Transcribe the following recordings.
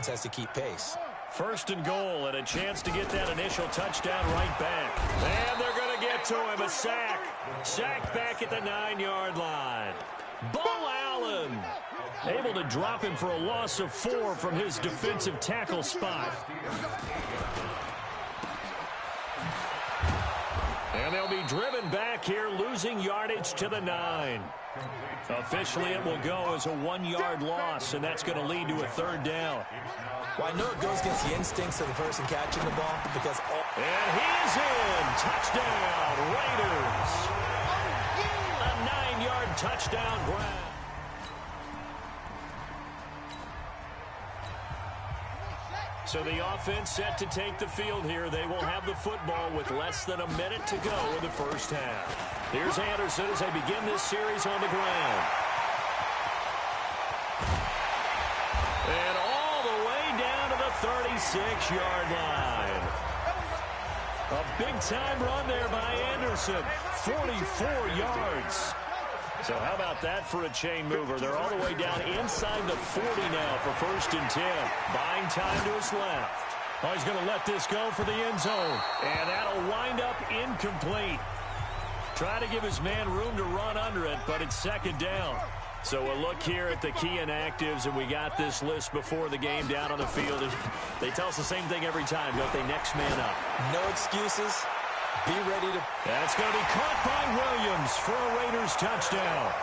defense has to keep pace. First and goal, and a chance to get that initial touchdown right back. And they're going to get to him. A sack. Sacked back at the 9-yard line. Bo Allen able to drop him for a loss of 4 from his defensive tackle spot. And they'll be driven back here, losing yardage to the 9. Officially, it will go as a 1-yard loss, and that's going to lead to a 3rd down. Well, I know it goes against the instincts of the person catching the ball because and he's in. Touchdown, Raiders. A 9-yard touchdown grab. So the offense set to take the field here. They will have the football with less than a minute to go in the first half. Here's Anderson as they begin this series on the ground. And all the way down to the 36-yard line. A big-time run there by Anderson. 44 yards. So how about that for a chain mover? They're all the way down inside the 40 now for 1st and 10. Buying time to his left. Oh, he's going to let this go for the end zone. And that'll wind up incomplete. Try to give his man room to run under it, but it's 2nd down. So we'll look here at the key inactives, and we got this list before the game down on the field. They tell us the same thing every time, don't they? Next man up. No excuses. Be ready to... That's going to be caught by Williams for a Raiders touchdown.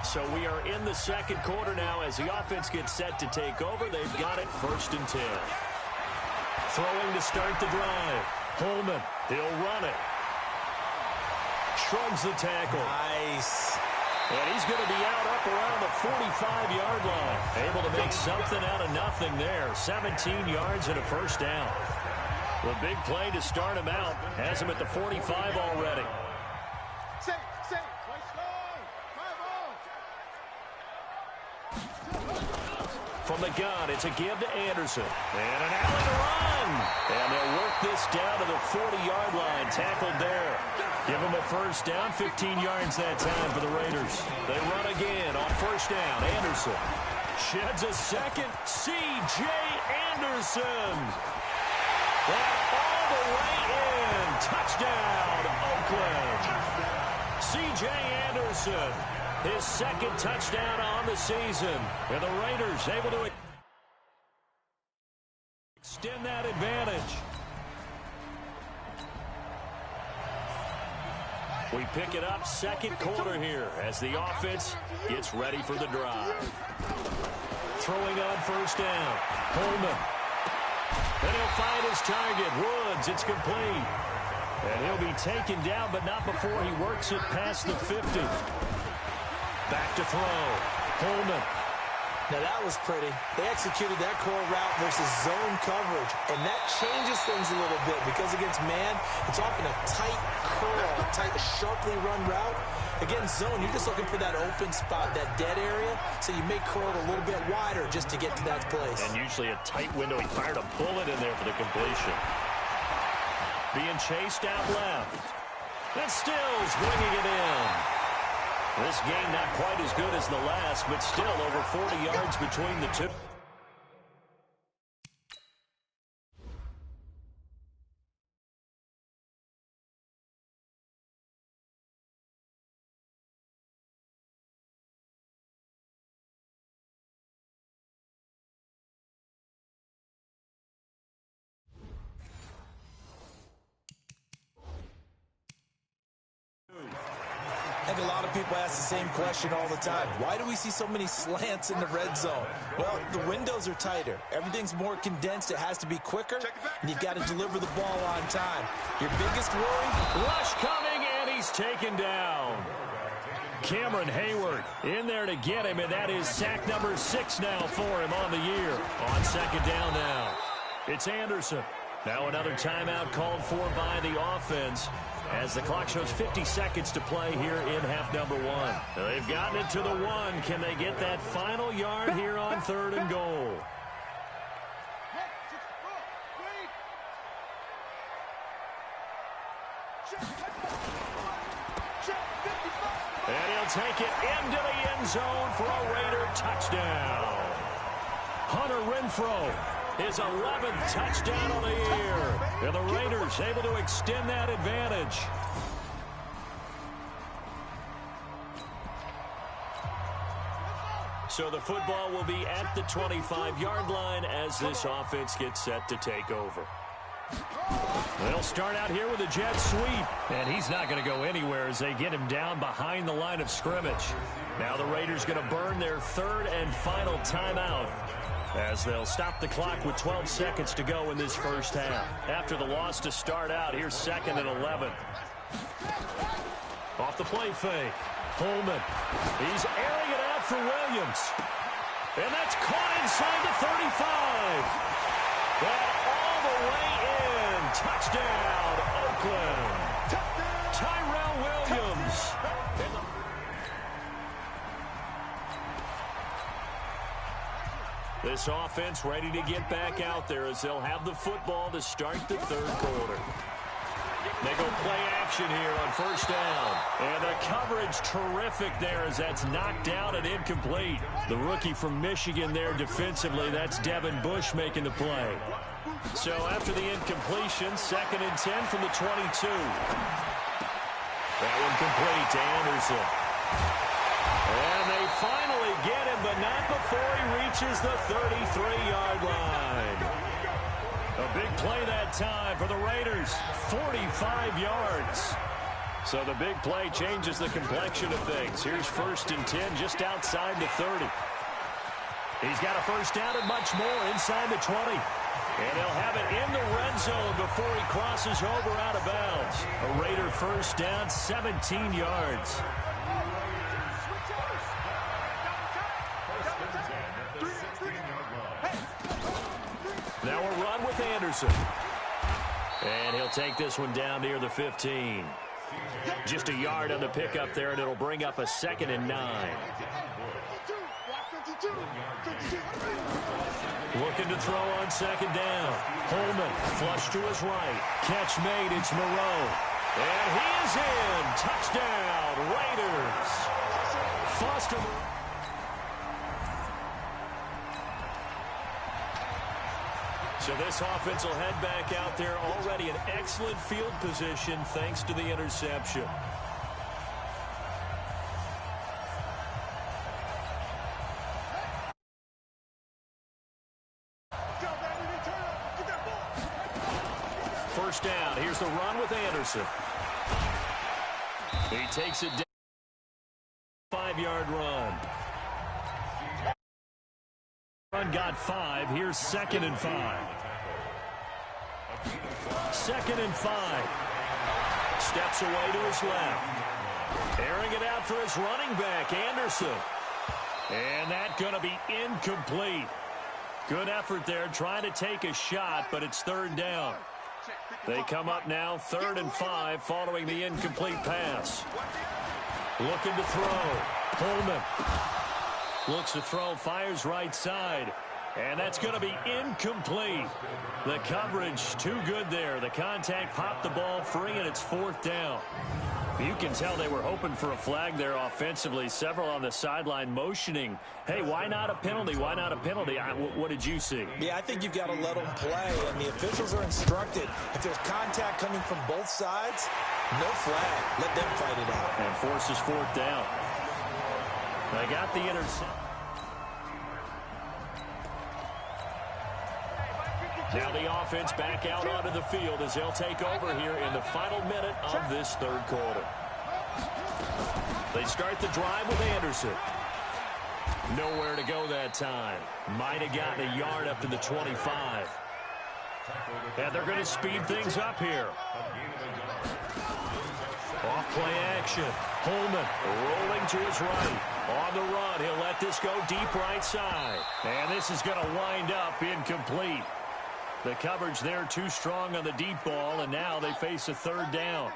So we are in the 2nd quarter now as the offense gets set to take over. They've got it 1st and 10. Throwing to start the drive. Holman, he'll run it. Shrugs the tackle. Nice. And he's going to be out up around the 45-yard line. Able to make something out of nothing there. 17 yards and a 1st down. The big play to start him out. Has him at the 45 already. From the gun, it's a give to Anderson. And an alley to run. And they'll work this down to the 40-yard line. Tackled there. Give him a 1st down. 15 yards that time for the Raiders. They run again on 1st down. Anderson sheds a second. C.J. Anderson. And all the way in. Touchdown, Oakland. C.J. Anderson. His 2nd touchdown on the season. And the Raiders able to extend that advantage. We pick it up 2nd quarter here as the offense gets ready for the drive. Throwing on 1st down. Holman. And he'll find his target. Woods, it's complete. And he'll be taken down, but not before he works it past the 50. Back to throw. Holman. Now that was pretty. They executed that core route versus zone coverage, and that changes things a little bit because against man, it's often a tight curl, tight, sharply run route. Against zone, you're just looking for that open spot, that dead area, so you may curl it a little bit wider just to get to that place. And usually a tight window. He fired a bullet in there for the completion. Being chased out left. And Stills bringing it in. This game not quite as good as the last, but still over 40 yards between the two. I think a lot of people ask the same question all the time. Why do we see so many slants in the red zone? Well, the windows are tighter. Everything's more condensed. It has to be quicker, and you've got to deliver the ball on time. Your biggest worry? Rush coming, and he's taken down. Cameron Hayward in there to get him, and that is sack number 6 now for him on the year. On 2nd down now. It's Anderson. Now another timeout called for by the offense as the clock shows 50 seconds to play here in half number 1. They've gotten it to the 1. Can they get that final yard here on 3rd and goal? And he'll will take it into the end zone for a Raider touchdown. Hunter Renfrow, his 11th touchdown of the year. And the Raiders able to extend that advantage. So the football will be at the 25-yard line as this offense gets set to take over. They'll start out here with a jet sweep. And he's not going to go anywhere as they get him down behind the line of scrimmage. Now the Raiders going to burn their third and final timeout as they'll stop the clock with 12 seconds to go in this first half. After the loss to start out, here's 2nd and 11. Off the play fake. Holman. He's airing it out for Williams. And that's caught inside the 35. That all the way in. Touchdown, Oakland. Tyrell Williams. This offense ready to get back out there as they'll have the football to start the third quarter. They go play action here on first down. And the coverage terrific there as that's knocked down and incomplete. The rookie from Michigan there defensively, that's Devin Bush making the play. So after the incompletion, 2nd and 10 from the 22. That one complete to Anderson. And they finally get him, but not before he reaches the 33-yard line. A big play that time for the Raiders, 45 yards. So the big play changes the complexion of things. Here's 1st and 10 just outside the 30. He's got a first down and much more inside the 20. And he'll have it in the red zone before he crosses over out of bounds. A Raider first down, 17 yards. Now a run with Anderson. And he'll take this one down near the 15. Just a yard on the pickup there, and it'll bring up a 2nd and 9. Looking to throw on 2nd down. Holman, flush to his right. Catch made, it's Moreau. And he is in. Touchdown, Raiders. Foster. So this offense will head back out there, already in excellent field position thanks to the interception. First down. Here's the run with Anderson. He takes it down. 5-yard run. Run got 5. Here's 2nd and 5. 2nd and 5. Steps away to his left. Airing it out for his running back, Anderson. And that's going to be incomplete. Good effort there, trying to take a shot, but it's 3rd down. They come up now 3rd and 5 following the incomplete pass. Looking to throw. Holman looks to throw, fires right side. And that's going to be incomplete. The coverage too good there. The contact popped the ball free, and it's 4th down. You can tell they were hoping for a flag there offensively. Several on the sideline motioning. Hey, why not a penalty? Why not a penalty? What did you see? Yeah, I think you've got to let them play, and the officials are instructed. If there's contact coming from both sides, no flag. Let them fight it out. And forces 4th down. They got the interception. Now the offense back out onto the field as they'll take over here in the final minute of this 3rd quarter. They start the drive with Anderson. Nowhere to go that time. Might have gotten a yard up to the 25. And they're going to speed things up here. Off play action. Holman rolling to his right. On the run, he'll let this go deep right side. And this is going to wind up incomplete. The coverage there too strong on the deep ball, and now they face a 3rd down.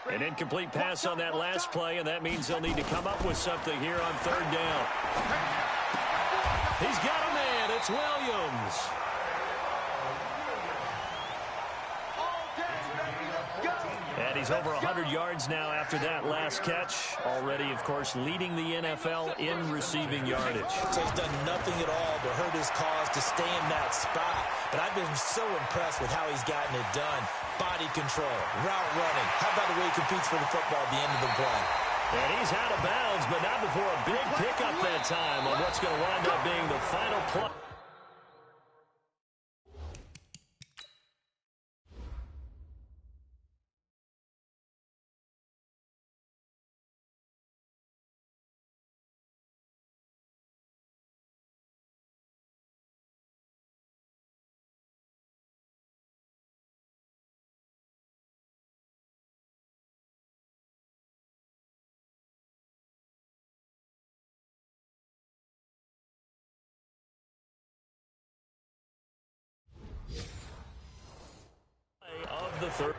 An incomplete pass on that last play, and that means they'll need to come up with something here on 3rd down. He's got a man. It's Williams. And he's over 100 yards now after that last catch. Already, of course, leading the NFL in receiving yardage. So he's done nothing at all to hurt his cause to stay in that spot. But I've been so impressed with how he's gotten it done. Body control, route running. How about the way he competes for the football at the end of the play? And he's out of bounds, but not before a big pickup that time on what's going to wind up being the final play. Of the third.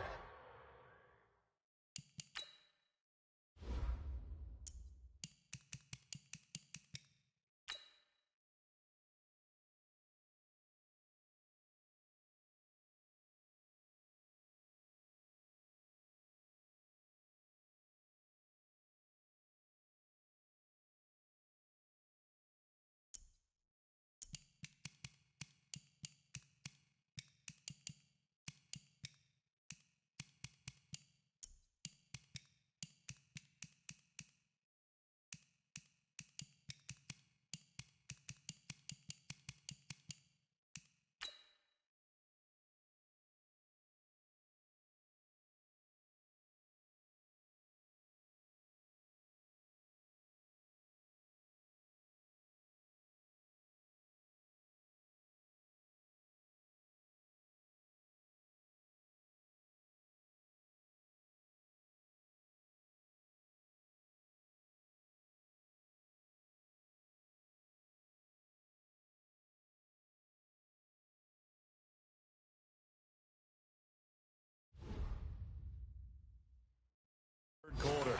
Quarter.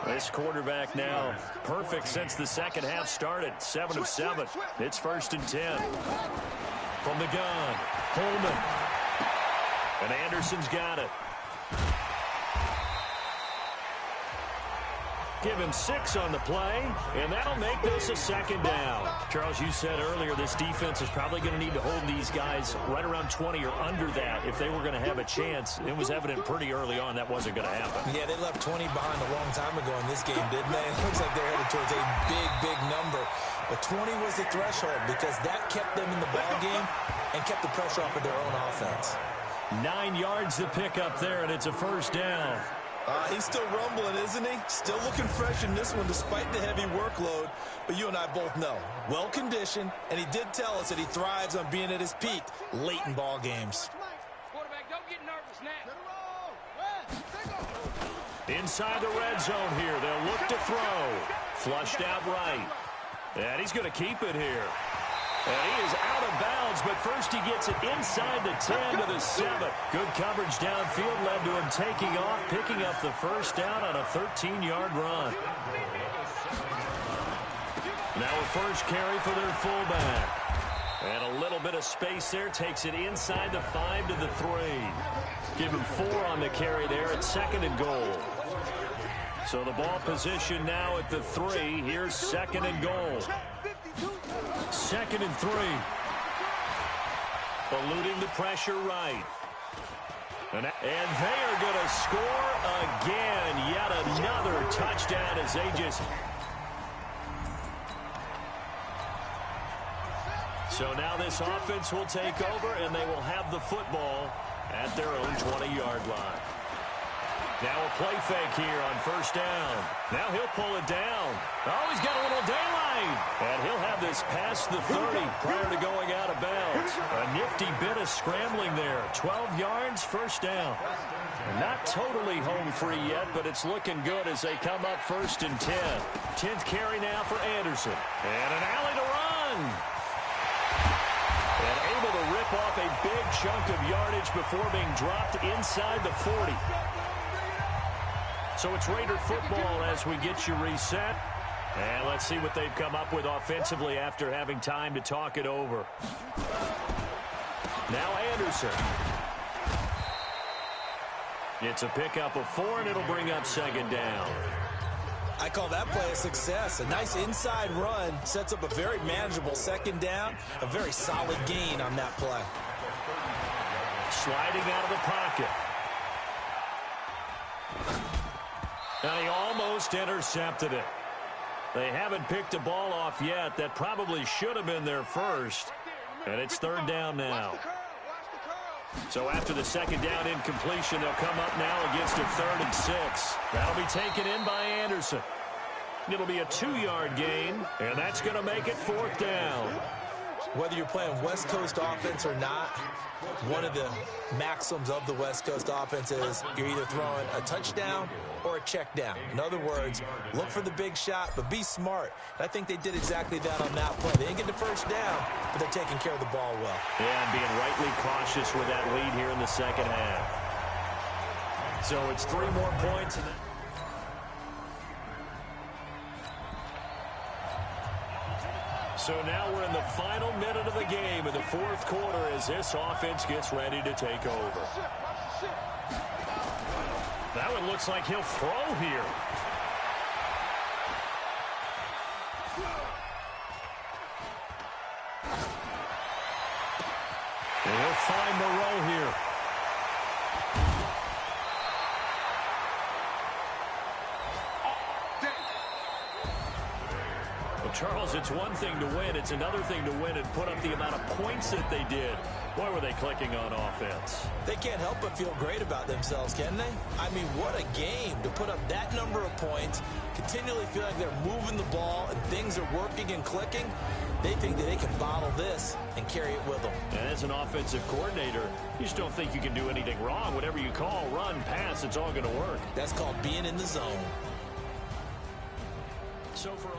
This quarterback now perfect since the second half started. 7 of 7. It's 1st and 10. From the gun, Holman. And Anderson's got it. Give him 6 on the play, and that'll make this a 2nd down. Charles, you said earlier this defense is probably going to need to hold these guys right around 20 or under that if they were going to have a chance. It was evident pretty early on that wasn't going to happen. Yeah, they left 20 behind a long time ago in this game, didn't they? It looks like they're headed towards a big, big number. But 20 was the threshold because that kept them in the ball game and kept the pressure off of their own offense. 9 yards to pick up there, and it's a 1st down. He's still rumbling, isn't he? Still looking fresh in this one despite the heavy workload. But you and I both know, well-conditioned, and he did tell us that he thrives on being at his peak late in ball games. Quarterback, don't get nervous now. Inside the red zone here, they'll look to throw. Flushed out right. And he's going to keep it here. And he is out of bounds, but first he gets it inside the 10 to the 7. Good coverage downfield led to him taking off, picking up the 1st down on a 13-yard run. Now a 1st carry for their fullback. And a little bit of space there, takes it inside the 5 to the 3. Give him 4 on the carry there at 2nd and goal. So the ball position now at the 3. Here's 2nd and goal. 2nd and 3. Eluding the pressure right. And they are going to score again. Yet another touchdown as they just... So now this offense will take over, and they will have the football at their own 20-yard line. Now a play fake here on 1st down. Now he'll pull it down. Oh, he's got a little daylight. And he'll have this past the 30 prior to going out of bounds. A nifty bit of scrambling there. 12 yards, 1st down. Not totally home free yet, but it's looking good as they come up 1st and 10. 10th carry now for Anderson. And an alley to run. And able to rip off a big chunk of yardage before being dropped inside the 40. So it's Raider football as we get you reset. And let's see what they've come up with offensively after having time to talk it over. Now Anderson. It's a pickup of 4, and it'll bring up second down. I call that play a success. A nice inside run sets up a very manageable second down, a very solid gain on that play. Sliding out of the pocket. And he almost intercepted it. They haven't picked a ball off yet. That probably should have been their first. And it's third down now. So after the second down incompletion, they'll come up now against a 3rd and 6. That'll be taken in by Anderson. It'll be a 2-yard gain, and that's going to make it 4th down. Whether you're playing West Coast offense or not, one of the maxims of the West Coast offense is you're either throwing a touchdown or a check down. In other words, look for the big shot, but be smart. And I think they did exactly that on that play. They didn't get the first down, but they're taking care of the ball well. Yeah, and being rightly cautious with that lead here in the second half. So it's 3 more points. So now we're in the final minute of the game in the 4th quarter as this offense gets ready to take over. That one looks like he'll throw here. And he'll find Moreau here. Charles, it's one thing to win. It's another thing to win and put up the amount of points that they did. Boy, were they clicking on offense. They can't help but feel great about themselves, can they? I mean, what a game to put up that number of points, continually feel like they're moving the ball and things are working and clicking. They think that they can bottle this and carry it with them. And as an offensive coordinator, you just don't think you can do anything wrong. Whatever you call, run, pass, it's all going to work. That's called being in the zone. So for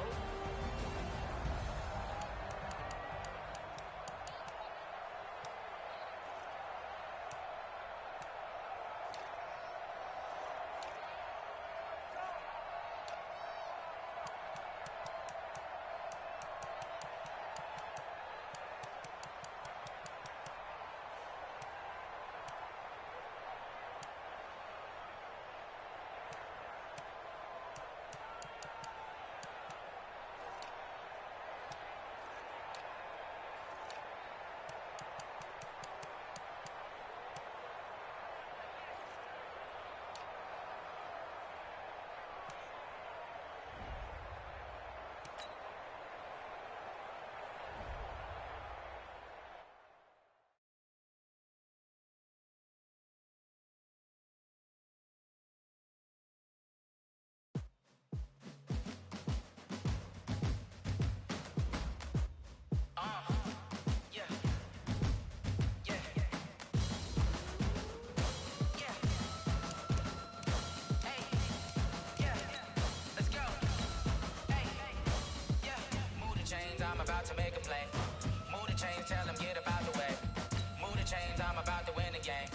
I'm about to make a play. Move the chains, tell them get up out the way. Move the chains, I'm about to win the game.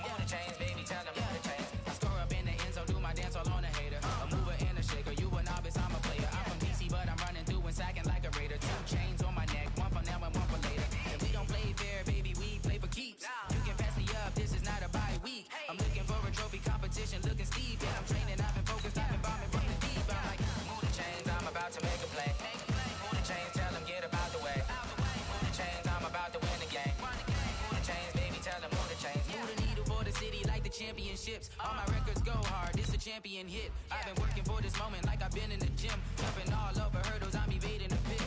Move the chains, baby, tell them move the chains. I score up in the end zone, do my dance all on a hater. A mover and a shaker, you a novice, I'm a player. I'm from DC, but I'm running through and sacking like a raider. 2 chains on my neck, one for now and one for later. And we don't play fair, baby, we play for keeps. You can pass me up, this is not a bye week. I'm looking for a trophy competition, looking steep. And I'm training, I've been focused, I've been bombing from the deep. I'm like, move the chains, I'm about to make a play. Move the chains, tell them get up out the way. Move the chains, I'm about to win the game. Move the chains, baby, tell them move the chains. Move the needle for the city like the championships. All my records go hard, this a champion hit. I've been working for this moment like I've been in the gym. Jumping all over hurdles, I'm evading the pit.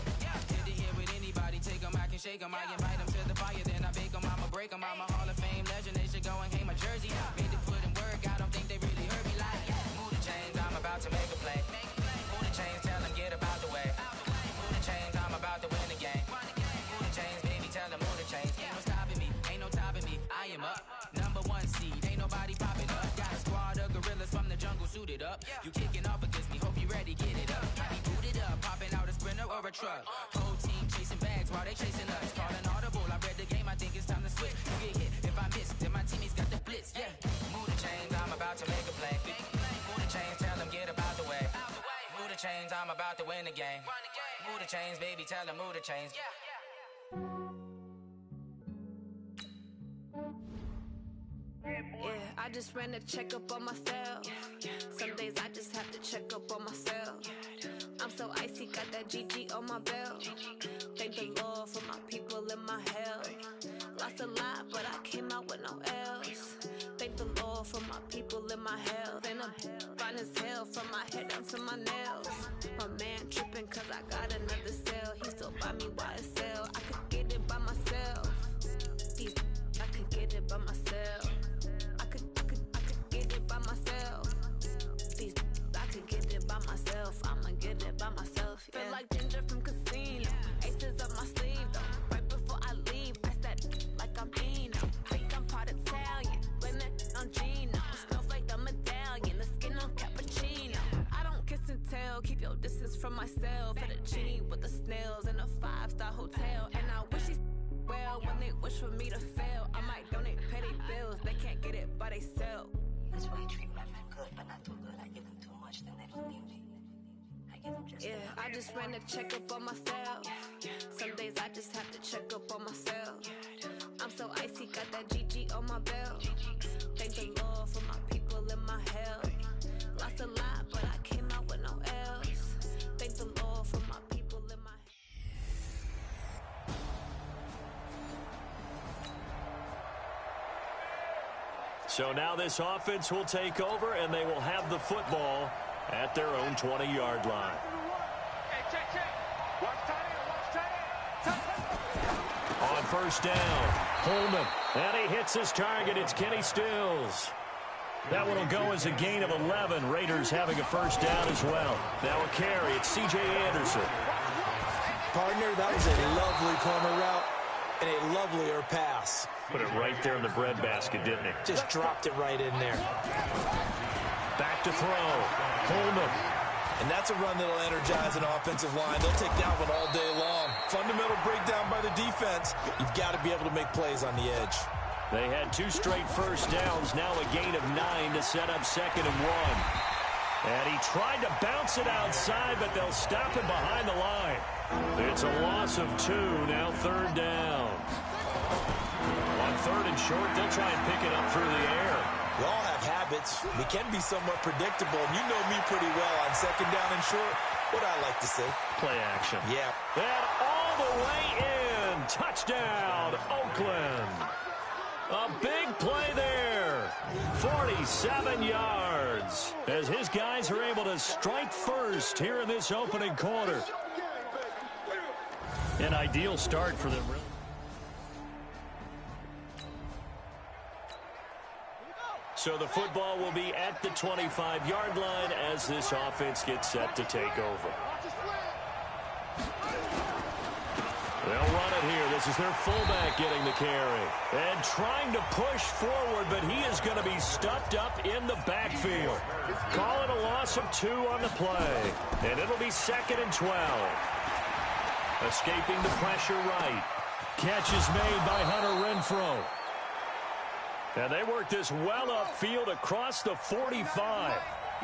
Hit to hit with anybody, take them, I can shake them. I invite them to the fire, then I bake them, I'ma break them. I'm a Hall of Fame legend, they should go and hang my jersey. Made to put in work, I don't think they really heard me like, move the chains, I'm about to make a play. Move the chains, tell them get up out the way. Move the chains, I'm about to win the game. Move the chains, baby, tell them move the chains. Ain't no stopping me, ain't no topping me. I am up, number 1 seed, ain't nobody popping up. Got a squad of gorillas from the jungle suited up. You kicking off against me, hope you ready, get it up. I be booted up, popping out a sprinter or a truck. Whole team chasing bags while they chasing us. Calling audible, I read the game, I think it's time to switch. You get hit, if I miss, then my teammates got the blitz, yeah. Move the chains, I'm about to make a play. Move the chains, tell them get up out the way. Move the chains, I'm about to win the game. Move the chains, baby, tell them move the chains. Yeah, I just ran a checkup on myself. Some days I just have to check up on myself. I'm so icy, got that GG on my belt. Thank the Lord for my people in my health. Lost a lot, but I came out with no else. Thank the Lord for my people in my health. And I'm fine as hell from my head down to my nails. My man tripping cause I got another cell. He still buy me YSL. I could get it by myself. I could get it by myself. I could get it by myself. I could get it by myself. I'ma get it by myself. Yeah. Feel like Ginger from Casino. Aces up my sleeve though. Right before I leave, I that like I'm Eno. Think I'm part Italian. Blame that on Gino. Smells like the medallion. The skin on cappuccino. I don't kiss and tell. Keep your distance from myself. Fettuccine with the snails in a 5-star hotel. And I wish he's well when they wish for me to fail. I might donate petty bills. They can't get it by themselves. That's why I treat my men good, but not too good. I give them too much, then they don't need me. I give them just enough. I just ran a checkup on myself. Some days I just have to check up on myself. I'm so icy, got that GG on my belt. Thank the Lord for my people in my health. Lost a lot, but I came out with no else. Thank the Lord for my people in my health. So now this offense will take over, and they will have the football at their own 20-yard line. Hey, check. Watch tight end. On first down, Holman, and he hits his target. It's Kenny Stills. That one will go as a gain of 11. Raiders having a first down as well. Now a carry. It's C.J. Anderson. Partner, that was a lovely corner route and a lovelier pass. Put it right there in the breadbasket, didn't he? Just dropped it right in there. Back to throw. Holman. And that's a run that'll energize an offensive line. They'll take that one all day long. Fundamental breakdown by the defense. You've got to be able to make plays on the edge. They had 2 straight first downs. Now a gain of 9 to set up 2nd and 1. And he tried to bounce it outside, but they'll stop him behind the line. It's a loss of 2. Now 3rd down. On 3rd and short, they'll try and pick it up through the air. We all have habits. We can be somewhat predictable, and you know me pretty well on 2nd down and short. What I like to say. Play action. Yeah. And all the way in. Touchdown, Oakland. A big play there. 47 yards. As his guys are able to strike first here in this opening quarter. An ideal start for them, really. So the football will be at the 25-yard line as this offense gets set to take over. They'll run it here. This is their fullback getting the carry. And trying to push forward, but he is going to be stuffed up in the backfield. Call it a loss of 2 on the play. And it'll be 2nd and 12. Escaping the pressure right. Catch is made by Hunter Renfrow. And they work this well upfield across the 45.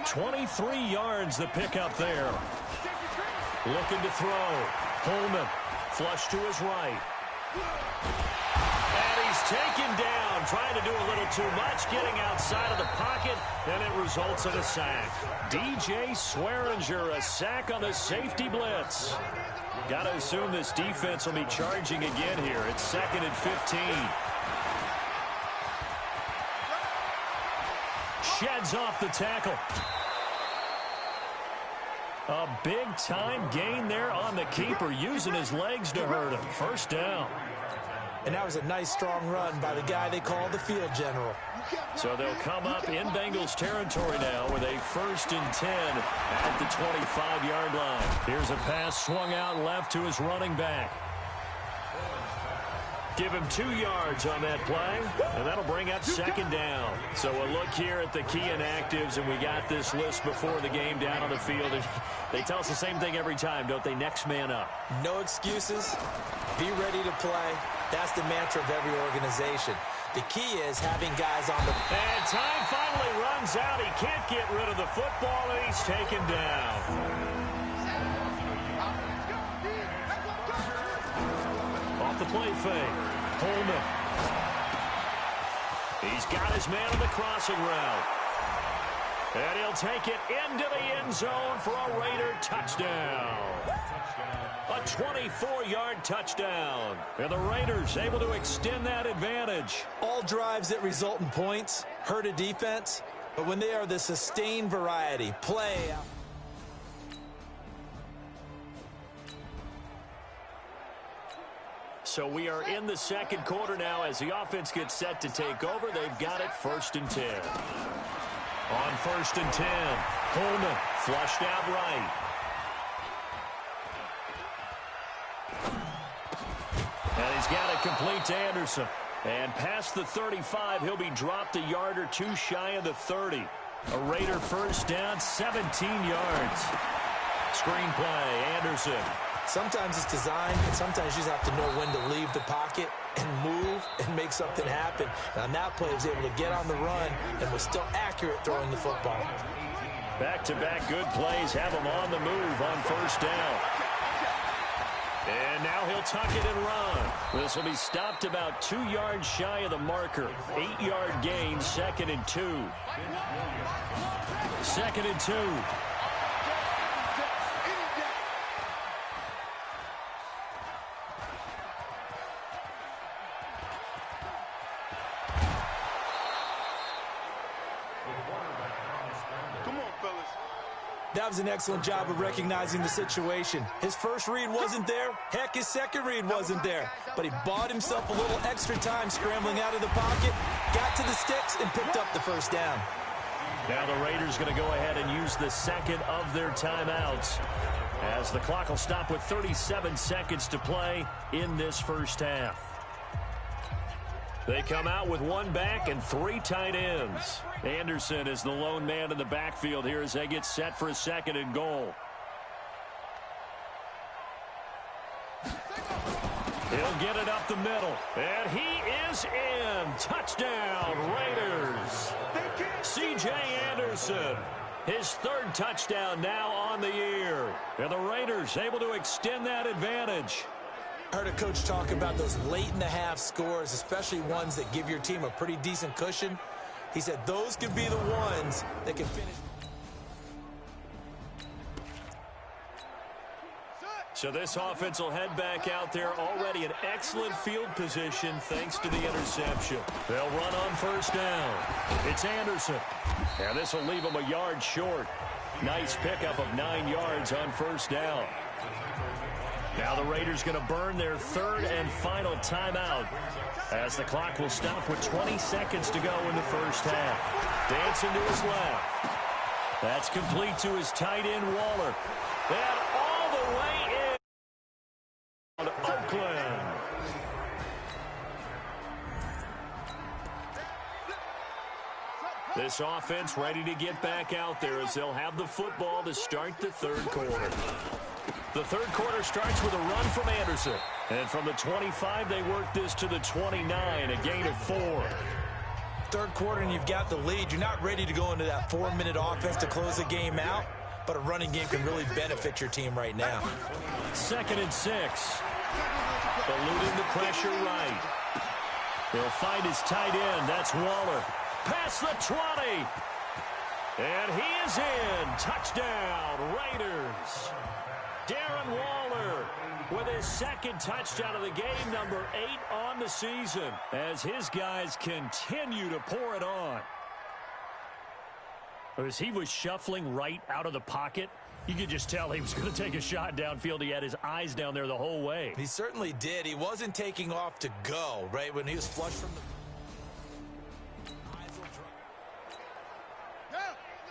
23 yards the pickup there. Looking to throw. Holman. Flush to his right. And he's taken down, trying to do a little too much, getting outside of the pocket, and it results in a sack. DJ Swearinger, a sack on the safety blitz. Got to assume this defense will be charging again here. It's 2nd and 15. Sheds off the tackle. A big-time gain there on the keeper, using his legs to hurt him. First down. And that was a nice, strong run by the guy they call the field general. So they'll come up in Bengals territory now with a 1st and 10 at the 25-yard line. Here's a pass swung out left to his running back. Give him 2 yards on that play, and that'll bring up 2nd down. So a look here at the key inactives, and we got this list before the game down on the field. They tell us the same thing every time, don't they? Next man up. No excuses. Be ready to play. That's the mantra of every organization. The key is having guys on the... And time finally runs out. He can't get rid of the football, and he's taken down. Off the play fake. Holman. He He's got his man on the crossing route. And he'll take it into the end zone for a Raider touchdown. A 24-yard touchdown. And the Raiders able to extend that advantage. All drives that result in points hurt a defense, but when they are the sustained variety, play. So we are in the second quarter now as the offense gets set to take over. They've got it 1st and 10. On 1st and 10, Coleman flushed out right. And he's got it complete to Anderson. And past the 35, he'll be dropped a yard or two shy of the 30. A Raider first down, 17 yards. Screen play, Anderson. Sometimes it's designed, and sometimes you just have to know when to leave the pocket and move and make something happen. And on that play, he was able to get on the run and was still accurate throwing the football. Back-to-back good plays have him on the move on 1st down. And now he'll tuck it and run. This will be stopped about 2 yards shy of the marker. 8-yard gain, 2nd and 2. 2nd and 2. That was an excellent job of recognizing the situation. His first read wasn't there. Heck, his second read wasn't there. But he bought himself a little extra time scrambling out of the pocket, got to the sticks, and picked up the first down. Now the Raiders going to go ahead and use the second of their timeouts as the clock will stop with 37 seconds to play in this first half. They come out with one back and 3 tight ends. Anderson is the lone man in the backfield here as they get set for a 2nd and goal. He'll get it up the middle. And he is in. Touchdown, Raiders. C.J. Anderson. His 3rd touchdown now on the year. And the Raiders able to extend that advantage. I heard a coach talk about those late-in-the-half scores, especially ones that give your team a pretty decent cushion. He said those could be the ones that can finish. So this offense will head back out there already in excellent field position thanks to the interception. They'll run on 1st down. It's Anderson. And this will leave him a yard short. Nice pickup of 9 yards on 1st down. Now the Raiders going to burn their 3rd and final timeout as the clock will stop with 20 seconds to go in the first half. Dancing to his left. That's complete to his tight end, Waller. And all the way in. Oakland. This offense ready to get back out there as they'll have the football to start the 3rd quarter. The 3rd quarter starts with a run from Anderson. And from the 25, they work this to the 29, a gain of 4. 3rd quarter and you've got the lead. You're not ready to go into that 4-minute offense to close the game out, but a running game can really benefit your team right now. 2nd and 6. Eluding the pressure right. He'll find his tight end. That's Waller. Past the 20. And he is in. Touchdown, Raiders. Darren Waller with his 2nd touchdown of the game, number 8 on the season, as his guys continue to pour it on. As he was shuffling right out of the pocket, you could just tell he was going to take a shot downfield. He had his eyes down there the whole way. He certainly did. He wasn't taking off to go, right, when he was flushed from the...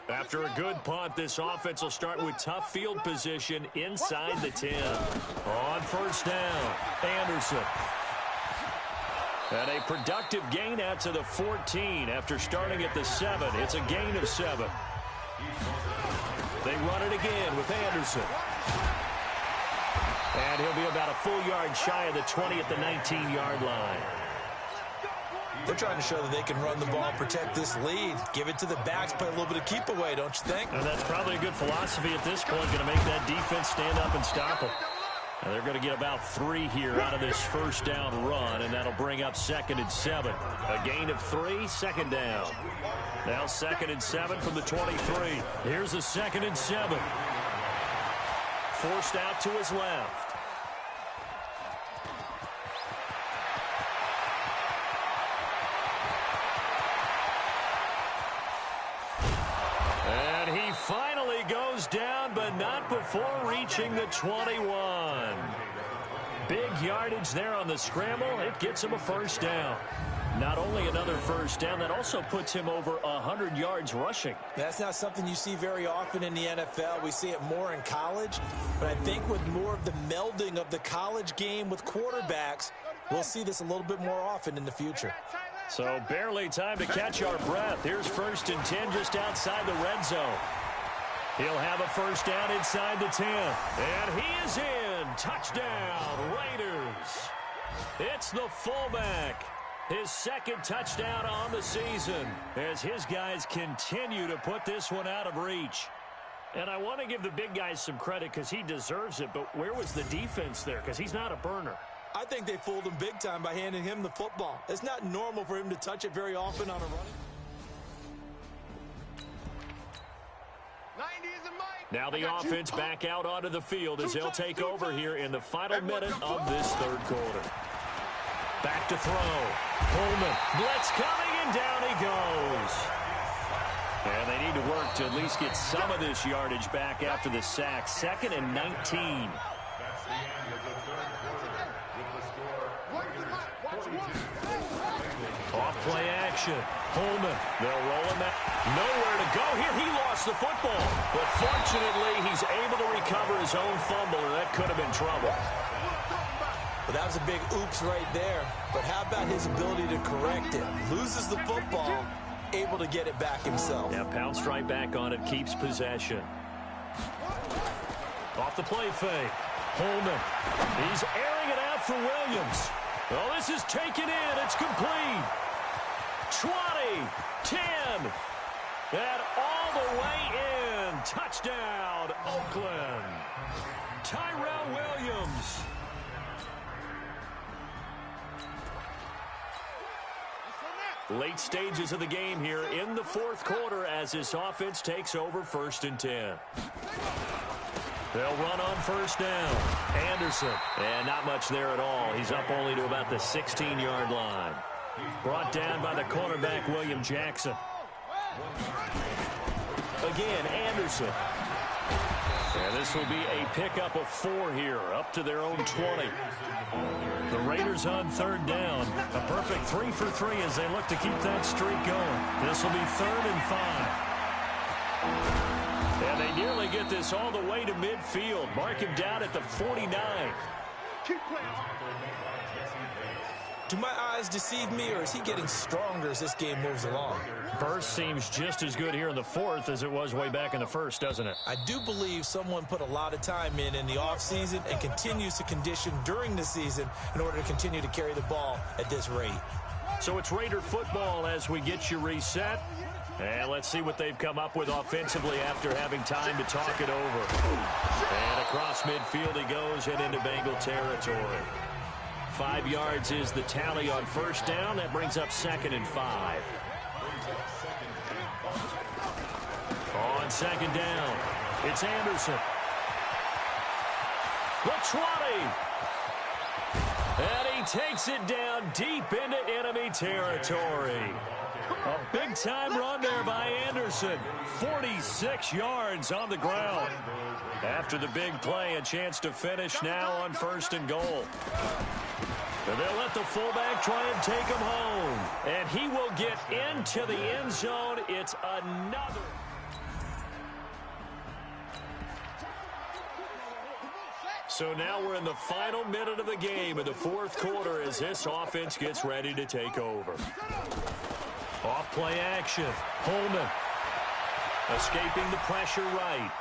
After a good punt, this offense will start with tough field position inside the 10. On 1st down, Anderson. And a productive gain out to the 14 after starting at the 7. It's a gain of 7. They run it again with Anderson. And he'll be about a full yard shy of the 20 at the 19-yard line. They're trying to show that they can run the ball, protect this lead, give it to the backs, play a little bit of keep away, don't you think? And that's probably a good philosophy at this point, going to make that defense stand up and stop them. And they're going to get about 3 here out of this first down run, and that'll bring up 2nd and 7. A gain of 3, 2nd down. Now 2nd and 7 from the 23. Here's a 2nd and 7. Forced out to his left. And he finally goes down, but not before reaching the 21. Big yardage there on the scramble. It gets him a first down. Not only another first down, that also puts him over 100 yards rushing. That's not something you see very often in the NFL. We see it more in college. But I think with more of the melding of the college game with quarterbacks, we'll see this a little bit more often in the future. So barely time to catch our breath. Here's 1st and 10 just outside the red zone. He'll have a first down inside the 10. And he is in. Touchdown, Raiders. It's the fullback. His 2nd touchdown on the season as his guys continue to put this one out of reach. And I want to give the big guys some credit because he deserves it, but where was the defense there? Because he's not a burner. I think they fooled him big time by handing him the football. It's not normal for him to touch it very often on a running. Now the offense back out onto the field as they'll take over here in the final minute of this 3rd quarter. Back to throw. Coleman. Blitz coming, and down he goes. And they need to work to at least get some of this yardage back after the sack. 2nd and 19. Off play action. Coleman. They'll roll him out. Nowhere to go here. He lost the football. But fortunately, he's able to recover his own fumble, or that could have been trouble. Well, that was a big oops right there. But how about his ability to correct it? Loses the football, able to get it back himself. Yeah, pounced right back on it, keeps possession. Off the play fake. Holman. He's airing it out for Williams. Oh, this is taken in. It's complete. 20, 10, and all the way in. Touchdown, Oakland. Tyrell Williams. Late stages of the game here in the 4th quarter as this offense takes over 1st and 10. They'll run on first down. Anderson. And not much there at all. He's up only to about the 16-yard line. Brought down by the cornerback, William Jackson. Again, Anderson. And this will be a pickup of 4 here, up to their own 20. The Raiders on 3rd down. A perfect 3 for 3 as they look to keep that streak going. This will be 3rd and 5. And they nearly get this all the way to midfield. Mark him down at the 49. Do my eyes deceive me, or is he getting stronger as this game moves along? Burst seems just as good here in the 4th as it was way back in the 1st, doesn't it? I do believe someone put a lot of time in the offseason and continues to condition during the season in order to continue to carry the ball at this rate. So it's Raider football as we get you reset. And let's see what they've come up with offensively after having time to talk it over. And across midfield he goes and into Bengal territory. 5 yards is the tally on first down. That brings up 2nd and 5. On 2nd down, it's Anderson. The 20. And he takes it down deep into enemy territory. A big-time run there by Anderson. 46 yards on the ground. After the big play, a chance to finish now on 1st and goal. And they'll let the fullback try and take him home. And he will get into the end zone. It's another. So now we're in the final minute of the game in the 4th quarter as this offense gets ready to take over. Off play action. Holman. Escaping the pressure right.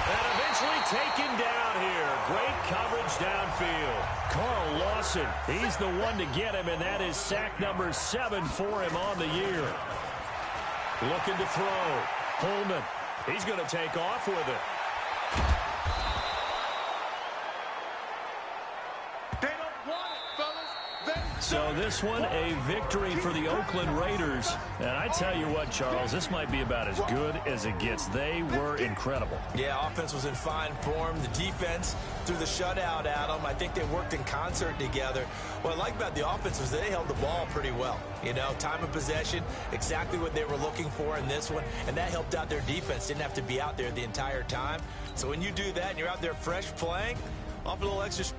And eventually taken down here. Great coverage downfield. Carl Lawson, he's the one to get him, and that is sack number 7 for him on the year. Looking to throw. Holman, he's going to take off with it. So this one, a victory for the Oakland Raiders. And I tell you what, Charles, this might be about as good as it gets. They were incredible. Yeah, offense was in fine form. The defense threw the shutout at them. I think they worked in concert together. What I like about the offense was they held the ball pretty well. You know, time of possession, exactly what they were looking for in this one. And that helped out their defense. Didn't have to be out there the entire time. So when you do that and you're out there fresh playing, off a little extra.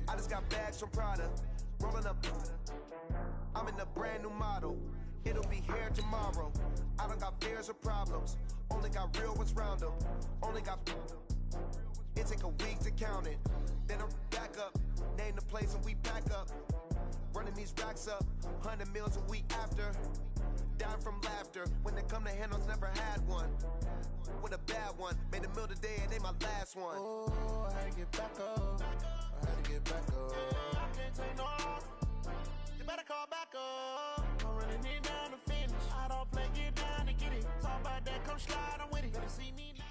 I just got bags from Prada, rolling up. I'm in a brand new model. It'll be here tomorrow. I don't got fears or problems. Only got real ones round them. Only got. It take a week to count it. Then I'm back up. Name the place and we back up. Running these racks up. 100 meals a week after. Dying from laughter. When they come to handles, never had one. With a bad one. Made a meal today and they my last one. Oh, I had to get back up. I had to get back up. I can't take no off. You better call back up. I'm running it down to finish. I don't play, get down to get it. Talk about that, come slide, I'm with it. Better see me now.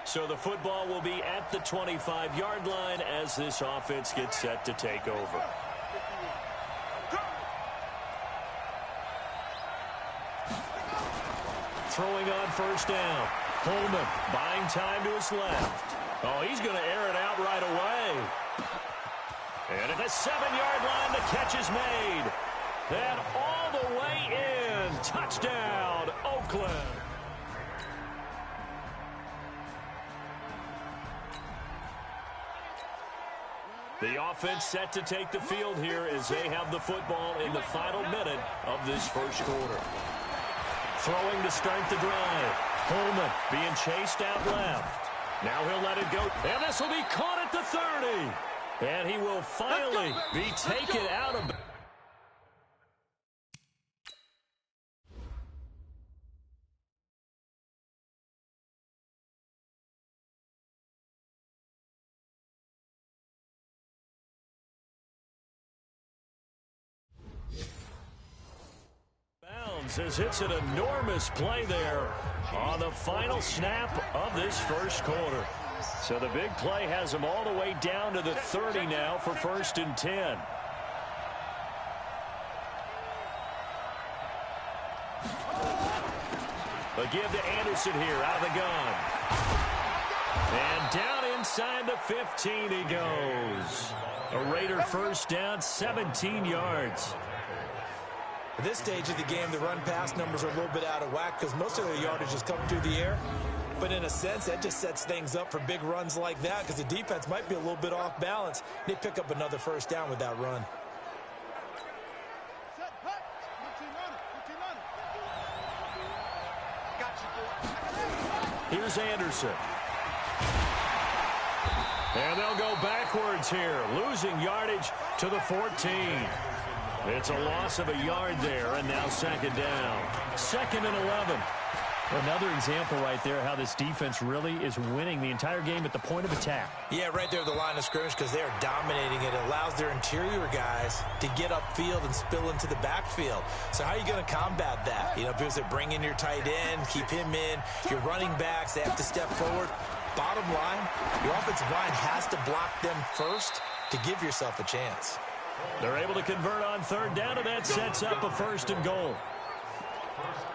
So the football will be at the 25-yard line as this offense gets set to take over. Throwing on first down. Holman buying time to his left. Oh, he's going to air it out right away. And at the 7-yard line, the catch is made. Then all the way in. Touchdown, Oakland. The offense set to take the field here as they have the football in the final minute of this first quarter. Throwing to start the drive. Holman being chased out left. Now he'll let it go. And this will be caught at the 30. And he will finally be taken out of... As it's an enormous play there on the final snap of this first quarter. So the big play has them all the way down to the 30 now for 1st and 10. A give to Anderson here out of the gun. And down inside the 15 he goes. A Raider first down, 17 yards. At this stage of the game, the run-pass numbers are a little bit out of whack because most of their yardage is coming through the air. But in a sense, that just sets things up for big runs like that because the defense might be a little bit off balance. They pick up another first down with that run. Here's Anderson. And they'll go backwards here, losing yardage to the 14. It's a loss of a yard there, and now 2nd down. 2nd and 11. Another example right there how this defense really is winning the entire game at the point of attack. Yeah, right there at the line of scrimmage because they are dominating it. It allows their interior guys to get upfield and spill into the backfield. So how are you going to combat that? You know, people say bring in your tight end, keep him in. Your running backs, they have to step forward. Bottom line, your offensive line has to block them first to give yourself a chance. They're able to convert on 3rd down, and that sets up a 1st and goal.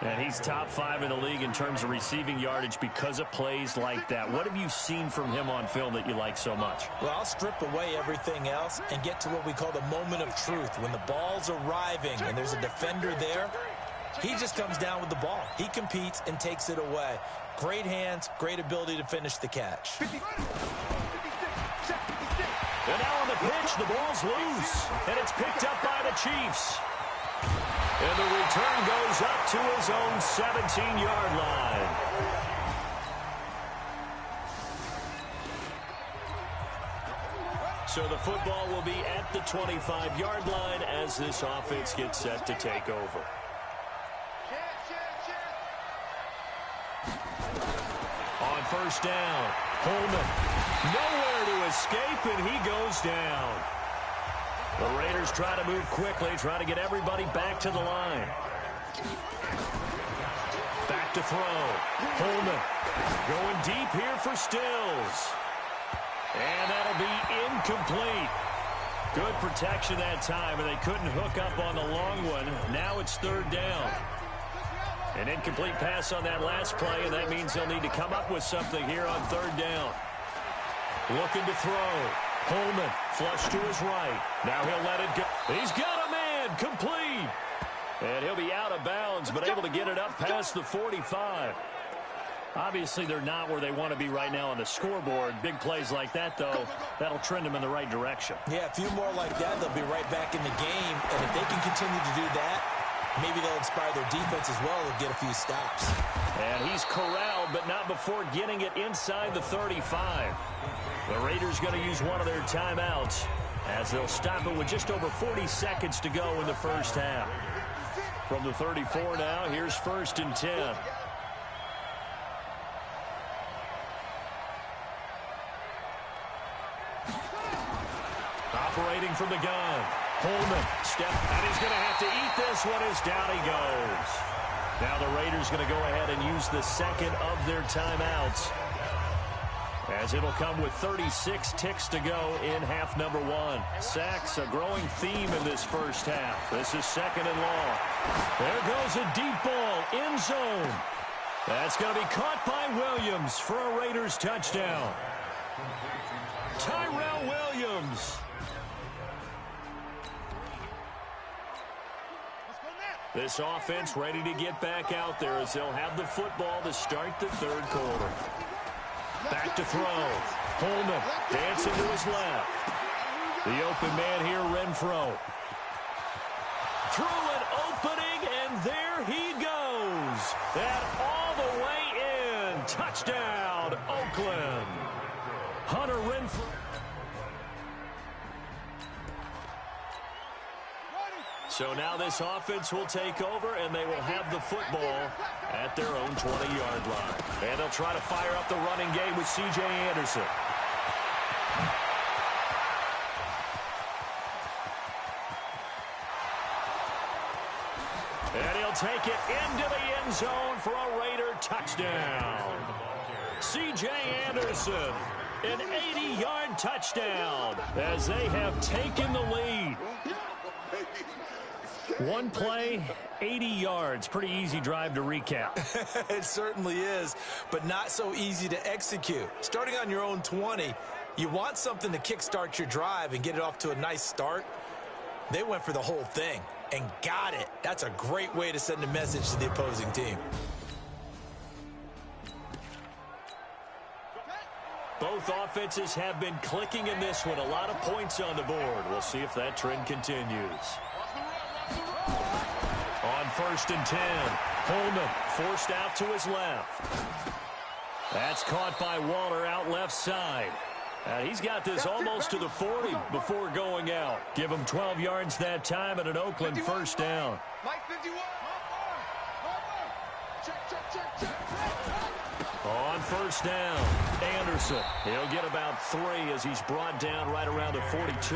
And he's top 5 in the league in terms of receiving yardage because of plays like that. What have you seen from him on film that you like so much? Well, I'll strip away everything else and get to what we call the moment of truth. When the ball's arriving and there's a defender there, he just comes down with the ball. He competes and takes it away. Great hands, great ability to finish the catch. And now on the pitch, the ball's loose. And it's picked up by the Chiefs. And the return goes up to his own 17-yard line. So the football will be at the 25-yard line as this offense gets set to take over. On first down, Holman nowhere to escape, and he goes down. The Raiders try to move quickly, try to get everybody back to the line. Back to throw. Holman going deep here for Stills. And that'll be incomplete. Good protection that time, and they couldn't hook up on the long one. Now it's third down. An incomplete pass on that last play, and that means they'll need to come up with something here on third down. Looking to throw. Holman, flush to his right. Now he'll let it go. He's got a man, complete. And he'll be out of bounds, but able to get it up past the 45. Obviously, they're not where they want to be right now on the scoreboard. Big plays like that, though, that'll trend them in the right direction. Yeah, a few more like that, they'll be right back in the game. And if they can continue to do that, maybe they'll inspire their defense as well and get a few stops. And he's corralled, but not before getting it inside the 35. The Raiders going to use one of their timeouts as they'll stop it with just over 40 seconds to go in the first half. From the 34 now, here's 1st and 10. Operating from the gun. Holman, step, and he's going to have to eat this one as down he goes. Now the Raiders going to go ahead and use the second of their timeouts, as it'll come with 36 ticks to go in half number 1. Sacks, a growing theme in this first half. This is 2nd and long. There goes a deep ball, end zone. That's going to be caught by Williams for a Raiders touchdown. Tyrell Williams. This offense ready to get back out there as they'll have the football to start the third quarter. Back to throw. Holman dancing to his left. The open man here, Renfro. Through an opening, and there he goes. And all the way in. Touchdown, Oakland. Hunter Renfro. So now this offense will take over, and they will have the football at their own 20-yard line. And they'll try to fire up the running game with C.J. Anderson. And he'll take it into the end zone for a Raider touchdown. C.J. Anderson, an 80-yard touchdown as they have taken the lead. One play, 80 yards. Pretty easy drive to recap. It certainly is, but not so easy to execute. Starting on your own 20, you want something to kickstart your drive and get it off to a nice start. They went for the whole thing and got it. That's a great way to send a message to the opposing team. Both offenses have been clicking in this one. A lot of points on the board. We'll see if that trend continues. On 1st and 10, Holman forced out to his left. That's caught by Waller out left side. He's got this almost to the 40 before going out. Give him 12 yards that time and an Oakland first down. On first down, Anderson. He'll get about 3 as he's brought down right around the 42.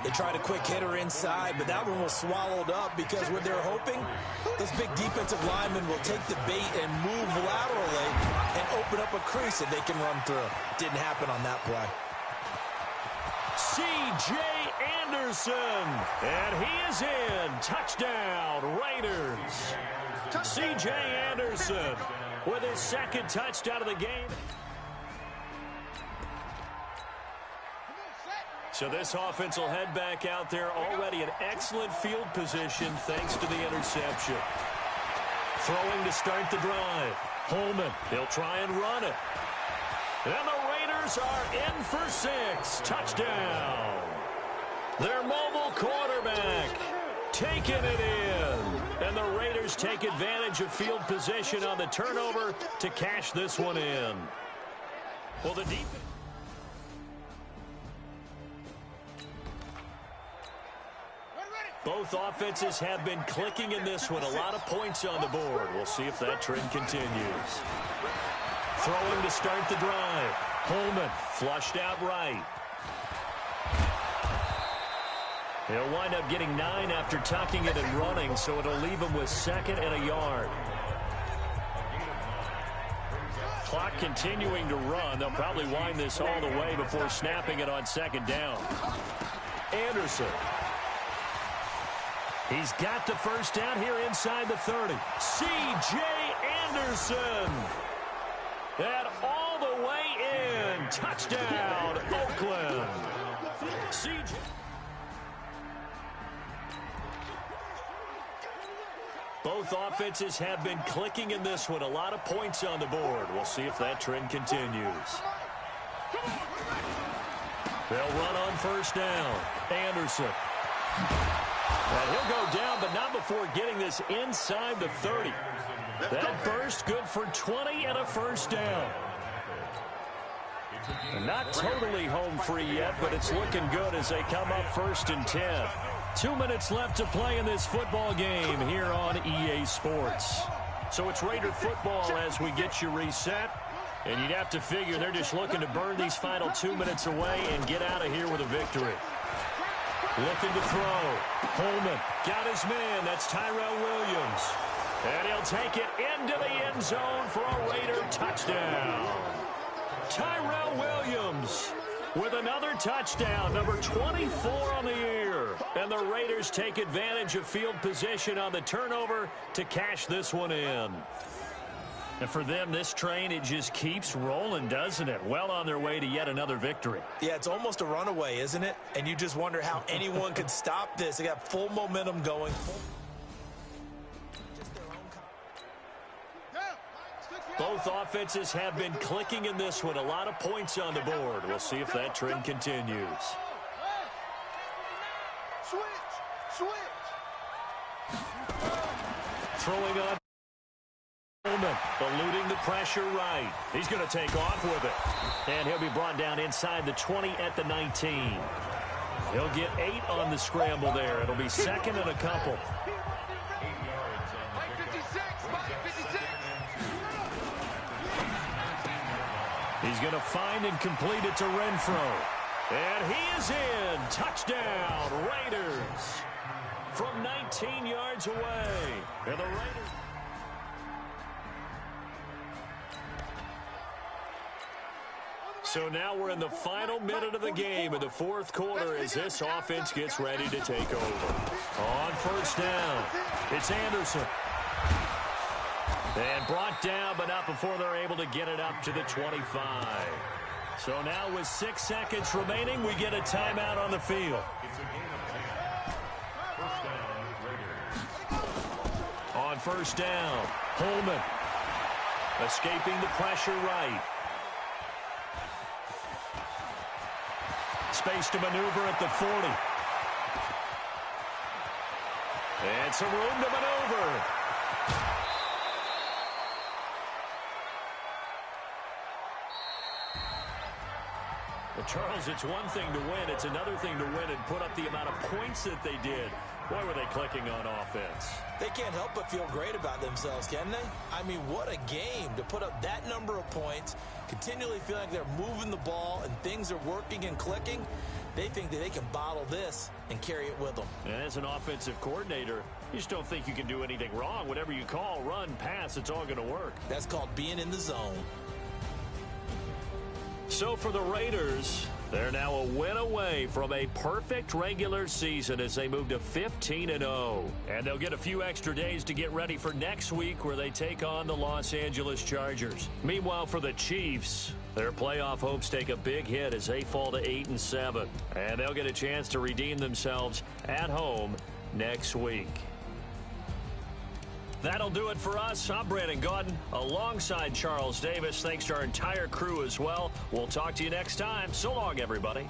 They tried a quick hitter inside, but that one was swallowed up because what they're hoping, those big defensive linemen will take the bait and move laterally and open up a crease that they can run through. Didn't happen on that play. C.J. Anderson. And he is in. Touchdown, Raiders. C.J. Anderson with his second touchdown of the game. So this offense will head back out there, already in excellent field position thanks to the interception. Throwing to start the drive. Holman, he'll try and run it. And the Raiders are in for 6. Touchdown. Their mobile quarterback taking it in. And the Raiders take advantage of field position on the turnover to cash this one in. Well, the defense... Both offenses have been clicking in this one. A lot of points on the board. We'll see if that trend continues. Throwing to start the drive. Holman flushed out right. He'll wind up getting 9 after tucking it and running, so it'll leave him with 2nd and a yard. Clock continuing to run. They'll probably wind this all the way before snapping it on 2nd down. Anderson. He's got the first down here inside the 30. C.J. Anderson. And all the way in. Touchdown, Oakland. C.J. Both offenses have been clicking in this one. A lot of points on the board. We'll see if that trend continues. They'll run on first down. Anderson. And he'll go down, but not before getting this inside the 30. That burst good for 20 and a first down. Not totally home free yet, but it's looking good as they come up 1st and 10. 2 minutes left to play in this football game here on EA Sports. So it's Raider football as we get you reset. And you'd have to figure they're just looking to burn these final 2 minutes away and get out of here with a victory. Looking to throw. Holman got his man. That's Tyrell Williams. And he'll take it into the end zone for a Raider touchdown. Tyrell Williams with another touchdown, number 24 on the year. And the Raiders take advantage of field position on the turnover to cash this one in. And for them, this train, it just keeps rolling, doesn't it? Well on their way to yet another victory. Yeah, it's almost a runaway, isn't it? And you just wonder how anyone could stop this. They got full momentum going. Both offenses have been clicking in this one. A lot of points on the board. We'll see if that trend continues. Switch. Throwing on. Holman eluding the pressure right. He's going to take off with it. And he'll be brought down inside the 20 at the 19. He'll get 8 on the scramble there. It'll be 2nd and a couple. He's going to find and complete it to Renfro. And he is in. Touchdown, Raiders. From 19 yards away. And the Raiders... So now we're in the final minute of the game in the 4th quarter as this offense gets ready to take over. On first down, it's Anderson. And brought down, but not before they're able to get it up to the 25. So now with 6 seconds remaining, we get a timeout on the field. On first down, Holman escaping the pressure right. Space to maneuver at the 40. And some room to maneuver. Well, Charles, it's one thing to win. It's another thing to win and put up the amount of points that they did. Boy, were they clicking on offense. They can't help but feel great about themselves, can they? I mean, what a game to put up that number of points, continually feeling like they're moving the ball and things are working and clicking. They think that they can bottle this and carry it with them. And as an offensive coordinator, you just don't think you can do anything wrong. Whatever you call, run, pass, it's all going to work. That's called being in the zone. So for the Raiders, They're now a win away from a perfect regular season as they move to 15-0. And they'll get a few extra days to get ready for next week where they take on the Los Angeles Chargers. Meanwhile, for the Chiefs, their playoff hopes take a big hit as they fall to 8-7. And they'll get a chance to redeem themselves at home next week. That'll do it for us. I'm Brandon Gaudin alongside Charles Davis. Thanks to our entire crew as well. We'll talk to you next time. So long, everybody.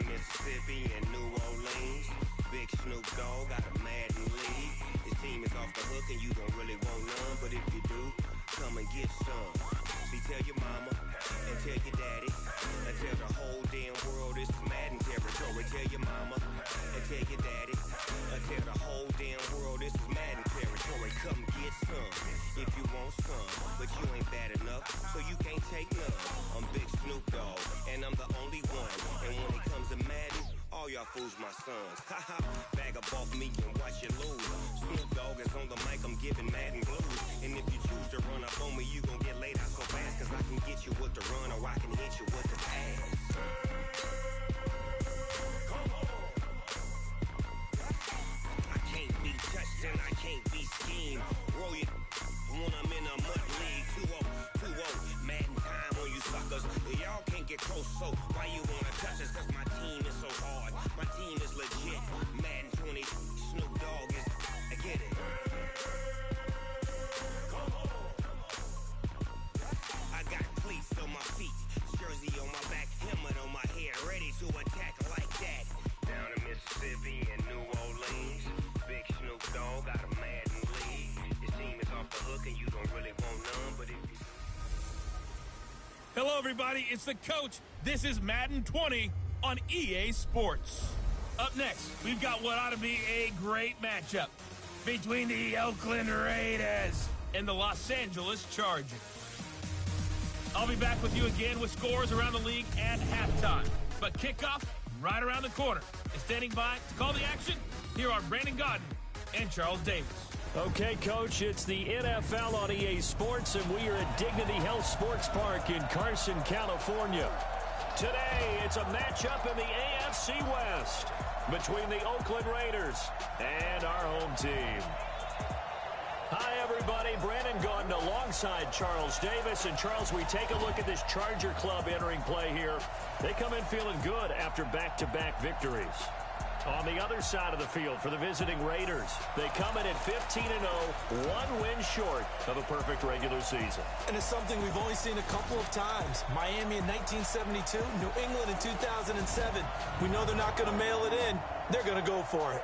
Mississippi and New Orleans. Big Snoop Dogg got a Madden league. His team is off the hook and you don't really want none, but if you do, come and get some. See, tell your mama and tell your daddy and tell the whole damn world this is Madden territory. Tell your mama and tell your daddy and tell the whole damn world this is Madden territory. Come get some if you want some, but you ain't bad enough, so you can't take none. I'm Big Snoop Dogg and I'm the only one, and when it comes to Madden, all y'all fools my sons. Haha, bag up off me and watch you lose. Snoop Dogg is on the mic, I'm giving Madden blues. And if you choose to run up on me, you gon' get laid out so fast, cause I can get you with the run or I can hit you with the pass. Come on. I can't be touched and I can't be schemed. Roll it when I'm in a mud league. 2-0, Madden time on you suckers. Y'all can't get close, so why you wanna touch us? Cause my team is so hard. My team is legit. Madden 20, Snoop Dogg is, I get it. Come on. I got cleats on my feet, jersey on my back, helmet on my head, ready to attack like that. Down in Mississippi and New Orleans, Big Snoop Dogg got a Madden league. His team is off the hook and you don't really want none, but if you... Hello, everybody. It's the coach. This is Madden 20 on EA Sports. Up next, we've got what ought to be a great matchup between the Oakland Raiders and the Los Angeles Chargers. I'll be back with you again with scores around the league at halftime. But kickoff right around the corner. And standing by to call the action, here are Brandon Gaudin and Charles Davis. Okay, Coach, it's the NFL on EA Sports, and we are at Dignity Health Sports Park in Carson, California. Today, it's a matchup in the AFC West between the Oakland Raiders and our home team. Hi, everybody. Brandon Gaudin alongside Charles Davis. And, Charles, we take a look at this Charger club entering play here. They come in feeling good after back-to-back victories. On the other side of the field for the visiting Raiders, they come in at 15-0, one win short of a perfect regular season. And it's something we've only seen a couple of times. Miami in 1972, New England in 2007. We know they're not going to mail it in. They're going to go for it.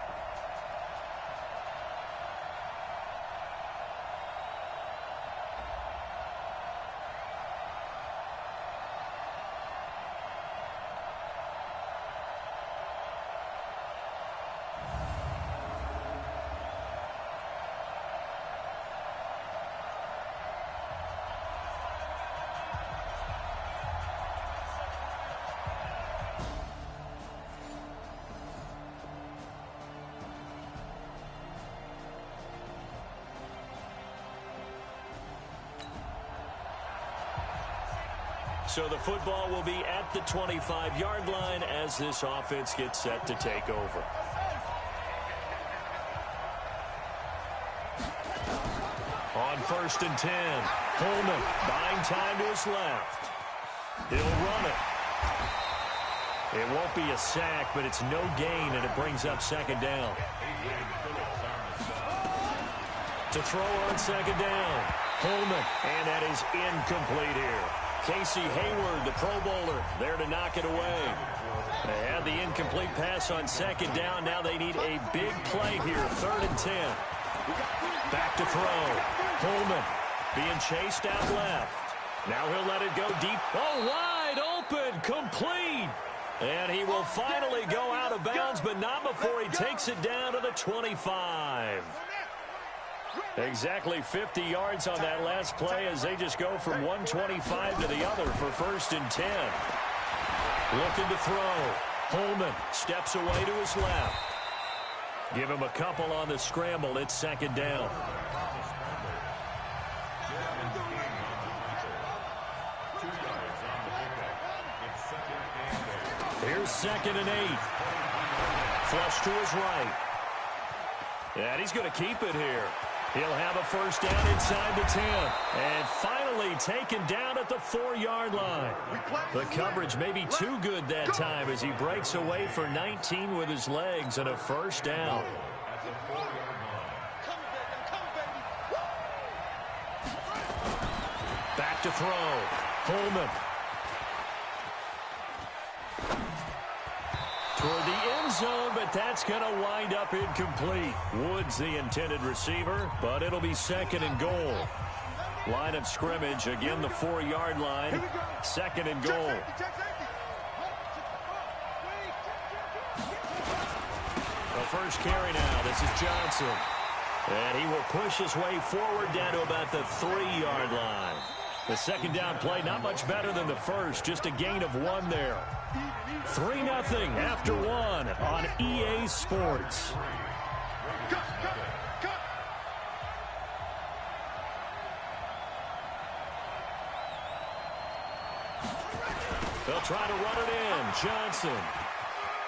So the football will be at the 25-yard line as this offense gets set to take over. On 1st and 10, Holman buying time to his left. He'll run it. It won't be a sack, but it's no gain, and it brings up 2nd down. To throw on 2nd down, Holman, and that is incomplete here. Casey Hayward, the Pro Bowler, there to knock it away. They had the incomplete pass on 2nd down. Now they need a big play here, 3rd and 10. Back to throw. Holman being chased out left. Now he'll let it go deep. Oh, wide open, complete. And he will finally go out of bounds, but not before he takes it down to the 25. Exactly 50 yards on that last play as they just go from 125 to the other for 1st and 10. Looking to throw. Holman steps away to his left. Give him a couple on the scramble. It's 2nd down. Here's 2nd and 8. Flush to his right. And he's going to keep it here. He'll have a 1st down inside the 10. And finally taken down at the 4-yard line. The coverage may be too good that time as he breaks away for 19 with his legs and a 1st down. Back to throw. Holman. Toward the end zone, but that's going to wind up incomplete. Woods the intended receiver, but it'll be 2nd and goal. Line of scrimmage, again the 4-yard line. 2nd and goal. The first carry now. This is Johnson. And he will push his way forward down to about the 3-yard line. The 2nd down play, not much better than the first, just a gain of 1 there. 3-0 after 1 on EA Sports. They'll try to run it in. Johnson.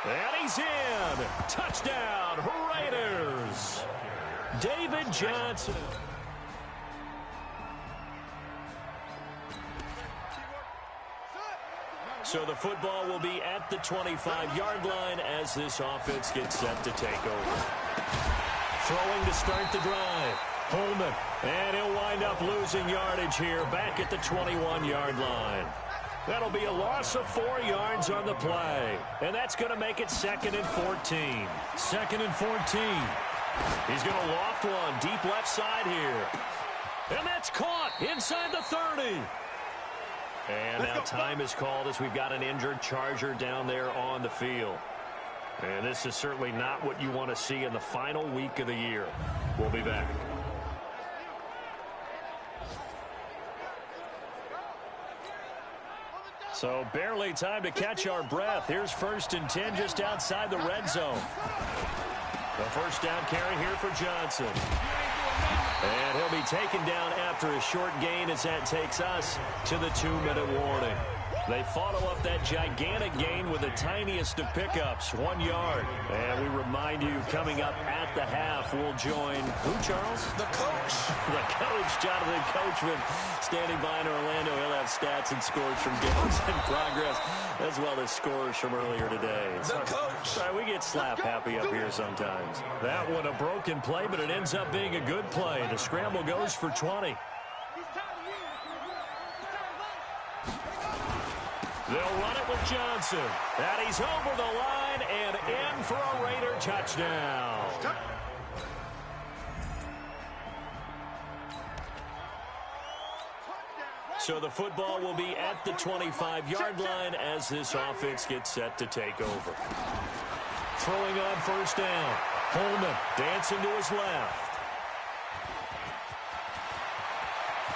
And he's in. Touchdown, Raiders. David Johnson. So the football will be at the 25-yard line as this offense gets set to take over. Throwing to start the drive. Holman. And he'll wind up losing yardage here back at the 21-yard line. That'll be a loss of 4 yards on the play. And that's going to make it 2nd and 14. 2nd and 14. He's going to loft one deep left side here. And that's caught inside the 30. And now time is called as we've got an injured Charger down there on the field. And this is certainly not what you want to see in the final week of the year. We'll be back. So barely time to catch our breath. Here's 1st and 10 just outside the red zone. The 1st down carry here for Johnson. And he'll be taken down after a short gain as that takes us to the 2-minute warning. They follow up that gigantic gain with the tiniest of pickups, 1 yard. And we remind you, coming up at the half, we'll join who, Charles? The coach. The coach, Jonathan Coachman, standing by in Orlando. He'll have stats and scores from games in progress, as well as scores from earlier today. The coach. Sorry, we get slap happy up here sometimes. That one a broken play, but it ends up being a good play. The scramble goes for 20. They'll run it with Johnson. And he's over the line and in for a Raider touchdown. So the football will be at the 25-yard line as this offense gets set to take over. Throwing on 1st down. Holman dancing to his left.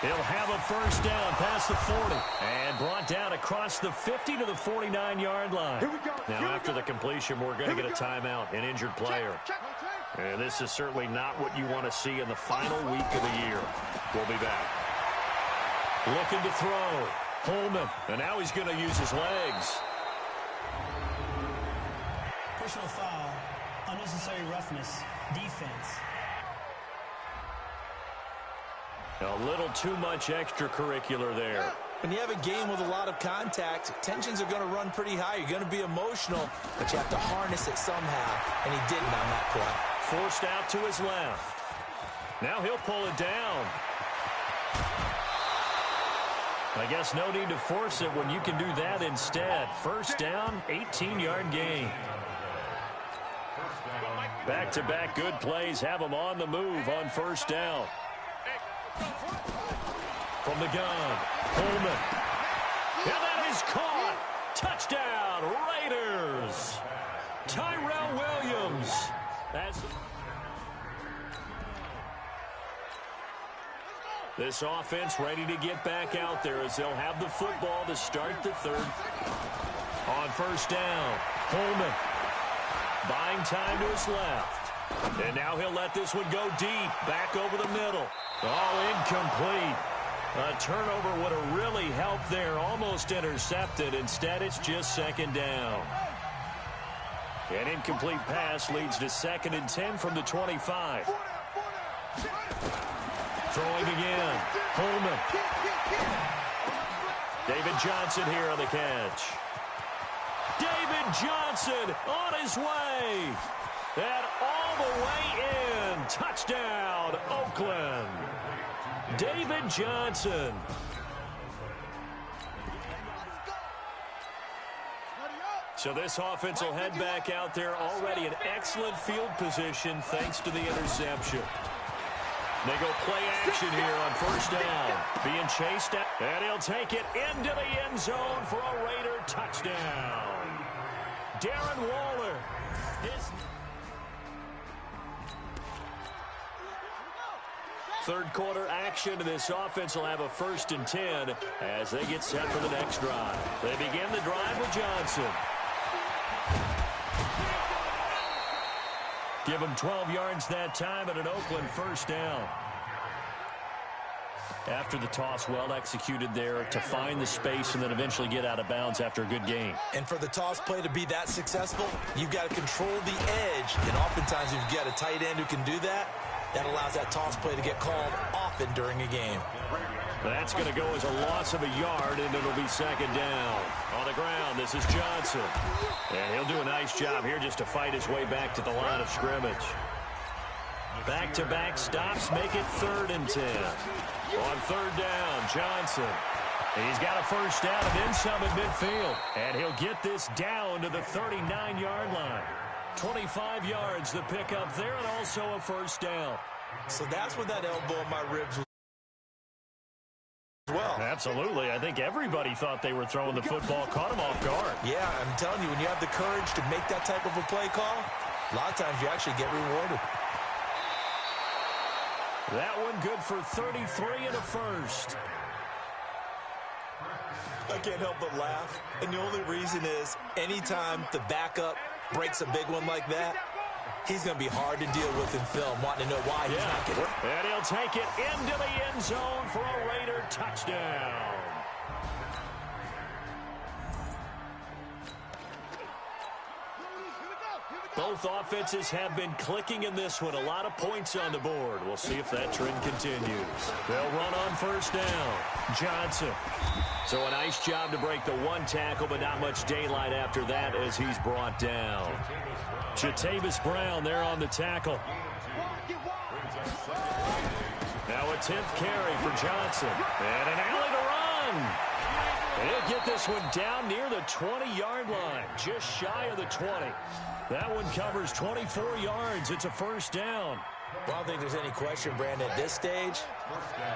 He'll have a 1st down past the 40 and brought down across the 50 to the 49-yard line. Now after the completion, we're going to get a timeout, an injured player. And this is certainly not what you want to see in the final week of the year. We'll be back. Looking to throw. Holman. And now he's going to use his legs. Personal foul. Unnecessary roughness. Defense. A little too much extracurricular there. When you have a game with a lot of contact, tensions are going to run pretty high. You're going to be emotional, but you have to harness it somehow, and he didn't on that play. Forced out to his left. Now he'll pull it down. I guess no need to force it when you can do that instead. 1st down, 18-yard gain. Back-to-back good plays have them on the move on first down. From the gun, Coleman. And that is caught. Touchdown, Raiders. Tyrell Williams. This offense ready to get back out there as they'll have the football to start the third. On first down, Coleman. Buying time to his left. And now he'll let this one go deep. Back over the middle. Oh, incomplete. A turnover would have really helped there. Almost intercepted. Instead, it's just second down. An incomplete pass leads to 2nd and 10 from the 25. Throwing again. Coleman. David Johnson here on the catch. David Johnson on his way. And all the way in. Touchdown, Oakland. David Johnson. So this offense will head back out there already in excellent field position thanks to the interception. They go play action here on first down. Being chased out. And he'll take it into the end zone for a Raider touchdown. Darren Waller. Third quarter action. This offense will have a 1st and 10 as they get set for the next drive. They begin the drive with Johnson. Give him 12 yards that time and an Oakland first down. After the toss, well executed there to find the space and then eventually get out of bounds after a good game. And for the toss play to be that successful, you've got to control the edge. And oftentimes you've got a tight end who can do that. That allows that toss play to get called often during a game. That's going to go as a loss of a yard, and it'll be second down. On the ground, this is Johnson. And he'll do a nice job here just to fight his way back to the line of scrimmage. Back-to-back stops make it 3rd and 10. On 3rd down, Johnson. He's got a first down and then some at midfield. And he'll get this down to the 39-yard line. 25 yards to pick up there and also a first down. So that's where that elbow in my ribs was. Well, absolutely. I think everybody thought they were throwing the football, caught him off guard. Yeah, I'm telling you, when you have the courage to make that type of a play call, a lot of times you actually get rewarded. That one good for 33 and a first. I can't help but laugh, and the only reason is anytime the backup breaks a big one like that, he's going to be hard to deal with in film, wanting to know why he's not getting it. And he'll take it into the end zone for a Raider touchdown. Both offenses have been clicking in this one. A lot of points on the board. We'll see if that trend continues. They'll run on first down. Johnson. So a nice job to break the one tackle, but not much daylight after that as he's brought down. Jatavis Brown there on the tackle. Now a 10th carry for Johnson. And an alley to run. He'll get this one down near the 20-yard line, just shy of the 20. That one covers 24 yards. It's a first down. Well, I don't think there's any question, Brandon, at this stage,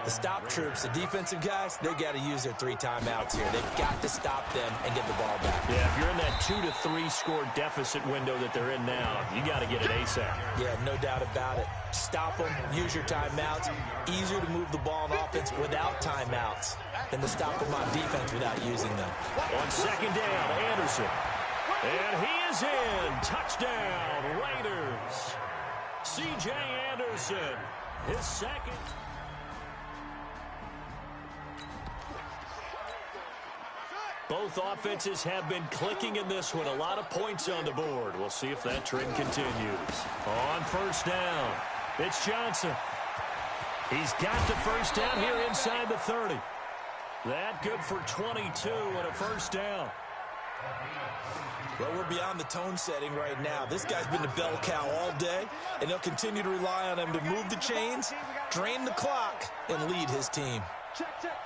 the stop troops, the defensive guys, they got to use their 3 timeouts here. They've got to stop them and get the ball back. Yeah, if you're in that 2 to 3 score deficit window that they're in now, you got to get it ASAP. Yeah, no doubt about it. Stop them, use your timeouts. Easier to move the ball on offense without timeouts than to stop them on defense without using them. On second down, Anderson. And he is in. Touchdown, Raiders. C.J. Anderson, his second. Both offenses have been clicking in this one. A lot of points on the board. We'll see if that trend continues. On first down, it's Johnson. He's got the first down here inside the 30. That good for 22 and a first down. Well, we're beyond the tone setting right now. This guy's been the bell cow all day, and they'll continue to rely on him to move the chains, drain the clock, and lead his team. Check, check.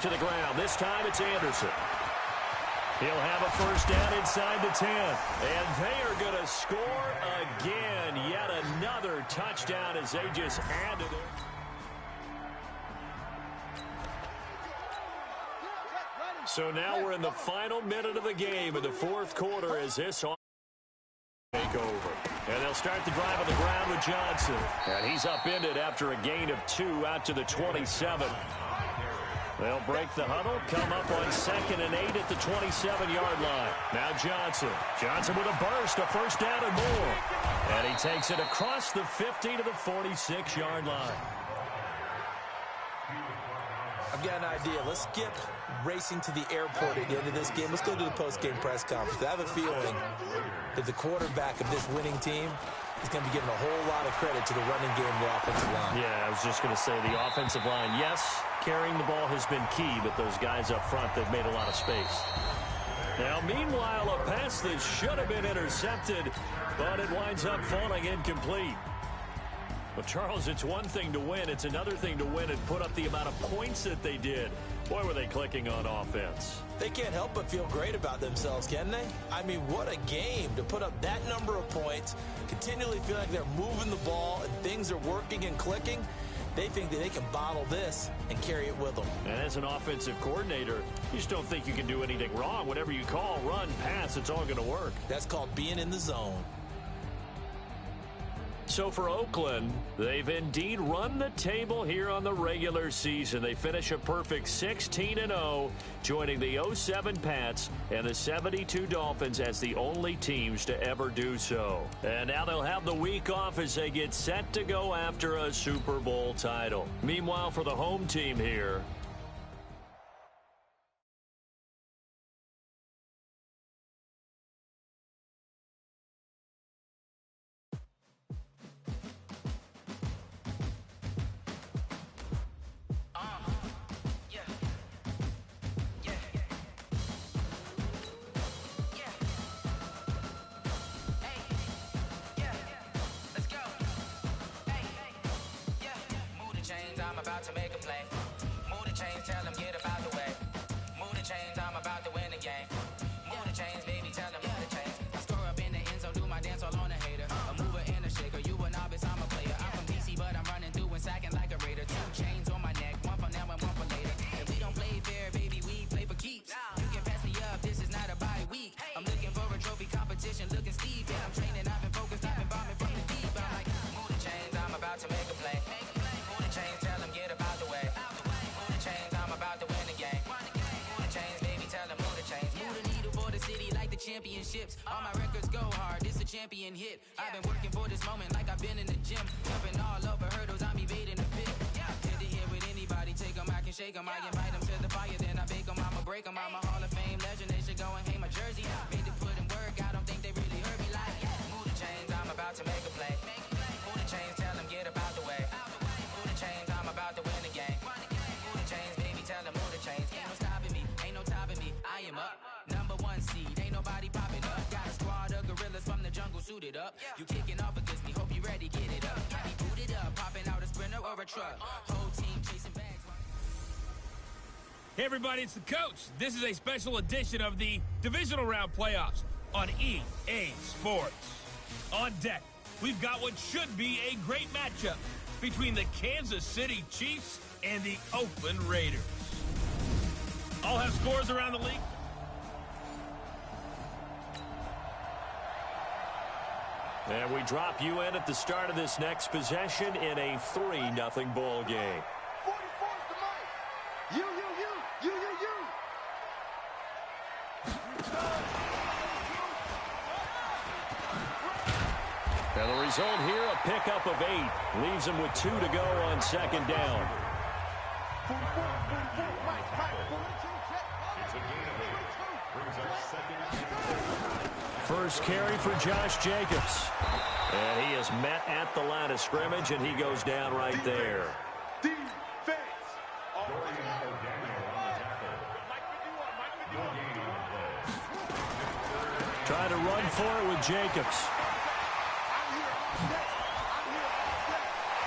to the ground. This time it's Anderson. He'll have a first down inside the 10. And they are going to score again. Yet another touchdown as they just added it. So now we're in the final minute of the game in the fourth quarter as this take over. And they'll start the drive on the ground with Johnson. And he's upended after a gain of 2 out to the 27. They'll break the huddle, come up on 2nd and 8 at the 27-yard line. Now Johnson. Johnson with a burst, a first down and more. And he takes it across the 50 to the 46-yard line. I've got an idea. Let's skip racing to the airport at the end of this game. Let's go to the post-game press conference. I have a feeling that the quarterback of this winning team is going to be giving a whole lot of credit to the running game and the offensive line. Yeah, I was just going to say the offensive line, yes, carrying the ball has been key, but those guys up front, they've made a lot of space. Now, meanwhile, a pass that should have been intercepted, but it winds up falling incomplete. Well, Charles, it's one thing to win. It's another thing to win and put up the amount of points that they did. Boy, were they clicking on offense. They can't help but feel great about themselves, can they? I mean, what a game to put up that number of points, continually feel like they're moving the ball and things are working and clicking. They think that they can bottle this and carry it with them. And as an offensive coordinator, you just don't think you can do anything wrong. Whatever you call, run, pass, it's all going to work. That's called being in the zone. So for Oakland, they've indeed run the table here on the regular season. They finish a perfect 16-0, joining the 07 Pats and the 72 Dolphins as the only teams to ever do so. And now they'll have the week off as they get set to go after a Super Bowl title. Meanwhile, for the home team here, I'm about to make a play. Move the chains, tell them get about the way. Move the chains, I'm about to win the game. Move the chains, baby, tell them move the chains. I score up in the end zone, do my dance all on a hater. A mover and a shaker, you a novice, I'm a player. I'm from DC, but I'm running through and sacking like a raider. 2 chains on my neck, one for now and one for later. If we don't play fair, baby, we play for keeps. You can pass me up, this is not a bye week. I'm looking for a trophy competition, looking steep. Yeah, I'm training, I've been focused, I've been bombing from the deep. I'm like, move the chains, I'm about to make a play. Move the chains, tell them get about the way. Move the chains, I'm about to win the game. Move the chains, baby, tell them move the chains. Move the needle for the city like the championships. All my records go hard, this a champion hit. I've been working for this moment like I've been in the gym. Jumping all over hurdles, I'm evading the pit. Head to head with anybody, take them, I can shake them. I invite them to the fire, then I bake them, I'ma break them. I'm a Hall of Fame legend, they should go and hang my jersey. Made to put in work, I don't think they really heard me like, move the chains, I'm about to make a play. Move the chains, tell them get about the way. Move the chains, I'm about to win the game. Move the chains, baby, tell them move the chains. Ain't no stopping me, ain't no topping me. I am up, number 1 seed, ain't nobody popping up. Got a squad of gorillas from the jungle suited up. You kicking off against me, hope you ready, get it up. I be booted up, popping out a sprinter or a truck. Whole team chasing bags. Hey everybody, it's the coach. This is a special edition of the Divisional Round Playoffs on EA Sports. On deck, we've got what should be a great matchup between the Kansas City Chiefs and the Oakland Raiders. I'll have scores around the league. and we drop you in at the start of this next possession in a 3-0 ball game. 44's the mic. You. And the result here, a pickup of 8. Leaves them with 2 to go on 2nd down. First carry for Josh Jacobs. And he is met at the line of scrimmage, and he goes down right there. Trying to run for it with Jacobs.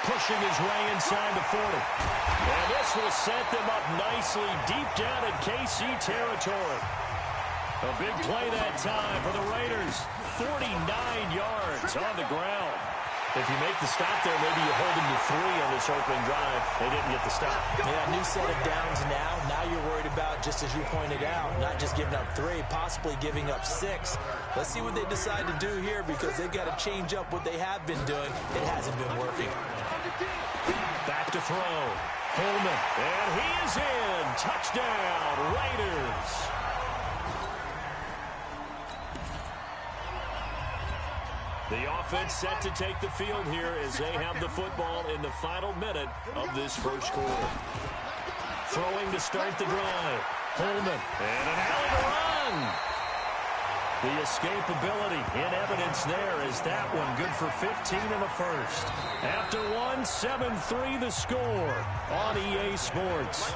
Push pushing his way inside the 40. And this will set them up nicely deep down in KC territory. A big play that time for the Raiders. 49 yards on the ground. If you make the stop there, maybe you hold them to 3 on this opening drive. They didn't get the stop. Yeah, new set of downs now. Now you're worried about, just as you pointed out, not just giving up 3, possibly giving up 6. Let's see what they decide to do here because they've got to change up what they have been doing. It hasn't been working. Back to throw. Holman. And he is in. Touchdown, Raiders. The offense set to take the field here as they have the football in the final minute of this first quarter. Throwing to start the drive. Holman. And an alley to run. The escapability in evidence there is that one good for 15 in the first. After one, 7-3 the score on EA Sports.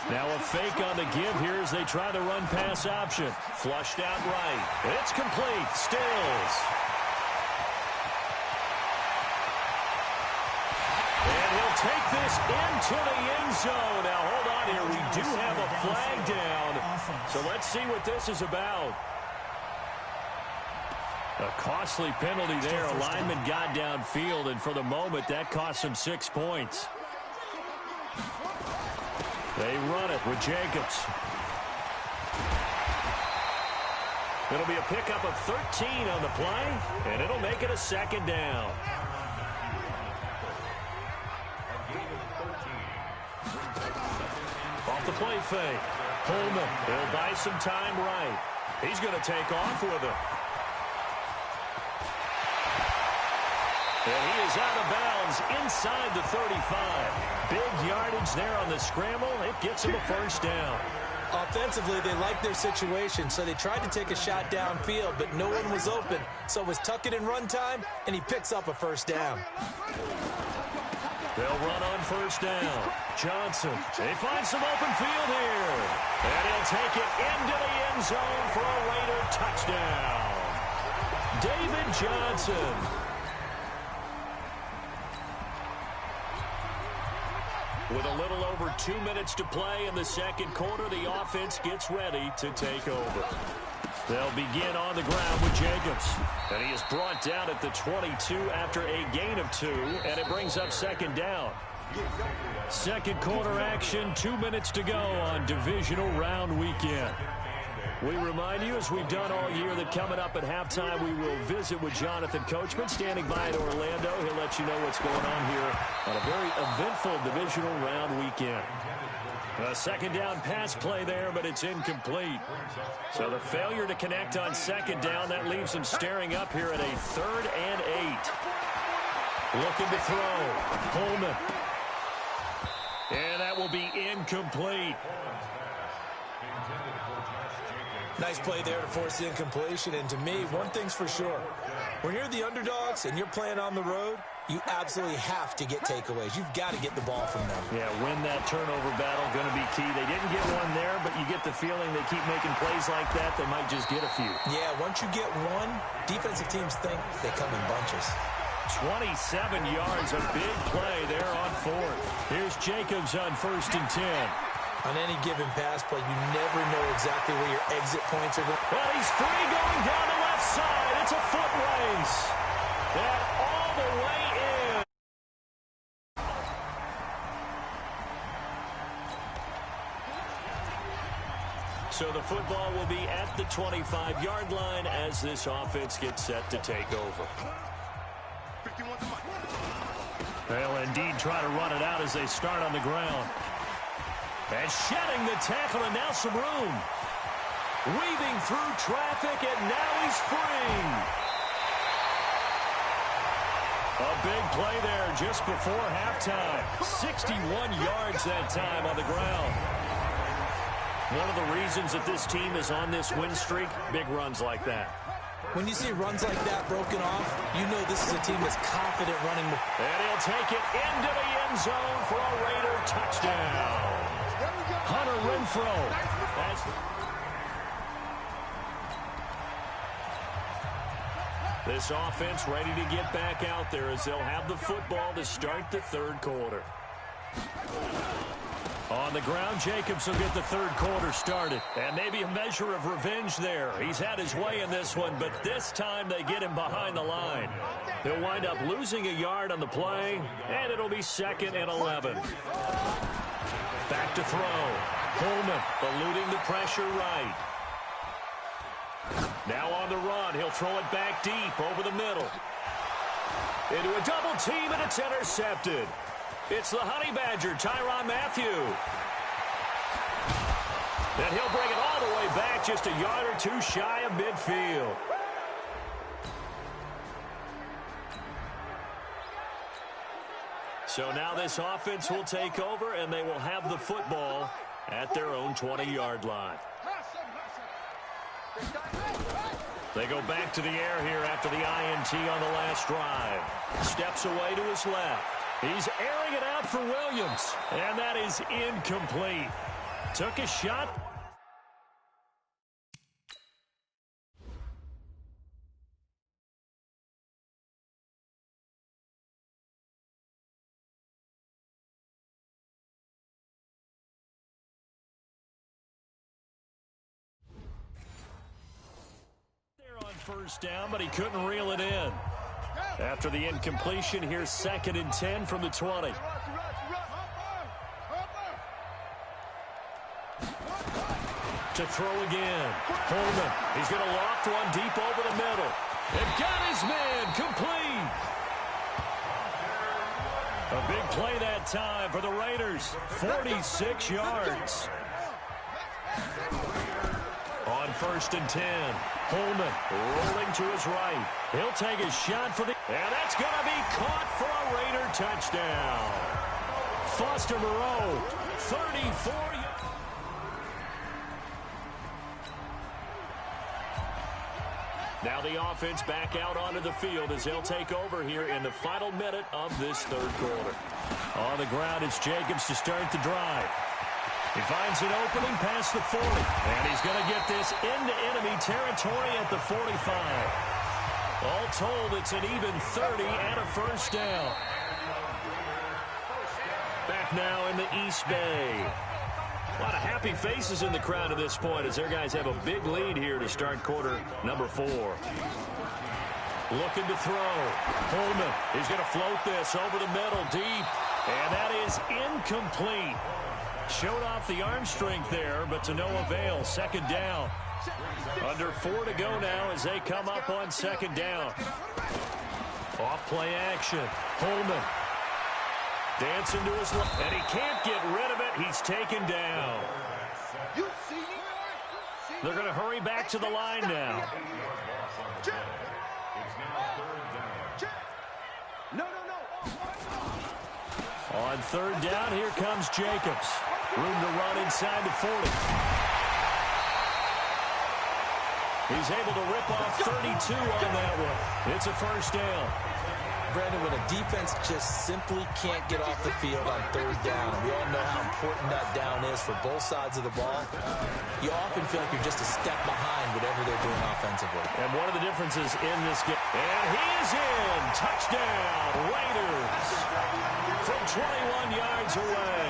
Now a fake on the give here as they try the run-pass option. Flushed out right. It's complete. Stills. And he'll take this into the end zone. Now hold on here. We do have a flag down. So let's see what this is about. A costly penalty there. A lineman got downfield, and for the moment, that cost him 6 points. They run it with Jacobs. It'll be a pickup of 13 on the play, and it'll make it a second down. Off the play fake. Holman. He'll buy some time right. He's going to take off with it. And he is out of bounds inside the 35. Big yardage there on the scramble. It gets him a first down. Offensively, they like their situation, so they tried to take a shot downfield, but no one was open. So it was tuck it in run time, and he picks up a first down. They'll run on first down. Johnson. They find some open field here. And he'll take it into the end zone for a Raider touchdown. David Johnson. With a little over 2 minutes to play in the second quarter, the offense gets ready to take over. They'll begin on the ground with Jacobs. And he is brought down at the 22 after a gain of 2, and it brings up second down. Second quarter action, 2 minutes to go on divisional round weekend. We remind you, as we've done all year, that coming up at halftime, we will visit with Jonathan Coachman, standing by in Orlando. He'll let you know what's going on here on a very eventful divisional round weekend. A second down pass play there, but it's incomplete. So the failure to connect on second down, that leaves them staring up here at a 3rd and 8. Looking to throw. Holman. And that will be incomplete. Nice play there to force the incompletion. And to me, one thing's for sure. When you're the underdogs and you're playing on the road, you absolutely have to get takeaways. You've got to get the ball from them. Yeah, win that turnover battle, going to be key. They didn't get one there, but you get the feeling they keep making plays like that, they might just get a few. Yeah, once you get one, defensive teams think they come in bunches. 27 yards, a big play there on 4th. Here's Jacobs on 1st and 10. On any given pass play, you never know exactly where your exit points are going. Well, he's free going down the left side. It's a foot race. And all the way in. So the football will be at the 25-yard line as this offense gets set to take over. They'll indeed try to run it out as they start on the ground. And shedding the tackle, and now some room. Weaving through traffic, and now he's free. A big play there just before halftime. 61 yards that time on the ground. One of the reasons that this team is on this win streak, big runs like that. When you see runs like that broken off, you know this is a team that's confident running. And he'll take it into the end zone for a Raider touchdown. Hunter Renfrow. This offense ready to get back out there as they'll have the football to start the third quarter. On the ground, Jacobs will get the third quarter started. And maybe a measure of revenge there. He's had his way in this one, but this time they get him behind the line. He'll wind up losing a yard on the play, and it'll be 2nd and 11. Back to throw. Coleman eluding the pressure right. Now on the run, he'll throw it back deep over the middle. Into a double team, and it's intercepted. It's the Honey Badger, Tyrann Mathieu. And he'll bring it all the way back just a yard or two shy of midfield. So now this offense will take over, and they will have the football at their own 20-yard line. They go back to the air here after the INT on the last drive. Steps away to his left. He's airing it out for Williams, and that is incomplete. Took a shot. There on first down, but he couldn't reel it in. After the incompletion, here's 2nd and 10 from the 20. To throw again. Coleman. He's going to loft one deep over the middle. And got his man complete. A big play that time for the Raiders. 46 yards. On 1st and 10. Coleman rolling to his right. He'll take a shot for the... And that's going to be caught for a Raider touchdown. Foster Moreau, 34 yards. Now the offense back out onto the field as they'll take over here in the final minute of this third quarter. On the ground, it's Jacobs to start the drive. He finds an opening past the 40, and he's going to get this into enemy territory at the 45. All told, it's an even 30 and a first down. Back now in the East Bay. A lot of happy faces in the crowd at this point as their guys have a big lead here to start quarter number 4. Looking to throw. Coleman, he's going to float this over the middle deep, and that is incomplete. Showed off the arm strength there, but to no avail. 2nd down. Under 4 to go now as they come up on 2nd down. Off play action. Coleman dancing to his left, and he can't get rid of it. He's taken down. They're going to hurry back to the line now. On 3rd down, here comes Jacobs. Room to run inside the 40. He's able to rip off 32 on that one. It's a first down. Brandon, when a defense just simply can't get off the field on 3rd down, and we all know how important that down is for both sides of the ball, you often feel like you're just a step behind whatever they're doing offensively. And one of the differences in this game, and he is in. Touchdown, Raiders. From 21 yards away.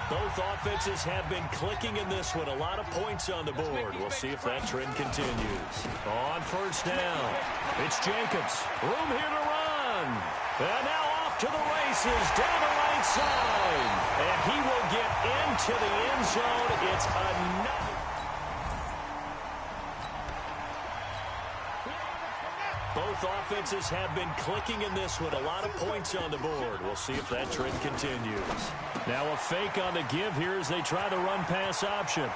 Both offenses have been clicking in this one. A lot of points on the board. We'll see if that trend continues. On 1st down, it's Jacobs. Room here to run. And now off to the races down the right side. And he will get into the end zone. It's another. Both offenses have been clicking in this one. A lot of points on the board. We'll see if that trend continues. Now a fake on the give here as they try the run-pass option.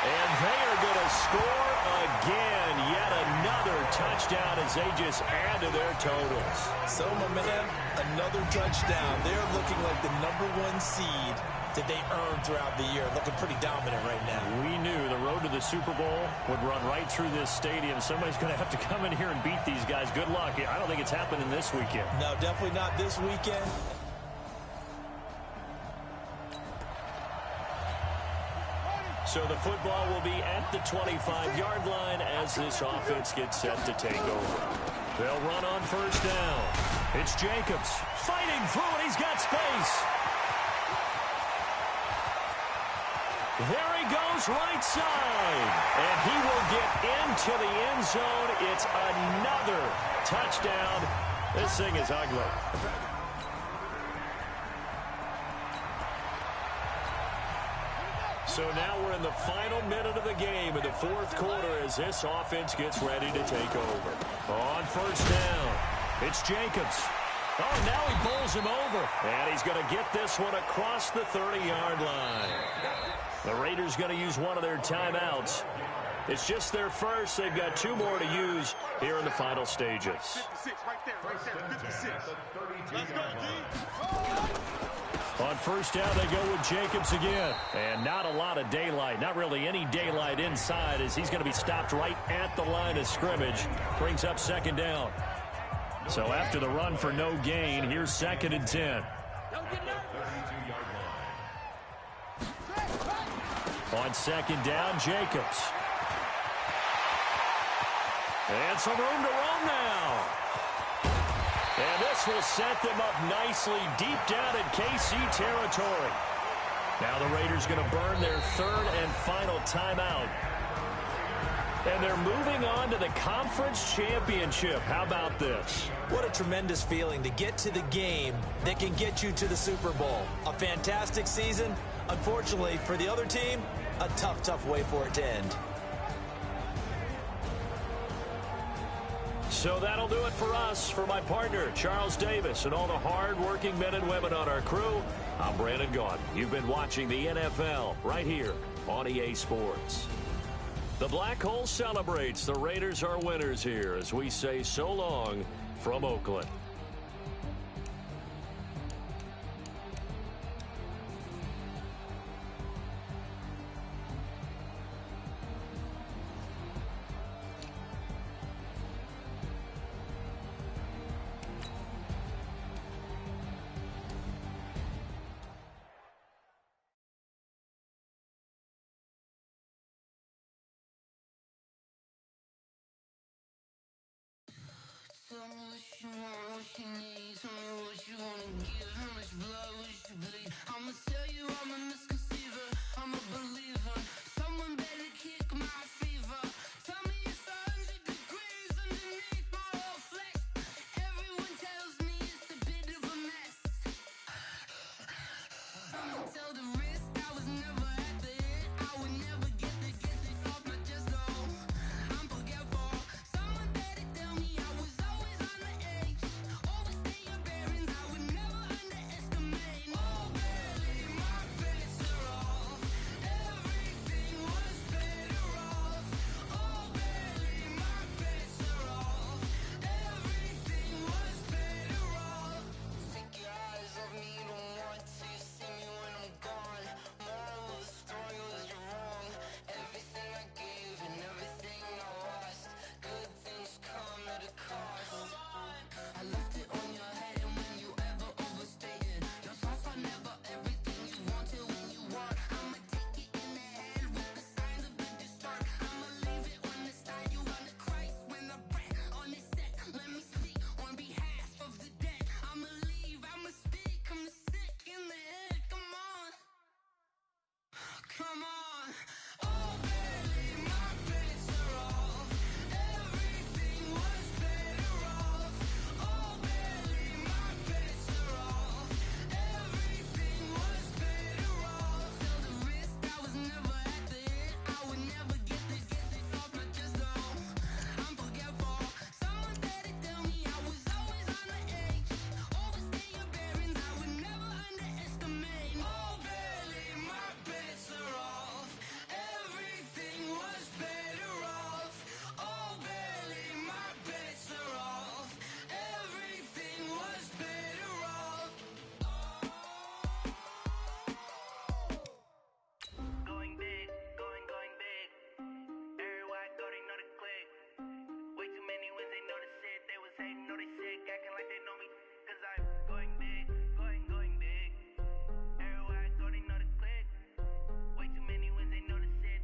And they are going to score again. Yet another touchdown as they just add to their totals. So, my man, another touchdown. They're looking like the #1 seed that they earned throughout the year. Looking pretty dominant right now. We knew the road to the Super Bowl would run right through this stadium. Somebody's going to have to come in here and beat these guys. Good luck. I don't think it's happening this weekend. No, definitely not this weekend. So the football will be at the 25-yard line as this offense gets set to take over. They'll run on first down. It's Jacobs fighting through, and he's got space. There he goes, right side. And he will get into the end zone. It's another touchdown. This thing is ugly. So now we're in the final minute of the game in the fourth quarter as this offense gets ready to take over. On first down, it's Jacobs. Oh, now he bowls him over. And he's going to get this one across the 30-yard line. The Raiders going to use one of their timeouts. It's just their first. They've got two more to use here in the final stages. 56, right there, 56. Let's go, D. On first down, they go with Jacobs again. And not a lot of daylight, not really any daylight inside as he's going to be stopped right at the line of scrimmage. Brings up second down. So after the run for no gain, here's 2nd and 10. On second down, Jacobs. And some room to roam now. And this will set them up nicely deep down in KC territory. Now the Raiders going to burn their third and final timeout. And they're moving on to the conference championship. How about this? What a tremendous feeling to get to the game that can get you to the Super Bowl. A fantastic season. Unfortunately, for the other team, a tough, tough way for it to end. So that'll do it for us. For my partner, Charles Davis, and all the hard-working men and women on our crew, I'm Brandon Gaudin. You've been watching the NFL right here on EA Sports. The Black Hole celebrates. The Raiders are winners here as we say so long from Oakland. Tell me what you want, what you need. Tell me what you wanna give. How much blood would you bleed? I'ma tell you I'm a misconceiver. I'm a believer. Someone better kick my fever. Tell me it's 100 degrees underneath my whole flesh. Everyone tells me it's a bit of a mess. I'ma tell the risk I was never at the end. I would never get this off my chest though. I'm forgetful. Someone better tell me I was always on the edge. Overstay your bearings, I would never underestimate. Oh baby, my bets are off. Everything was better off. Oh baby, my bets are off. Everything was better off. Take your eyes off me, don't want to see me when I'm gone. Moral of the story was you're wrong. Everything I gave and everything I lost. Good things come at a cost. I left it on your head, and when you ever overstay it, your thoughts are never everything you wanted when you want. I'ma take it in the head with the signs of the distort. I'ma leave it on the side. You on the Christ when I breath on this set. Let me speak on behalf of the dead. I'ma leave, I'ma speak. I'm sick in the head. Come on, come on. Oh baby, my bets are off. Everything was better off. Oh baby, my bets are off. Everything was better off. Tell the risk I was never at the end. I would never get this off my chest though. I'm forgetful. Someone better tell me I was always on the edge. Overstay your bearings, I would never underestimate. Oh baby, my bets are off. Everything was better off. Oh baby, my bets are off. Everything was better off. Going big, going big. Everywhere I go, they know the click. Way too many wins, they know the shit. They was hating, know they sick, acting like they know me. Cause I'm going big, going big. Everywhere I go, they know the click. Way too many wins, they know the shit.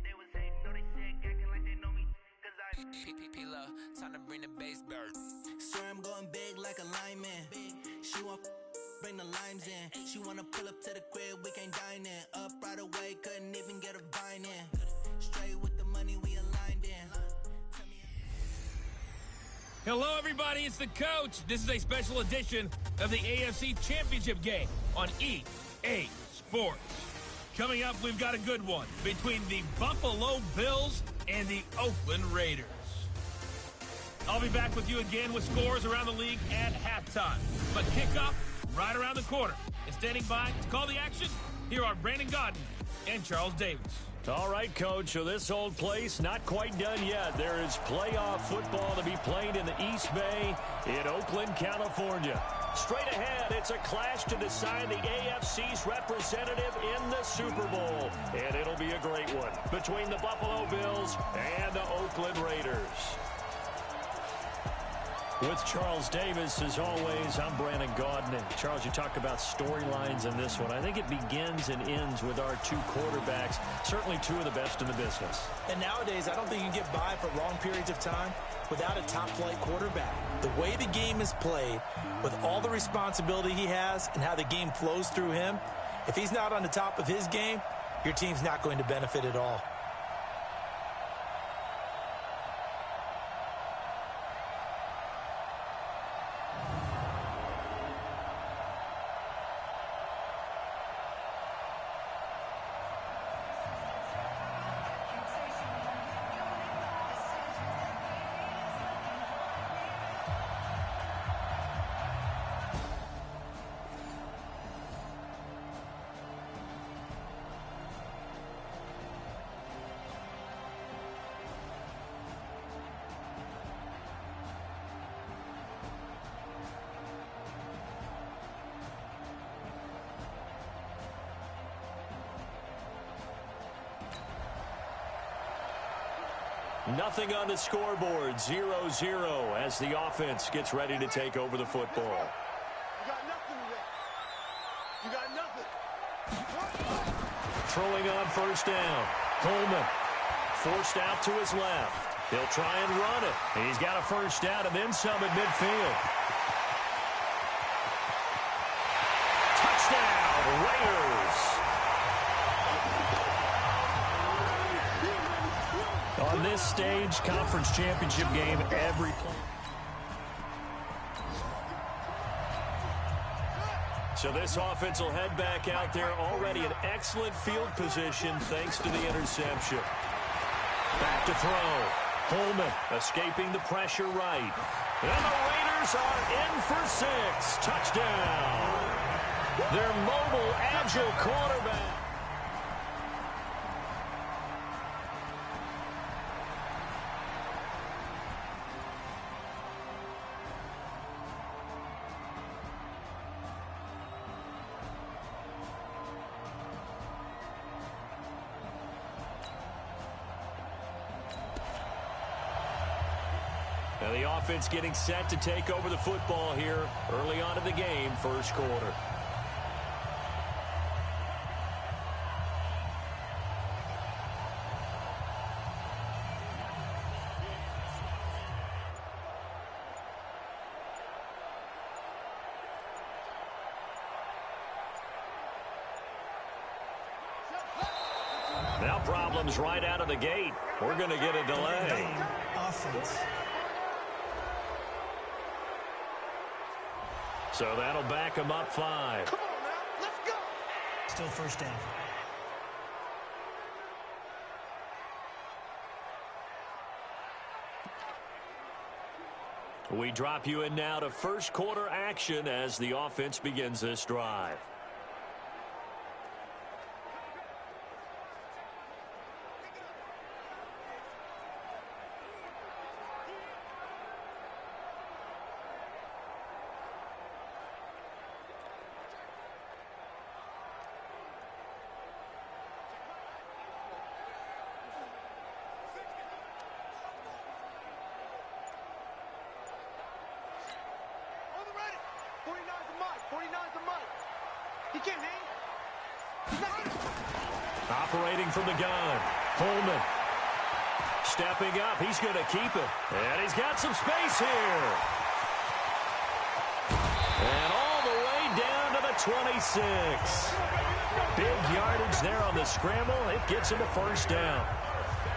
Time to bring the bass bird. Swear I'm going big like a lineman. She want bring the limes in. She wanna pull up to the crib, we can't dine in. Up right away, couldn't even get a vine in. Straight with the money, we aligned in. Hello, everybody. It's the coach. This is a special edition of the AFC Championship game on EA Sports. Coming up, we've got a good one between the Buffalo Bills and the Oakland Raiders. I'll be back with you again with scores around the league at halftime. But kickoff right around the corner. And standing by to call the action, here are Brandon Gaudin and Charles Davis. All right, Coach, so this old place not quite done yet. There is playoff football to be played in the East Bay in Oakland, California. Straight ahead, it's a clash to decide the AFC's representative in the Super Bowl. And it'll be a great one between the Buffalo Bills and the Oakland Raiders. With Charles Davis, as always, I'm Brandon Gaudin. And Charles, you talk about storylines in this one. I think it begins and ends with our two quarterbacks, certainly two of the best in the business. And nowadays, I don't think you can get by for long periods of time without a top-flight quarterback. The way the game is played, with all the responsibility he has and how the game flows through him, if he's not on the top of his game, your team's not going to benefit at all. Nothing on the scoreboard, 0-0 as the offense gets ready to take over the football. You got nothing today. You got nothing. Throwing on first down. Coleman forced out to his left. He'll try and run it. He's got a first down and then some at midfield. Touchdown, Raiders. On this stage, conference championship game, every play. So this offense will head back out there, already in excellent field position thanks to the interception. Back to throw. Holman escaping the pressure right. And the Raiders are in for 6. Touchdown. Their mobile, agile quarterback. Now the offense getting set to take over the football here early on in the game, first quarter. Now problems right out of the gate. We're going to get a delay. Offense. So that'll back him up 5. Come on now, let's go. Still first down. We drop you in now to first quarter action as the offense begins this drive. Operating from the gun, Holman. Stepping up, he's going to keep it. And he's got some space here. And all the way down to the 26. Big yardage there on the scramble. It gets him a first down.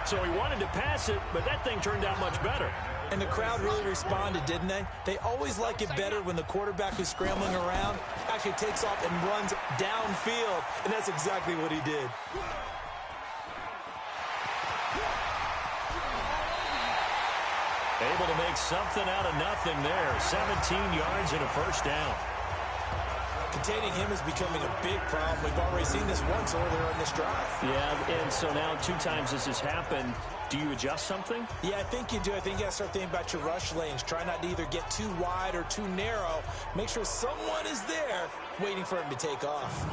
So he wanted to pass it, but that thing turned out much better. And the crowd really responded, didn't they? They always like it better when the quarterback who's scrambling around actually takes off and runs downfield. And that's exactly what he did. Able to make something out of nothing there. 17 yards and a first down. Containing him is becoming a big problem. We've already seen this once earlier in this drive. Yeah, and so now 2 times this has happened. Do you adjust something? Yeah, I think you do. I think you got to start thinking about your rush lanes. Try not to either get too wide or too narrow. Make sure someone is there waiting for him to take off.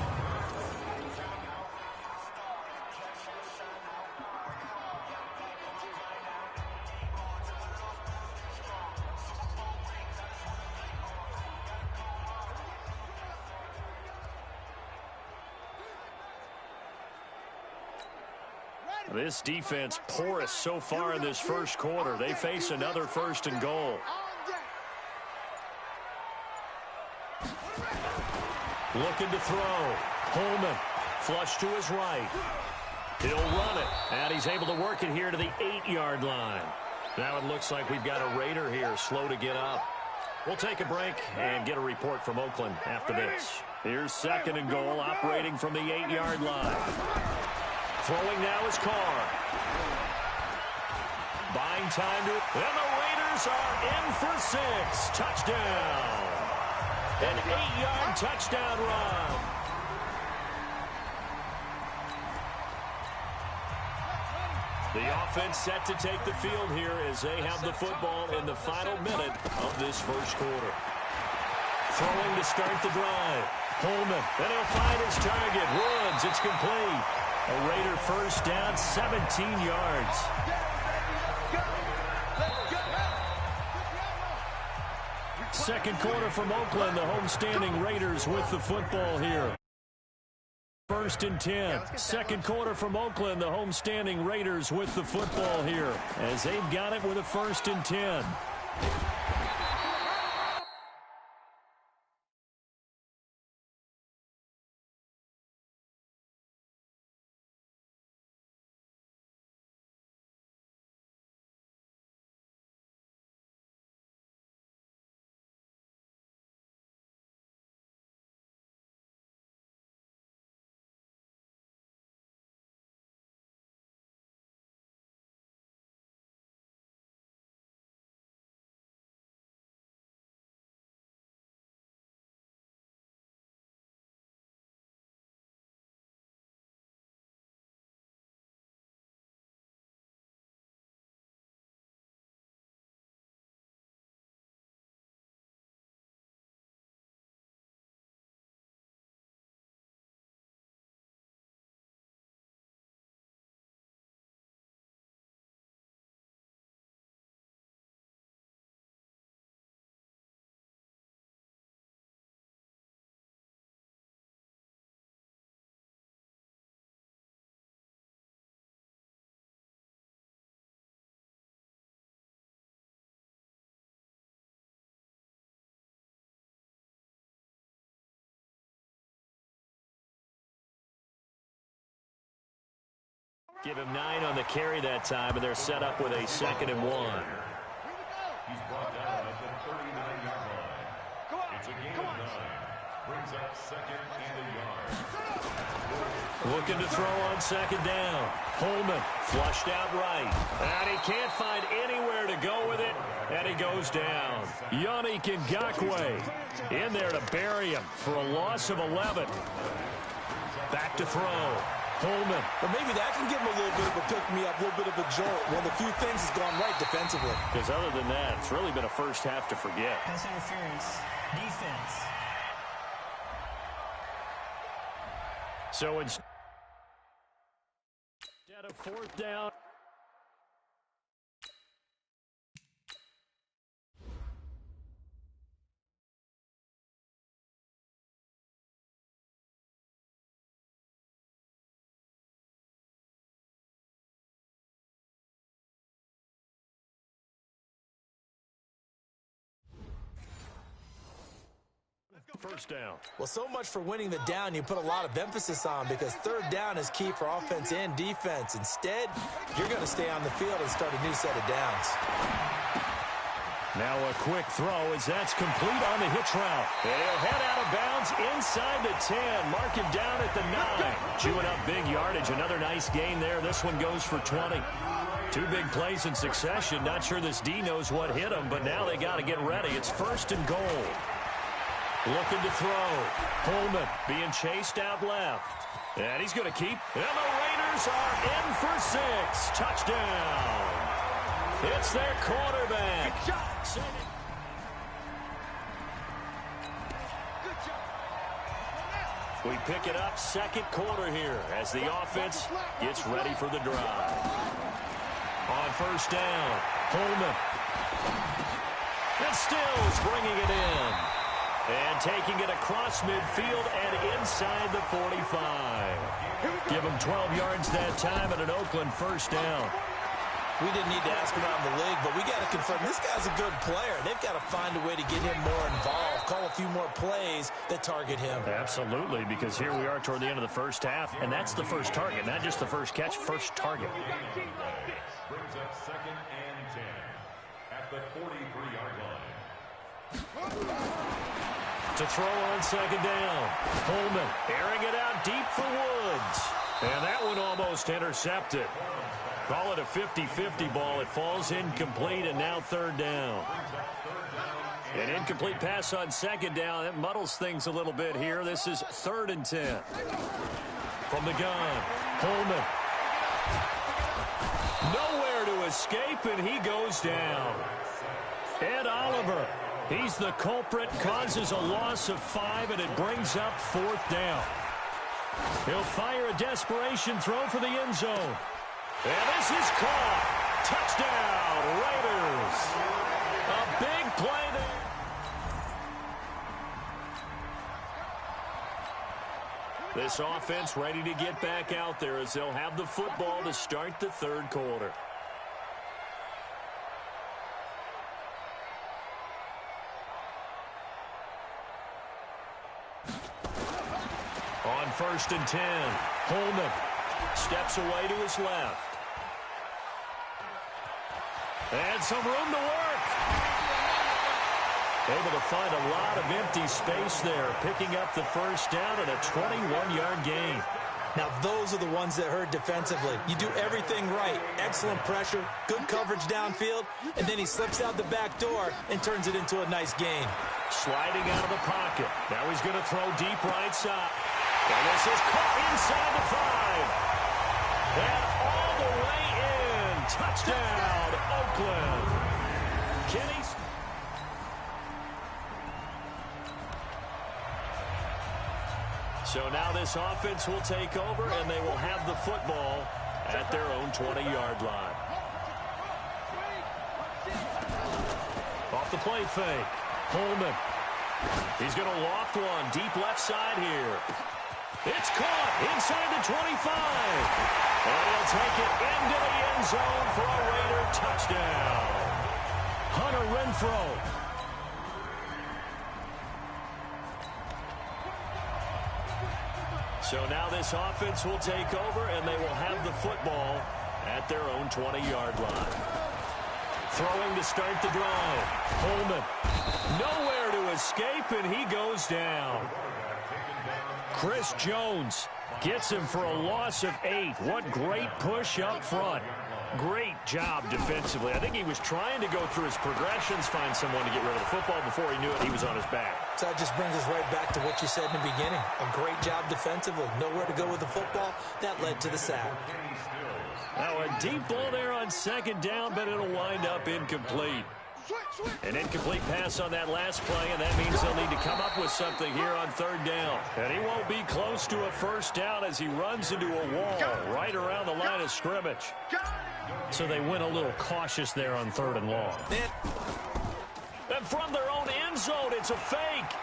This defense porous so far in this first quarter. They face another first and goal. Looking to throw. Holman flush to his right. He'll run it. And he's able to work it here to the 8-yard line. Now it looks like we've got a Raider here slow to get up. We'll take a break and get a report from Oakland after this. Here's second and goal operating from the 8-yard line. Throwing now is Carr. Buying time to... And the Raiders are in for 6. Touchdown. An 8-yard touchdown run. The offense set to take the field here as they have the football in the final minute of this first quarter. Throwing to start the drive. Holman. And he'll find his target. Woods. It's complete. A Raider first down, 17 yards. Second quarter from Oakland, the homestanding Raiders with the football here. First and 10. Second quarter from Oakland, the homestanding Raiders with the football here as they've got it with a first and 10. Give him 9 on the carry that time, and they're set up with a 2nd and 1. He's brought down at the 39-yard line. It's a gain of 9. Brings up 2nd and a yard. Looking to throw on 2nd down. Holman flushed out right. And he can't find anywhere to go with it. And he goes down. Yannick Ngakoue in there to bury him for a loss of 11. Back to throw. Holman. Well, maybe that can give him a little bit of a pick-me-up, a little bit of a jolt. One of the few things has gone right defensively. Because other than that, it's really been a first half to forget. Pass interference. Defense. So instead of 4th down, First down. Well, so much for winning the down you put a lot of emphasis on, because third down is key for offense and defense. Instead, you're going to stay on the field and start a new set of downs. Now a quick throw as that's complete on the hitch route. And he'll head out of bounds inside the 10. Mark him down at the 9. Chewing up big yardage. Another nice gain there. This one goes for 20. Two big plays in succession. Not sure this D knows what hit him, but now they got to get ready. It's first and goal. Looking to throw. Holman being chased out left. And he's going to keep. And the Raiders are in for 6. Touchdown. It's their quarterback. Good job. We pick it up second quarter here as the offense gets ready for the drive. On first down, Holman. And Stills bringing it in. And taking it across midfield and inside the 45. Give him 12 yards that time and an Oakland first down. We didn't need to ask around the league, but we got to confirm this guy's a good player. They've got to find a way to get him more involved, call a few more plays that target him. Absolutely, because here we are toward the end of the first half, and that's the first target, not just the first catch, first target. Brings up second and 10 at the 43-yard line. To throw on second down. Holman airing it out deep for Woods. And that one almost intercepted. Call it a 50-50 ball. It falls incomplete, and now third down. An incomplete pass on second down. That muddles things a little bit here. This is third and 10. From the gun, Holman. Nowhere to escape, and he goes down. Ed Oliver, he's the culprit, causes a loss of 5, and it brings up fourth down. He'll fire a desperation throw for the end zone. And this is caught. Touchdown, Raiders. A big play there. This offense ready to get back out there as they'll have the football to start the third quarter. On first and 10, Holman steps away to his left. And some room to work. Able to find a lot of empty space there, picking up the first down and a 21-yard gain. Now, those are the ones that hurt defensively. You do everything right. Excellent pressure, good coverage downfield, and then he slips out the back door and turns it into a nice gain. Sliding out of the pocket. Now he's going to throw deep right side. And this is caught inside the 5. And all the way in. Touchdown, Oakland. Kenny. So now this offense will take over, and they will have the football at their own 20-yard line. Off the play fake. Holman. He's going to loft one deep left side here. It's caught inside the 25. And he'll take it into the end zone for a Raider touchdown. Hunter Renfrow. So now this offense will take over, and they will have the football at their own 20-yard line. Throwing to start the drive. Holman. Nowhere to escape, and he goes down. Chris Jones gets him for a loss of 8. What great push up front. Great job defensively. I think he was trying to go through his progressions, find someone to get rid of the football. Before he knew it, he was on his back. So that just brings us right back to what you said in the beginning. A great job defensively. Nowhere to go with the football. That led to the sack. Now a deep ball there on second down, but it'll wind up incomplete. An incomplete pass on that last play, and that means they'll need to come up with something here on third down. And he won't be close to a first down as he runs into a wall right around the line of scrimmage. So they went a little cautious there on third and long. And from their own end zone, it's a fake.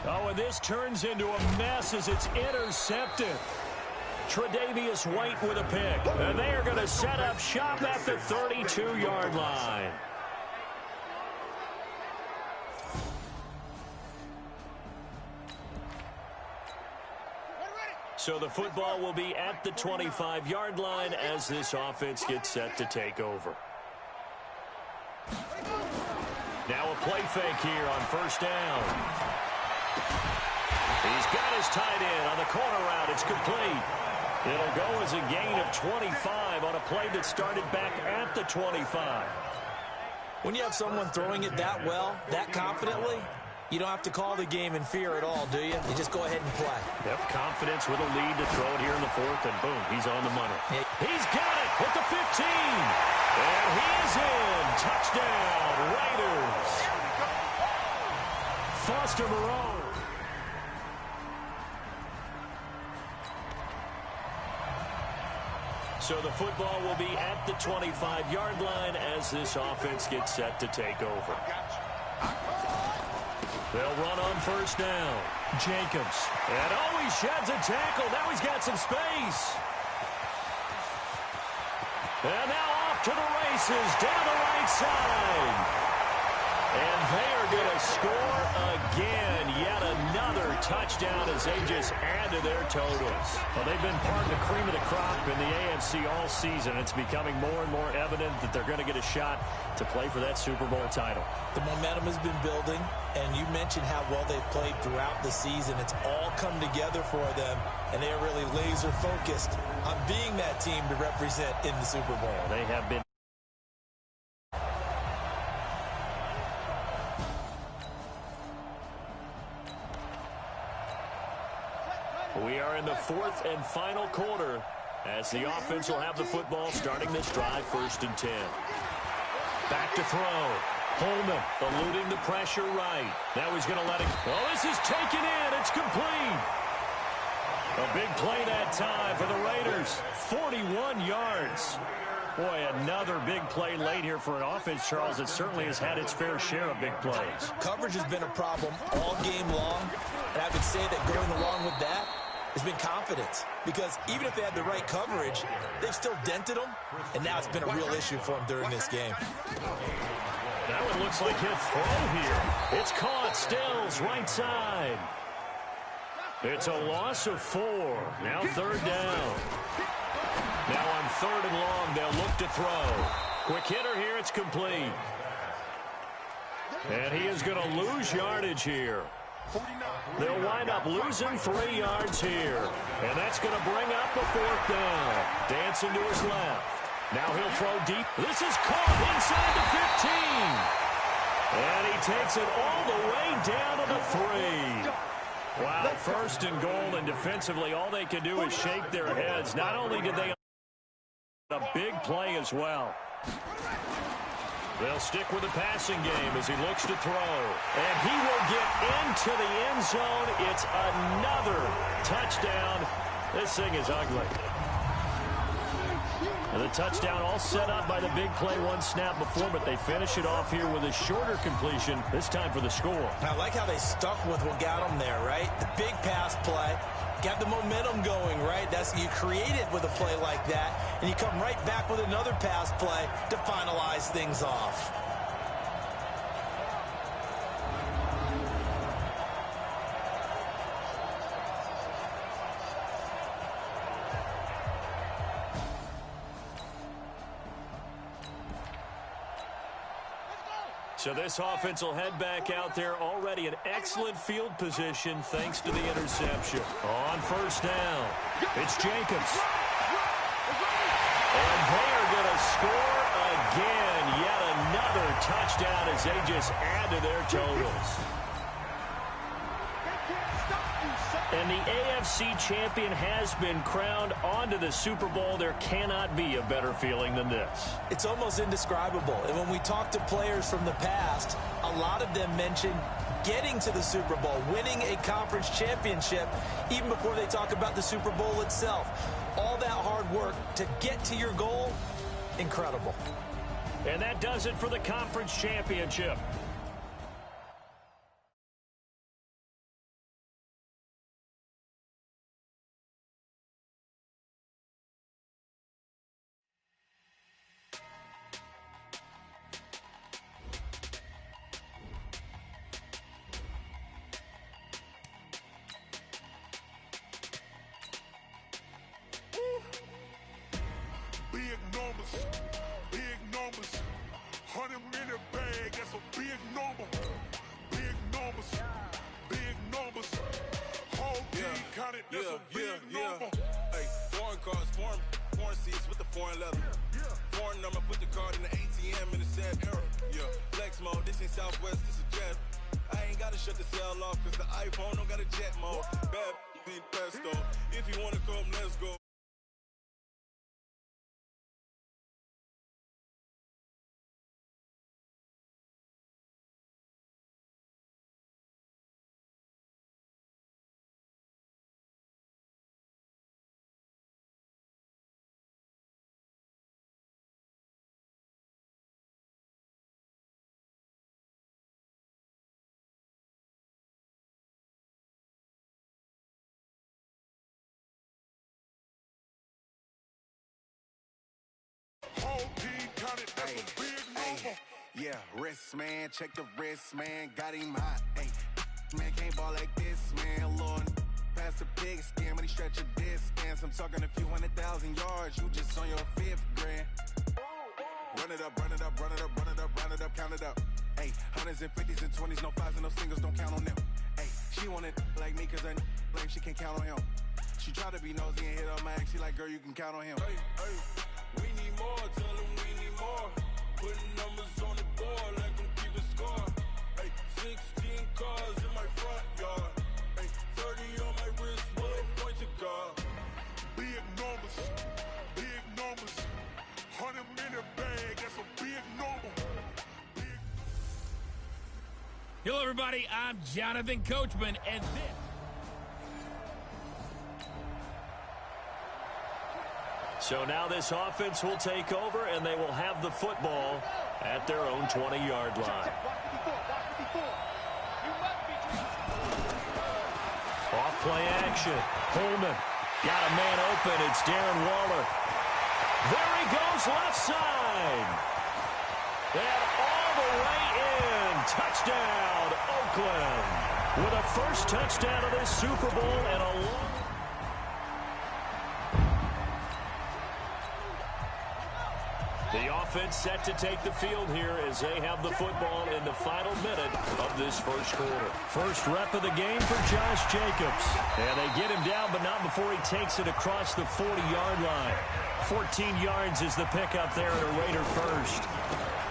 Oh, and this turns into a mess as it's intercepted. Tre'Davious White with a pick. And they are going to set up shop at the 32-yard line. So the football will be at the 25-yard line as this offense gets set to take over. Now a play fake here on first down. He's got his tight end on the corner route. It's complete. It'll go as a gain of 25 on a play that started back at the 25. When you have someone throwing it that well, that confidently, you don't have to call the game in fear at all, do you? You just go ahead and play. Yep, confidence with a lead to throw it here in the fourth, and boom, he's on the money. He's got it at the 15. And he is in. Touchdown, Raiders. Foster Moreau. So the football will be at the 25-yard line as this offense gets set to take over. They'll run on first down. Jacobs. And oh, he sheds a tackle. Now he's got some space. And now off to the races down the right side. And they are going to score again. Yet another touchdown as they just add to their totals. Well, they've been part of the cream of the crop in the AFC all season. It's becoming more and more evident that they're going to get a shot to play for that Super Bowl title. The momentum has been building, and you mentioned how well they've played throughout the season. It's all come together for them, and they are really laser-focused on being that team to represent in the Super Bowl. They have been. We are in the fourth and final quarter as the offense will have the football starting this drive, 1st and 10. Back to throw. Holman eluding the pressure right. Now he's going to let it. Oh, this is taken in. It's complete. A big play that time for the Raiders. 41 yards. Boy, another big play late here for an offense, Charles, that certainly has had its fair share of big plays. Coverage has been a problem all game long, and I would say that going along with that has been confidence, because even if they had the right coverage, they've still dented them, and now it's been a real issue for them during this game. That one looks like he'll throw here. It's caught. Stills, right side. It's a loss of 4. Now 3rd down. Now on 3rd and long, they'll look to throw. Quick hitter here. It's complete. And he is going to lose yardage here. They'll wind up losing 3 yards here. And that's going to bring up a 4th down. Dancing to his left. Now he'll throw deep. This is caught inside the 15. And he takes it all the way down to the 3. Wow, 1st and goal, and defensively all they can do is shake their heads. Not only did they a big play as well. They'll stick with the passing game as he looks to throw. And he will get into the end zone. It's another touchdown. This thing is ugly. And the touchdown all set up by the big play one snap before, but they finish it off here with a shorter completion, this time for the score. I like how they stuck with what got them there, right? The big pass play. Got the momentum going, right? You create it with a play like that, and you come right back with another pass play to finalize things off. So this offense will head back out there, already in excellent field position thanks to the interception. On 1st down, it's Jacobs. And they are going to score again. Yet another touchdown as they just add to their totals. And the AFC champion has been crowned onto the Super Bowl. There cannot be a better feeling than this. It's almost indescribable. And when we talk to players from the past, a lot of them mention getting to the Super Bowl, winning a conference championship, even before they talk about the Super Bowl itself. All that hard work to get to your goal, incredible. And that does it for the conference championship. big numbers, big numbers. 100-minute bag, that's a big number. Big numbers, big numbers. Whole team counted, that's a big number. Hey, foreign cars, foreign seats with the foreign leather. Foreign number, put the card in the ATM in the sad era. Yeah, flex mode, this ain't Southwest, this is jet. I ain't gotta shut the cell off, cause the iPhone don't got a jet mode. Bad beat pesto, if you wanna come, let's go. Whole team counted, that's a big number. Yeah, wrist, man, check the wrist, man, got him hot, ayy. Man, can't ball like this, man, Lord. Past the big scam, when he stretch a distance. I'm talking a few 100,000 yards, you just on your 5th grand. Run it up, run it up, run it up, run it up, run it up, count it up. Ayy, 100s and 50s and 20s, no 5s and no singles, don't count on them. Ayy, she want it like me, cause I blame, she can't count on him. She try to be nosy and hit up my ex, she like, girl, you can count on him. Hey, hey, we need more, tell them we need more. Putting numbers on the board, let them keep a score. Hey, 16 cars in my front yard. Hey, 30 on my wrist, bullet point to God. Big numbers, big numbers. 100-minute bag, that's a big number. Hello, everybody. I'm Jonathan Coachman, and this. So now this offense will take over, and they will have the football at their own 20-yard line. Off play action. Holman got a man open. It's Darren Waller. There he goes left side. And all the way in. Touchdown, Oakland. With a first touchdown of this Super Bowl and a long... The offense set to take the field here as they have the football in the final minute of this first quarter. First rep of the game for Josh Jacobs. And they get him down, but not before he takes it across the 40-yard line. 14 yards is the pickup there at a Raider first.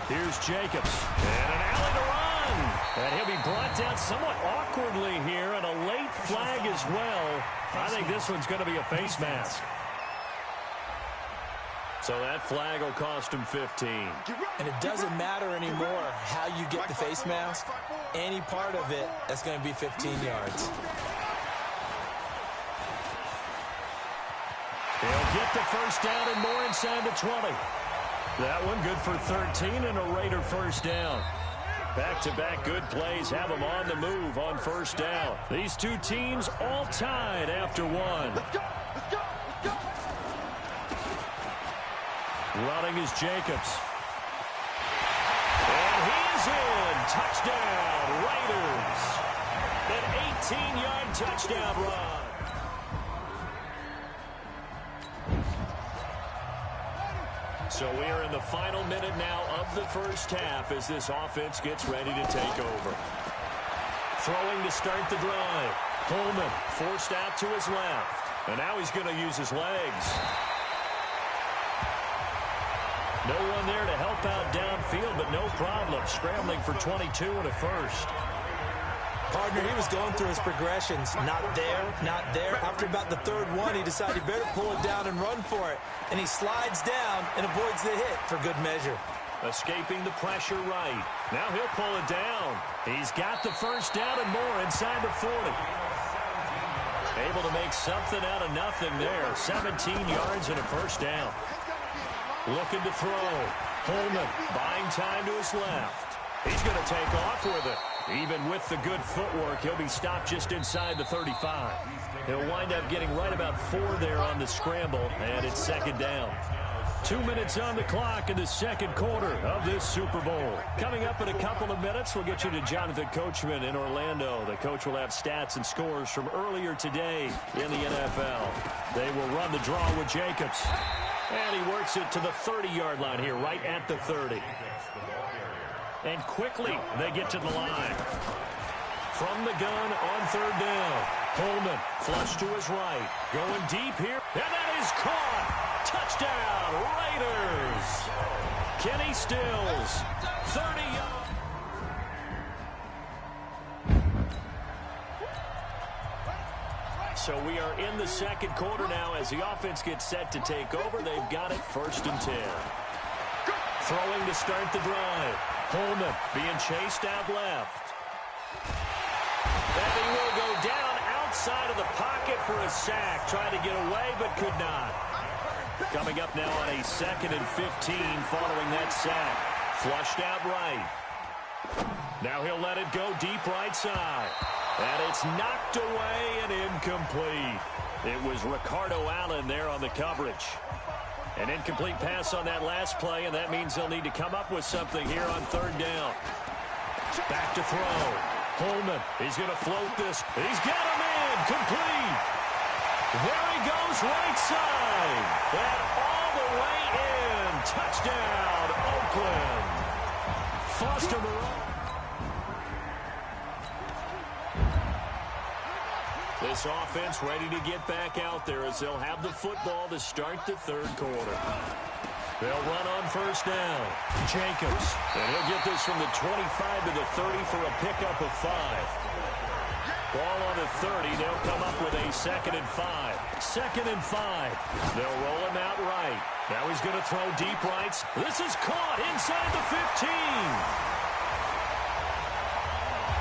Here's Jacobs. And an alley to run. And he'll be brought down somewhat awkwardly here, and a late flag as well. I think this one's going to be a face mask. So that flag will cost him 15. And it doesn't matter anymore how you get the face mask. Any part of it, that's going to be 15 yards. They'll get the first down and more inside the 20. That one good for 13 and a Raider first down. Back-to-back good plays have them on the move on first down. These two teams all tied after one. Let's go, let's go, let's go. Running is Jacobs. And he is in. Touchdown, Raiders. An 18-yard touchdown run. So we are in the final minute now of the first half as this offense gets ready to take over. Throwing to start the drive. Holman forced out to his left. And now he's going to use his legs. No one there to help out downfield, but no problem. Scrambling for 22 and a first. Partner, he was going through his progressions. Not there, not there. After about the third one, he decided he better pull it down and run for it. And he slides down and avoids the hit for good measure. Escaping the pressure right. Now he'll pull it down. He's got the first down and more inside the 40. Able to make something out of nothing there. 17 yards and a first down. Looking to throw. Holman buying time to his left. He's going to take off with it. Even with the good footwork, he'll be stopped just inside the 35. He'll wind up getting right about 4 there on the scramble, and it's second down. 2 minutes on the clock in the second quarter of this Super Bowl. Coming up in a couple of minutes, we'll get you to Jonathan Coachman in Orlando. The coach will have stats and scores from earlier today in the NFL. They will run the draw with Jacobs. And he works it to the 30-yard line here, right at the 30. And quickly they get to the line. From the gun on third down. Holman flush to his right. Going deep here. And that is caught. Touchdown, Raiders. Kenny Stills, 30 yards. So we are in the second quarter now as the offense gets set to take over. They've got it 1st and 10. Throwing to start the drive. Holman being chased out left. And he will go down outside of the pocket for a sack. Tried to get away but could not. Coming up now on a 2nd and 15 following that sack. Flushed out right. Now he'll let it go deep right side. And it's knocked away and incomplete. It was Ricardo Allen there on the coverage. An incomplete pass on that last play, and that means they'll need to come up with something here on third down. Back to throw. Holman, he's going to float this. He's got him in. Complete. There he goes right side. And all the way in. Touchdown, Oakland. Foster Moreau. This offense ready to get back out there as they'll have the football to start the third quarter. They'll run on first down. Jacobs. And he'll get this from the 25 to the 30 for a pickup of 5. Ball on the 30. They'll come up with a 2nd and 5. 2nd and 5. They'll roll him out right. Now he's going to throw deep rights. This is caught inside the 15.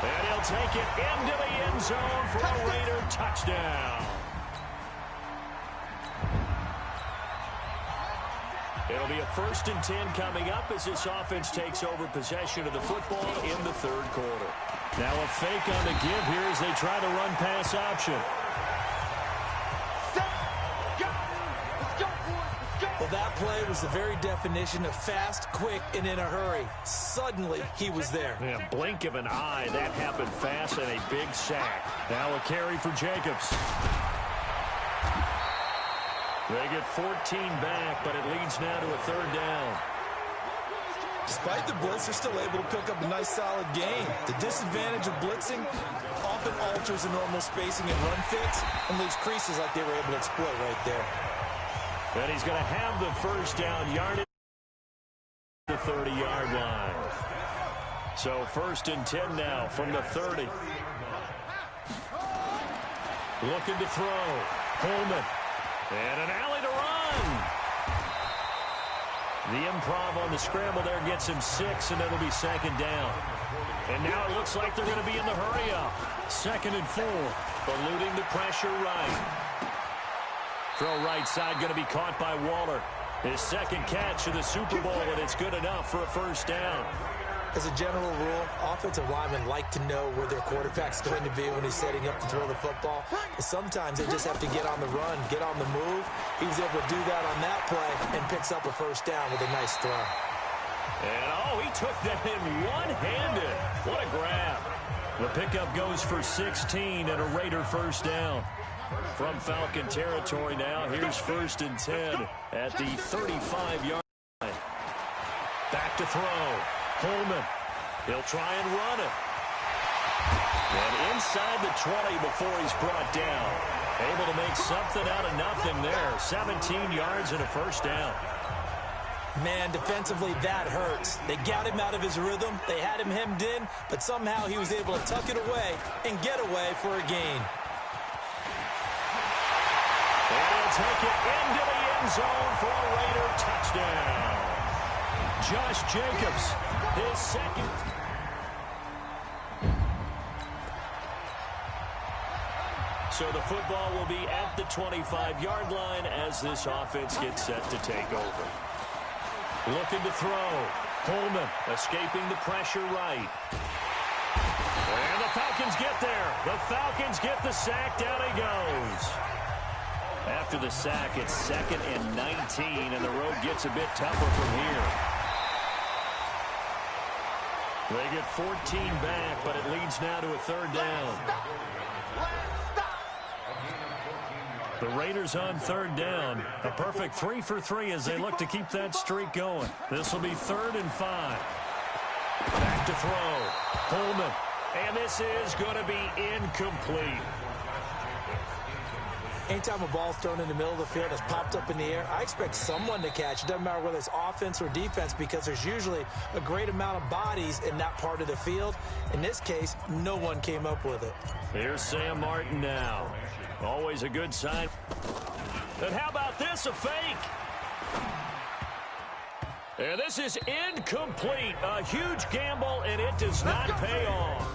And he'll take it into the end zone for a Raider touchdown. It'll be a 1st and 10 coming up as this offense takes over possession of the football in the third quarter. Now a fake on the give here as they try the run-pass option. Well, that play was the very definition of fast, quick, and in a hurry. Suddenly, he was there. Yeah, blink of an eye. That happened fast and a big sack. Now a carry for Jacobs. They get 14 back, but it leads now to a third down. Despite the blitz, they're still able to pick up a nice, solid gain. The disadvantage of blitzing often alters the normal spacing and run fits and leaves creases like they were able to exploit right there. And he's going to have the first down yardage at the 30-yard line. So 1st and 10 now from the 30. Looking to throw. Holman. And an alley to run. The improv on the scramble there gets him 6, and it'll be 2nd down. And now it looks like they're going to be in the hurry-up. 2nd and 4. Eluding the pressure right. Throw right side going to be caught by Waller. His 2nd catch of the Super Bowl, and it's good enough for a first down. As a general rule, offensive linemen like to know where their quarterback's going to be when he's setting up to throw the football. But sometimes they just have to get on the run, get on the move. He was able to do that on that play and picks up a first down with a nice throw. And, he took that in one-handed. What a grab. The pickup goes for 16 and a Raider first down. From Falcon territory now, here's 1st and 10 at the 35-yard line. Back to throw. Holman. He'll try and run it. And inside the 20 before he's brought down. Able to make something out of nothing there. 17 yards and a first down. Man, defensively, that hurts. They got him out of his rhythm. They had him hemmed in, but somehow he was able to tuck it away and get away for a gain. And he'll take it into the end zone for a Raider touchdown. Josh Jacobs, his 2nd. So the football will be at the 25-yard line as this offense gets set to take over. Looking to throw. Holman escaping the pressure right. And the Falcons get there. The Falcons get the sack. Down he goes. After the sack, it's 2nd and 19, and the road gets a bit tougher from here. They get 14 back, but it leads now to a third down. The Raiders on third down. A perfect 3 for 3 as they look to keep that streak going. This will be 3rd and 5. Back to throw. Holman. And this is going to be incomplete. Anytime a ball's thrown in the middle of the field, it's popped up in the air, I expect someone to catch. It doesn't matter whether it's offense or defense because there's usually a great amount of bodies in that part of the field. In this case, no one came up with it. Here's Sam Martin now. Always a good sign. And how about this, a fake? And this is incomplete. A huge gamble, and it does not pay off.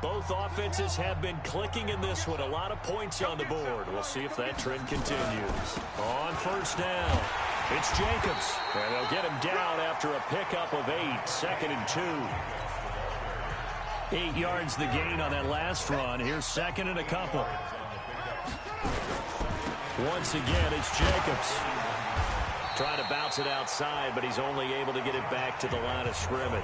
Both offenses have been clicking in this one. A lot of points on the board. We'll see if that trend continues. On first down, it's Jacobs. And they'll get him down after a pickup of 8. 2nd and 2. 8 yards the gain on that last run. Here's 2nd and a couple. Once again, it's Jacobs. Trying to bounce it outside, but he's only able to get it back to the line of scrimmage.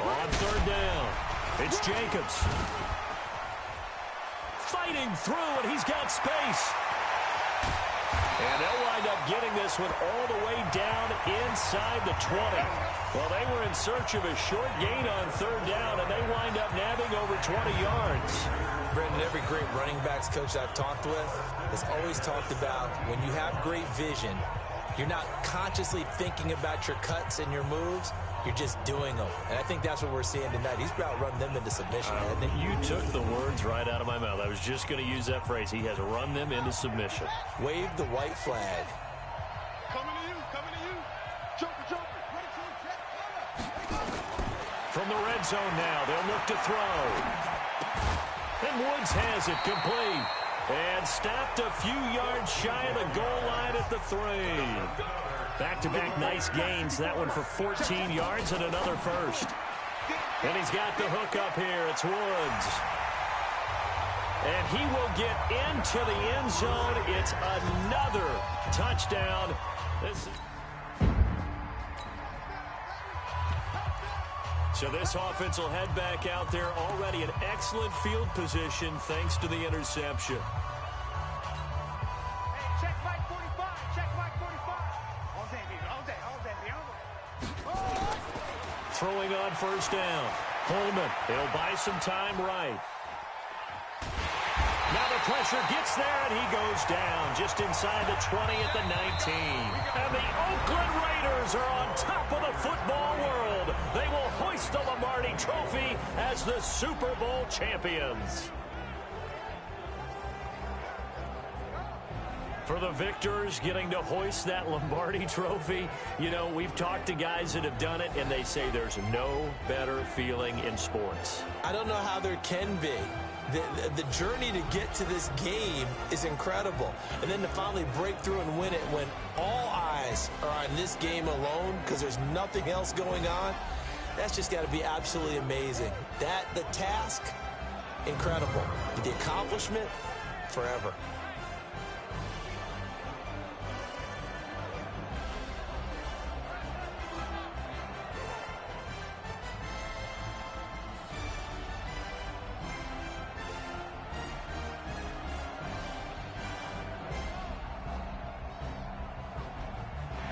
On third down, it's Jacobs. Fighting through, and he's got space. And they'll wind up getting this one all the way down inside the 20. Well, they were in search of a short gain on third down, and they wind up nabbing over 20 yards. Brendan, every great running backs coach I've talked with has always talked about when you have great vision, you're not consciously thinking about your cuts and your moves. You're just doing them. And I think that's what we're seeing tonight. He's about run them into submission, hasn't he? You took the words right out of my mouth. I was just going to use that phrase. He has run them into submission. Wave the white flag. Coming to you, coming to you. Joker, Joker. From the red zone now, they'll look to throw. And Woods has it complete. And stopped a few yards shy of the goal line at the 3. Back-to-back nice gains. That one for 14 yards and another first. And he's got the hook up here. It's Woods. And he will get into the end zone. It's another touchdown. So this offense will head back out there already in excellent field position thanks to the interception. Throwing on first down. Holman, he'll buy some time right. Now the pressure gets there, and he goes down just inside the 20 at the 19. And the Oakland Raiders are on top of the football world. They will hoist the Lombardi Trophy as the Super Bowl champions. For the victors getting to hoist that Lombardi Trophy, you know, we've talked to guys that have done it, and they say there's no better feeling in sports. I don't know how there can be. The journey to get to this game is incredible. And then to finally break through and win it when all eyes are on this game alone because there's nothing else going on, that's just got to be absolutely amazing. The task, incredible. The accomplishment, forever.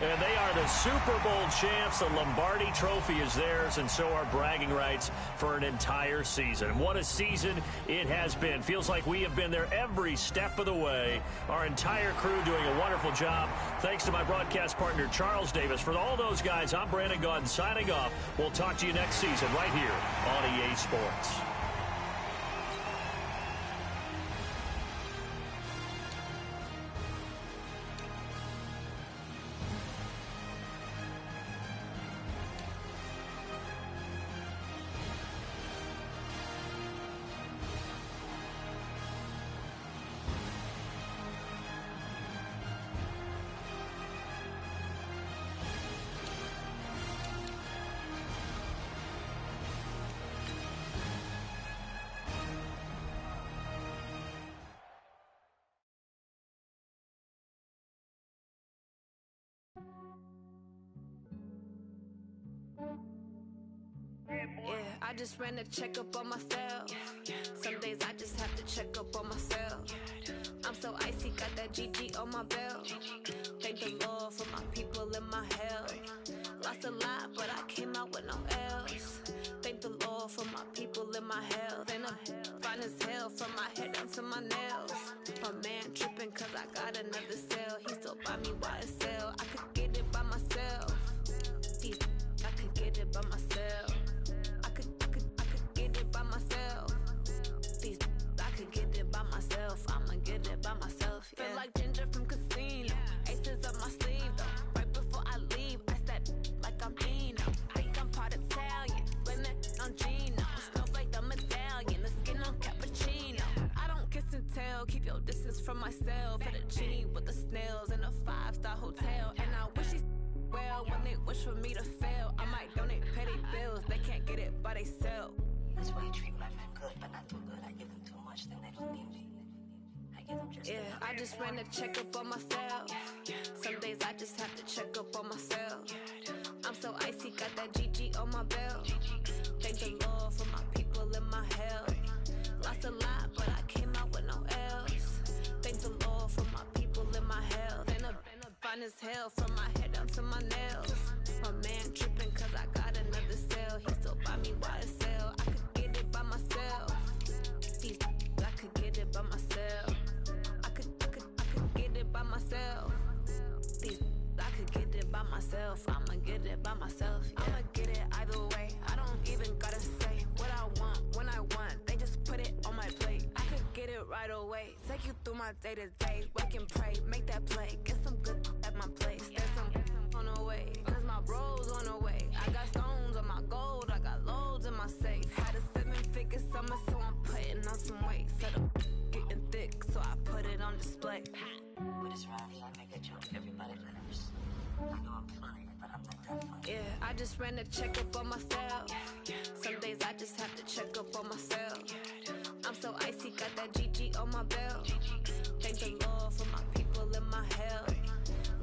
And they are the Super Bowl champs. The Lombardi Trophy is theirs, and so are bragging rights for an entire season. What a season it has been. Feels like we have been there every step of the way. Our entire crew doing a wonderful job. Thanks to my broadcast partner, Charles Davis. For all those guys, I'm Brandon Gaudin signing off. We'll talk to you next season right here on EA Sports. I just ran a checkup on myself. Some days I just have to check up on myself. I'm so icy, got that GG on my belt. Thank the Lord for my people in my health. Lost a lot, but I came out with no else. Thank the Lord for my people in my health. And I'm fine as hell from my head down to my nails. My man tripping cause I got another cell. He still buy me YSL. I could get it by myself. I could get it by myself. I could get it by myself. I could get it by myself. I'ma get it by myself. Yeah. Feel like Ginger from Casino. Aces up my sleeve though. Right before I leave, I said like I'm Dino. Think I'm part Italian. Blame that on Gino. Smells like the medallion. The skin on cappuccino. I don't kiss and tell. Keep your distance from myself. Fettuccine with the snails in a 5-star hotel. And I wish he's well when they wish for me to fail. I might donate petty bills. They can't get it by themselves. That's why you treat my friend good, but not too good. I give them too much, then they don't need me. I give them just enough. I just ran a checkup on myself. Some days I just have to check up on myself. I'm so icy, got that GG on my belt. Thank the Lord for my people in my health. Lost a lot, but I came out with no else. Thank the Lord for my people in my health. And I'm fine as hell from my head down to my nails. My man tripping cause I got another cell. He still buy me YSL. I could get it by myself. I could get it by myself. I could get it by myself. I could get it by myself. I'ma get it by myself. Yeah. I'ma get it either way. I don't even gotta say what I want when I want. They just put it on my plate. I could get it right away. Take you through my day to day. Wake and pray, make that play. Get some good at my place. There's some on the way. Cause my bro's on the way. I got stones on my gold. I got loads in my safe. Had a 7-figure summer, so I'm putting on some weight. Set up getting thick, so I put it on display. With this round here, I make a joke. Everybody laughs. I know I'm funny, but I'm not that funny. Yeah, I just ran a checkup on myself. Some days I just have to check up on myself. I'm so icy, got that GG on my belt. Thank the Lord for my people in my health.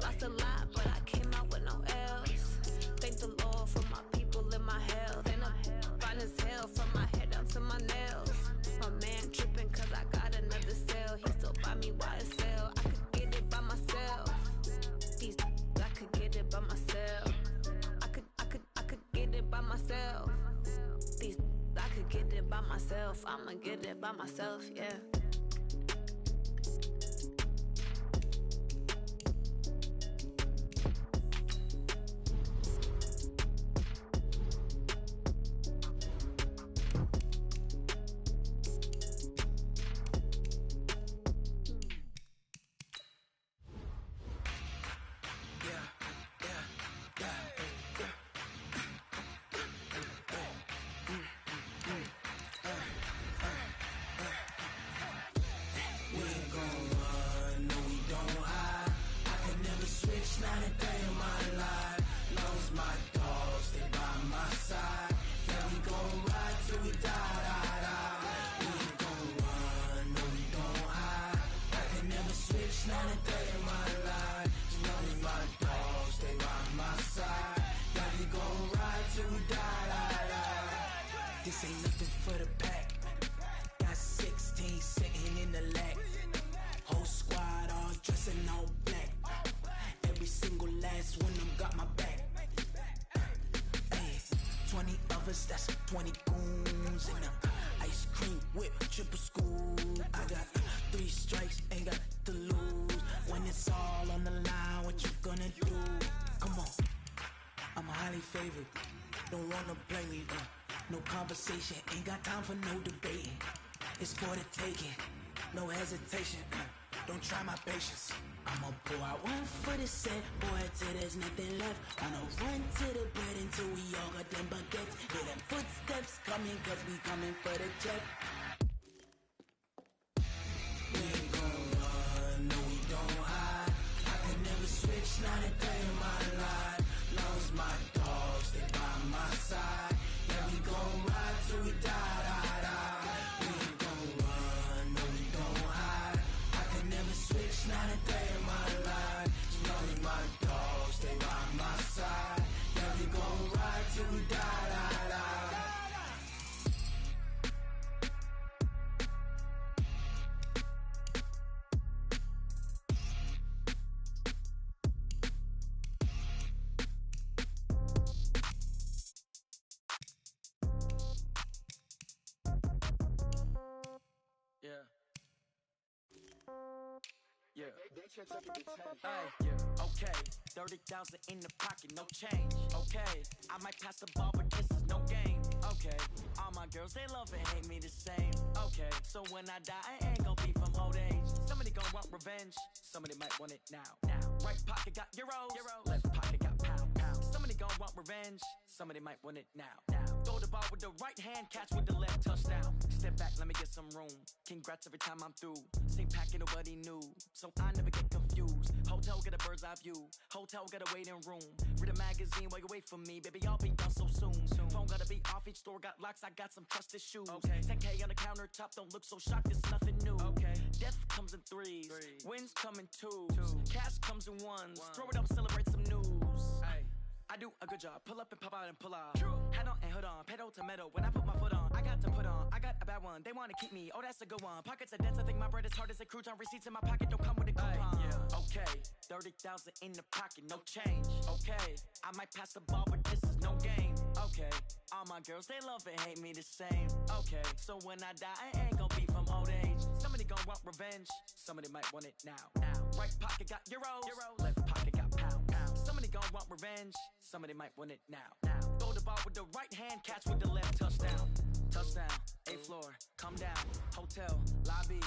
Lost a lot, but I came out with no else. Thank the Lord for my people in my health. And I'm fine as hell from my head down to my nails. My man tripping cause I got another cell. He still buy me YSL. I could get it by myself. I could get it by myself. I could get it by myself. I could get it by myself. I'ma get it by myself, yeah. This ain't nothing for the pack. Got 16 sitting in the lag. Whole squad all dressing all black. Every single last one of them got my back. Hey, 20 of us, that's 20 goons in the ice cream whip, triple scoop. I got 3 strikes, ain't got to lose. When it's all on the line, what you gonna do? Come on, I'm highly favored. Don't wanna play me, no conversation, ain't got time for no debating. It's for the taking, no hesitation. Don't try my patience. I'ma pour out one for the set, boy, till there's nothing left. I'ma run to the bed until we all got them baguettes. Hear them footsteps coming, cause we coming for the check. We ain't gon' run, no we don't hide. I can never switch, not a day in my life. Long as my dogs, they by my side. Yeah, we gon' ride till we die, die, die. We ain't gon' run, no we don't hide. I can never switch, not a day in my life. As long as my dogs, they by my side. Yeah, we gon' ride till we die, die, die. Okay, 30,000 in the pocket, no change. Okay, I might pass the ball, but this is no game. Okay, all my girls, they love and hate me the same. Okay, so when I die, I ain't gon' be from old age. Somebody gon' want revenge, somebody might want it now. Right pocket got euros, left pocket got pound. Somebody gon' want revenge, somebody might want it now. Throw the ball with the right hand, catch with the left, touchdown. Step back, let me get some room. Congrats every time I'm through. Same packet, nobody knew, so I never get confused. Hotel get a bird's eye view, hotel got a waiting room. Read a magazine while you wait for me, baby, I'll be done so soon. Phone gotta be off, each store got locks, I got some trusted shoes. 10K on the countertop, don't look so shocked, it's nothing new. Death comes in threes, wins come in twos, cash comes in ones. Throw it up, celebrate some news. I do a good job, pull up and pop out and pull out. Head on and hood on, pedal to metal. When I put my foot on, I got to put on. I got a bad one, they wanna keep me, oh that's a good one. Pockets are dense, I think my bread is hard as a crouton. Receipts in my pocket don't come with a coupon. Okay, 30,000 in the pocket, no change. Okay, I might pass the ball, but this is no game. Okay, all my girls, they love and hate me the same. Okay, so when I die, I ain't gon' be from old age. Somebody gon' want revenge, somebody might want it now. Right pocket got euros, left pocket got pound. Somebody gon' want revenge, somebody might want it now. Throw the ball with the right hand, catch with the left, touchdown. Touchdown, 8th floor, come down, hotel, lobby.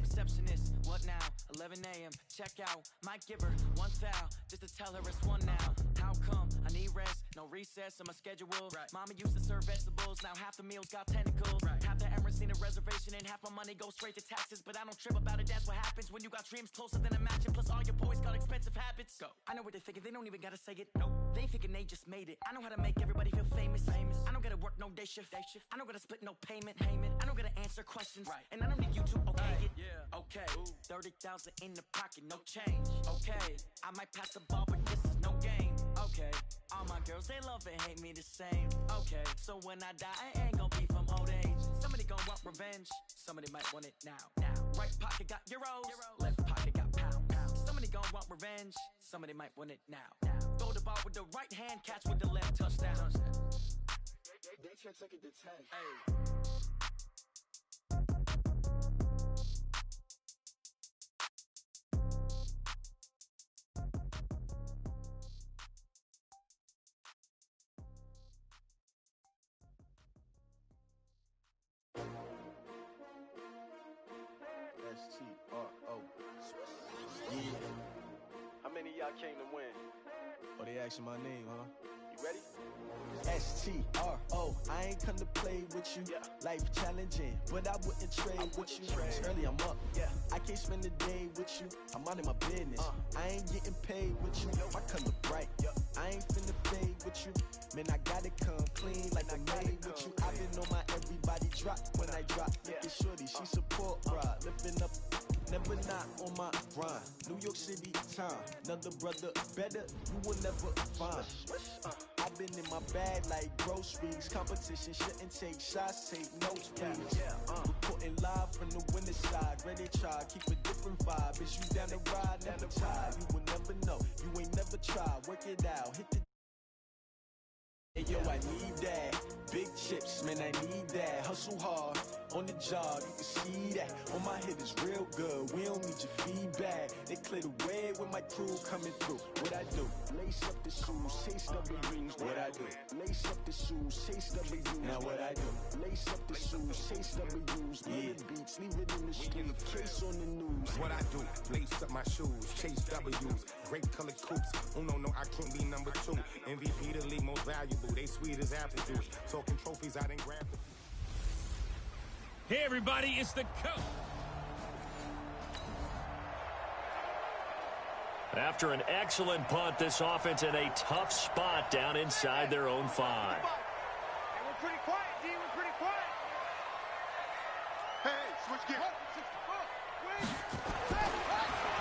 Receptionist, what now? 11 a.m., check out. Might give her one foul, just to tell her it's one now. How come? I need rest, no recess on my schedule. Mama used to serve vegetables, now half the meals got tentacles. Half the Emirates need a reservation and half my money goes straight to taxes. But I don't trip about it, that's what happens when you got dreams closer than a mansion. Plus all your boys got expensive habits. Go. I know what they're thinking, they don't even gotta say it. Nope. They thinking they just made it. I know how to make everybody feel famous. I don't gotta work no day shift. I don't gotta split no payment. I don't gotta answer questions. And I don't need you to okay it. Okay, 30,000 in the pocket, no change. Okay, I might pass the ball, but this is no game. Okay, all my girls, they love and hate me the same. Okay, so when I die, I ain't gon' be from old age. Somebody gon' want revenge, somebody might want it now. Right pocket got euros, left pocket got pound. Somebody gon' want revenge, somebody might want it now. Throw the ball with the right hand, catch with the left, touchdown. They check it to 10. S-T-R-O. Yeah. How many of y'all came to win? Oh, they asking my name, huh? You ready? S-T-R-O. I ain't come to play with you. Life challenging, but I wouldn't trade with you. It's early, I'm up. I can't spend the day with you. I'm minding my business. I ain't getting paid with you. My color bright. I ain't finna fade with you. Man, I gotta come clean like I made with you. I've been on my everybody drop when I drop. Look at shorty, she support ride. Lifting up, never not on my grind. New York City time. Another brother better, you will never find. I've been in my bag like groceries. Competition shouldn't take shots, take notes, please. Reporting live from the winter side. Ready to try, keep a different vibe. Is you down the ride, never tired. You will never know, you ain't never tried. Work it out, hit the hey, yo, I need that. Big chips, man, I need that. Hustle hard, on the job, you can see that. On my hit is real good, we don't need your feedback. They clear the way with my crew coming through. What I do? Lace up the shoes, chase W's. What I do? Lace up the shoes, chase W's. Now what I do? Lace up the shoes, chase W's. Yeah, beats, leave it in the street, case on the news. What I do? Lace up my shoes, chase W's. Great colored coops. Oh no, I can't be number 2. MVP the league most valuable. They sweet as apple juice. Talking trophies, I didn't grab them. Hey, everybody, it's the coach. After an excellent punt, this offense in a tough spot down inside their own 5. Hey, we're pretty quiet, D. We're pretty quiet. Hey, switch gears.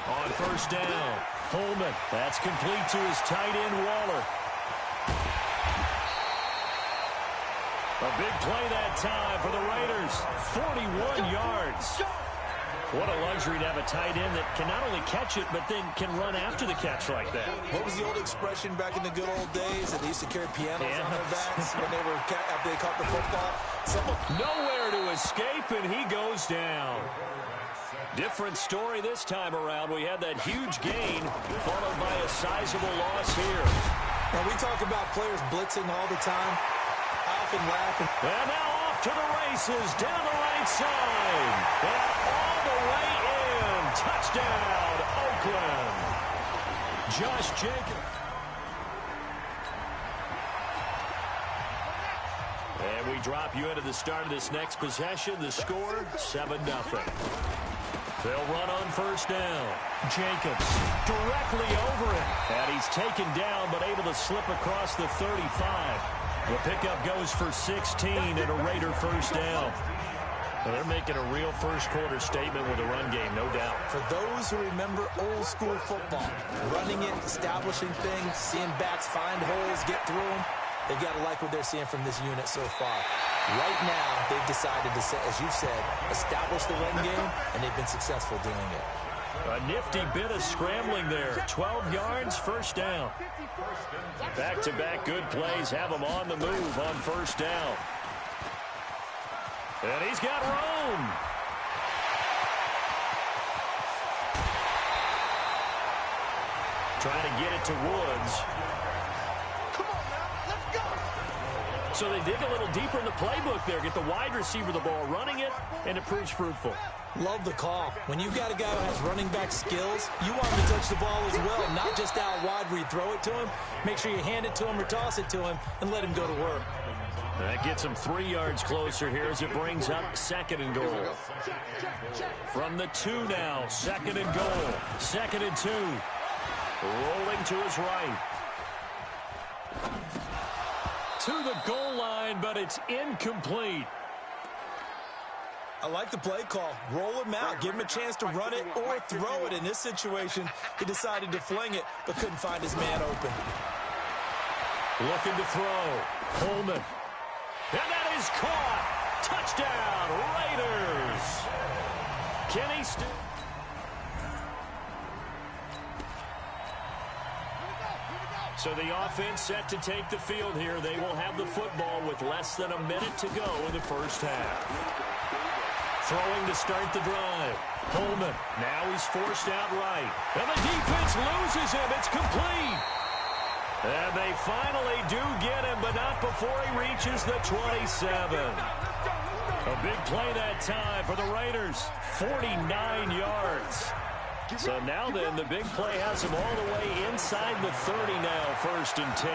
On first down, Holman. That's complete to his tight end, Waller. A big play that time for the Raiders. 41 yards. What a luxury to have a tight end that can not only catch it, but then can run after the catch like that. What was the old expression back in the good old days that they used to carry pianos on their backs when they were after they caught the football? Nowhere to escape, and he goes down. Different story this time around. We had that huge gain followed by a sizable loss here. Now, we talk about players blitzing all the time. I often laugh. And now off to the races down the right side. And all the way in. Touchdown, Oakland. Josh Jacobs. And we drop you into the start of this next possession. The score, 7-0. They'll run on first down. Jacobs directly over it. And he's taken down but able to slip across the 35. The pickup goes for 16 and a Raider first down. Well, they're making a real first-quarter statement with a run game, no doubt. For those who remember old-school football, running it, establishing things, seeing backs find holes, get through them, they've got to like what they're seeing from this unit so far. Right now, they've decided to, as you said, establish the run game, and they've been successful doing it. A nifty bit of scrambling there. 12 yards, first down. Back-to-back good plays have them on the move on first down. And he's got room. Trying to get it to Woods. So they dig a little deeper in the playbook there. Get the wide receiver the ball, running it, and it proves fruitful. Love the call. When you've got a guy who has running back skills, you want him to touch the ball as well, not just out wide where you throw it to him. Make sure you hand it to him or toss it to him and let him go to work. That gets him 3 yards closer here as it brings up 2nd and goal. From the 2 now, 2nd and goal. 2nd and 2. Rolling to his right. To the goal line, but it's incomplete. I like the play call. Roll him out. Give him a chance to run it or throw it. In this situation, he decided to fling it, but couldn't find his man open. Looking to throw. Coleman. And that is caught. Touchdown, Raiders. Can he still... So the offense set to take the field here. They will have the football with less than a minute to go in the first half. Throwing to start the drive. Coleman. Now he's forced out right. And the defense loses him. It's complete. And they finally do get him, but not before he reaches the 27. A big play that time for the Raiders. 49 yards. So now then, the big play has him all the way inside the 30 now, 1st and 10.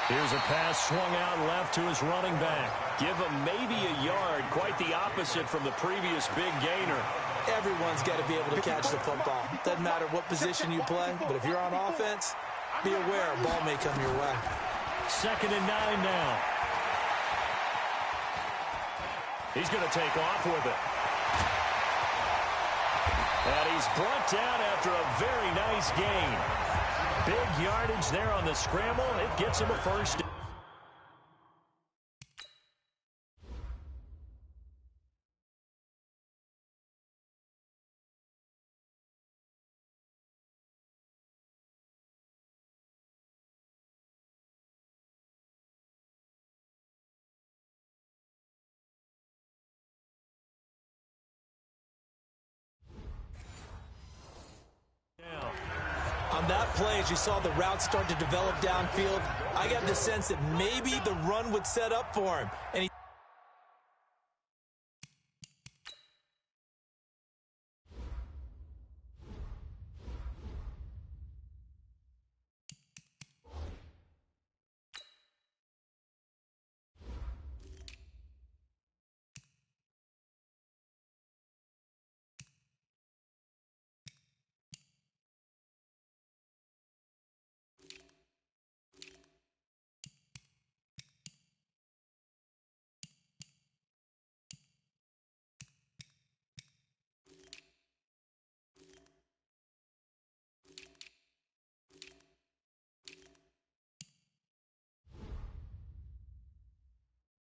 Here's a pass swung out left to his running back. Give him maybe a yard, quite the opposite from the previous big gainer. Everyone's got to be able to catch the football. Doesn't matter what position you play, but if you're on offense, be aware a ball may come your way. 2nd and 9 now. He's going to take off with it. And he's brought down after a very nice gain. Big yardage there on the scramble. It gets him a first. On that play, as you saw the route start to develop downfield, I got the sense that maybe the run would set up for him. And he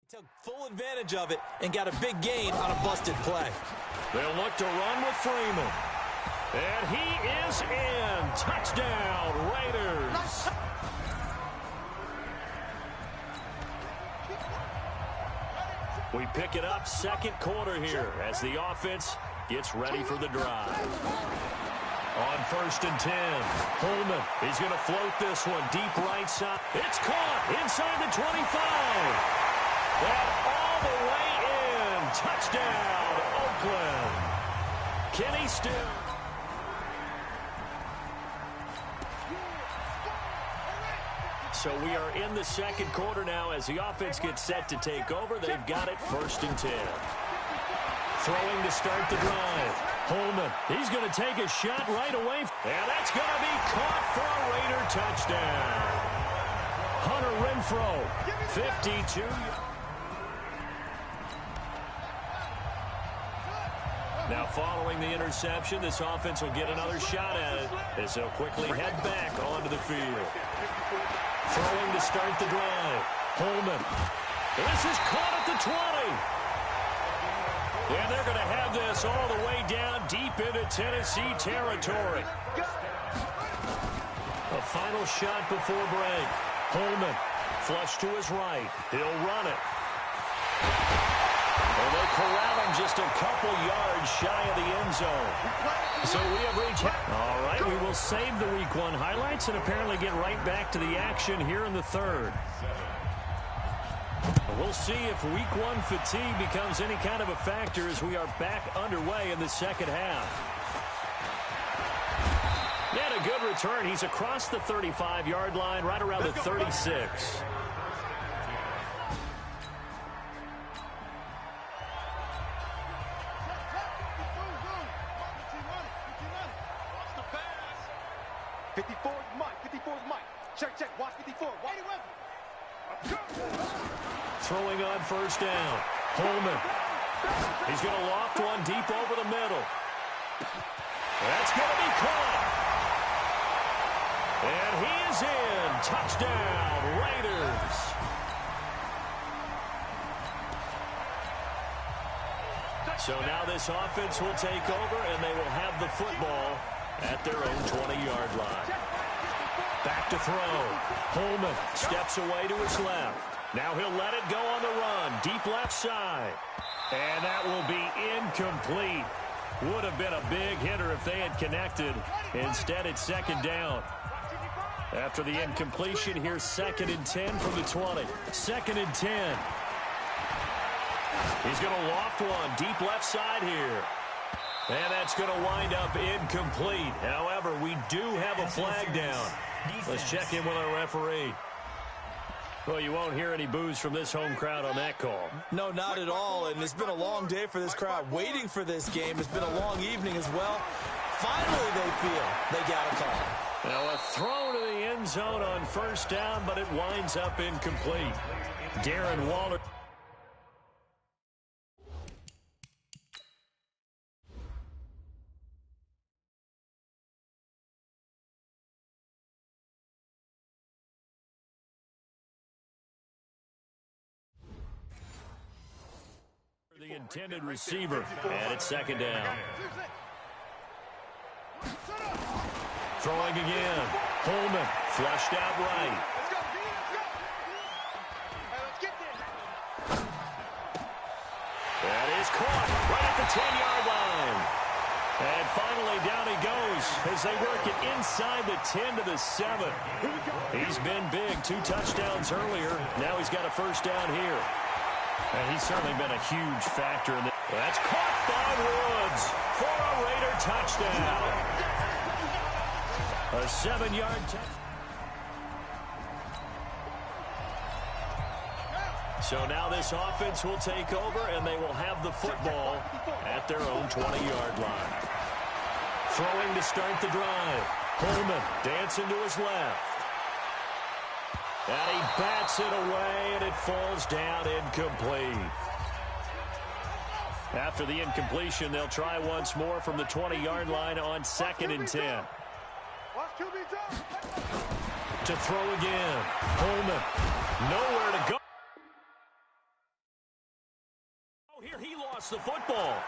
took full advantage of it and got a big gain on a busted play. They'll look to run with Freeman. And he is in. Touchdown, Raiders. We pick it up second quarter here as the offense gets ready for the drive. On 1st and 10, Holman, he's going to float this one deep right side. It's caught inside the 25. And all the way in. Touchdown, Oakland. Kenny Still. So we are in the second quarter now as the offense gets set to take over. They've got it 1st and 10. Throwing to start the drive. Holman, he's going to take a shot right away. And that's going to be caught for a Raider touchdown. Hunter Renfrow, 52. Now following the interception, this offense will get another shot at it as they'll quickly head back onto the field. Throwing to start the drive. Holman. This is caught at the 20. And they're going to have this all the way down deep into Tennessee territory. A final shot before break. Holman, flush to his right. He'll run it. And they corral him just a couple yards shy of the end zone. So we have reached... All right, we will save the Week 1 highlights and apparently get right back to the action here in the third. We'll see if Week 1 fatigue becomes any kind of a factor as we are back underway in the second half. And a good return. He's across the 35-yard line, right around the 36. Throwing on 1st down. Holman. He's going to loft one deep over the middle. That's going to be caught. And he is in. Touchdown, Raiders. So now this offense will take over, and they will have the football at their own 20-yard line. Back to throw. Holman steps away to his left. Now he'll let it go on the run. Deep left side. And that will be incomplete. Would have been a big hitter if they had connected. Instead, it's 2nd down. After the incompletion, here's 2nd and 10 from the 20. 2nd and 10. He's going to loft one. Deep left side here. And that's going to wind up incomplete. However, we do have a flag down. Let's check in with our referee. Well, you won't hear any boos from this home crowd on that call. No, not at all. And it's been a long day for this crowd waiting for this game. It's been a long evening as well. Finally, they feel they got a call. Now, a throw to the end zone on 1st down, but it winds up incomplete. Darren Waller. The intended receiver, and it's 2nd down. Throwing again. Holman flushed out right. That is caught right at the 10-yard line. And finally down he goes as they work it inside the 10 to the 7. He's been big. 2 touchdowns earlier. Now he's got a 1st down here. And he's certainly been a huge factor in this. That's caught by Woods for a Raider touchdown. A 7-yard touchdown. So now this offense will take over, and they will have the football at their own 20-yard line. Throwing to start the drive. Holman dancing to his left. And he bats it away, and it falls down incomplete. After the incompletion, they'll try once more from the 20-yard line on 2nd and 10. To throw again. Holman, nowhere to go. Oh, here he lost the football.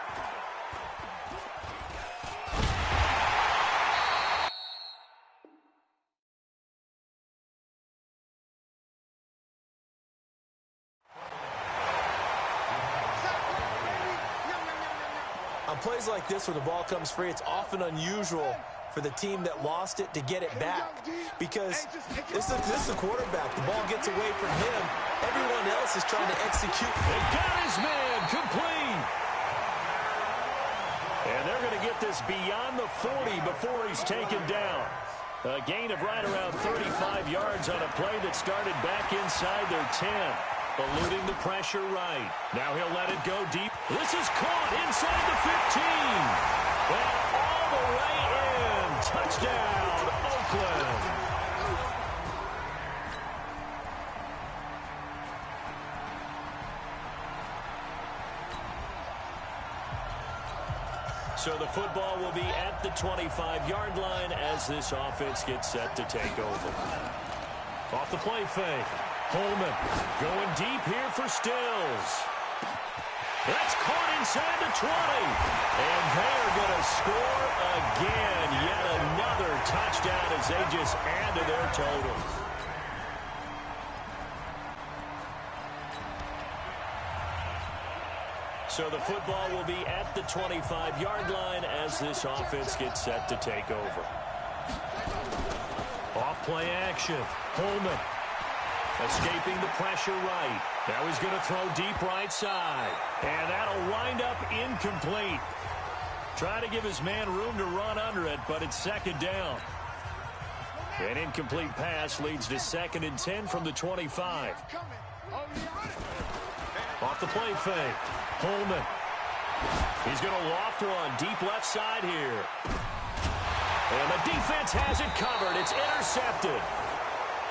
plays like this where the ball comes free, it's often unusual for the team that lost it to get it back. Because this is a quarterback. The ball gets away from him. Everyone else is trying to execute. They got his man complete. And they're going to get this beyond the 40 before he's taken down. A gain of right around 35 yards on a play that started back inside their 10. Eluding the pressure right. Now he'll let it go deep. This is caught inside the 15. And all the way in. Touchdown, Oakland. So the football will be at the 25-yard line as this offense gets set to take over. Off the play fake. Holman going deep here for Stills. That's caught inside the 20. And they're going to score again. Yet another touchdown as they just add to their totals. So the football will be at the 25-yard line as this offense gets set to take over. Off play action. Holman escaping the pressure right. Now he's going to throw deep right side. And that'll wind up incomplete. Trying to give his man room to run under it, but it's second down. An incomplete pass leads to 2nd and 10 from the 25. Off the play fake. Holman. He's going to loft her on deep left side here. And the defense has it covered. It's intercepted.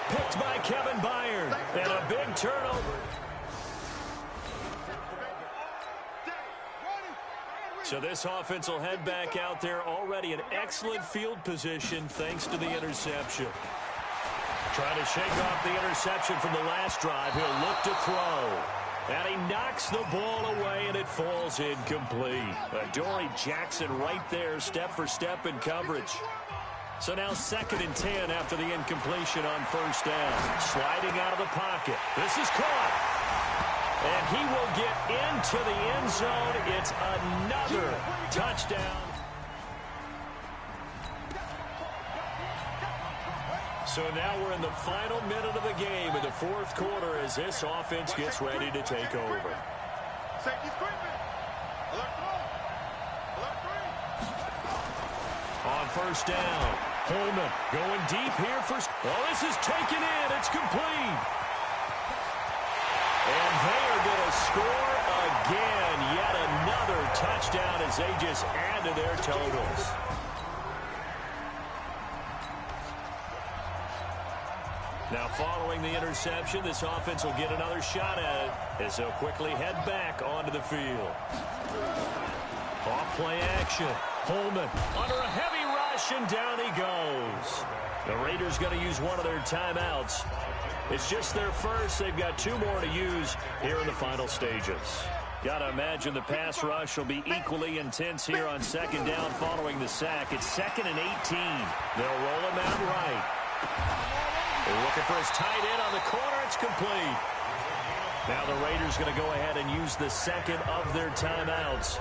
Picked by Kevin Byard. And a big turnover. So this offense will head back out there already in excellent field position thanks to the interception. Trying to shake off the interception from the last drive. He'll look to throw. And he knocks the ball away, and it falls incomplete. Adoree Jackson right there, step for step in coverage. So now 2nd and 10 after the incompletion on first down. Sliding out of the pocket. This is caught. And he will get into the end zone. It's another touchdown. So now we're in the final minute of the game in the 4th quarter as this offense gets ready to take over. On first down, Holman going deep here for... Well, this is taken in. It's complete. And they are going to score again. Yet another touchdown as they just add to their totals. Now, following the interception, this offense will get another shot at it as they'll quickly head back onto the field. Off-play action. Holman under a heavy rush, and down he goes. The Raiders going to use one of their timeouts. It's just their first. They've got 2 more to use here in the final stages. Got to imagine the pass rush will be equally intense here on 2nd down following the sack. It's 2nd and 18. They'll roll him out right. They're looking for his tight end on the corner. It's complete. Now the Raiders going to go ahead and use the 2nd of their timeouts.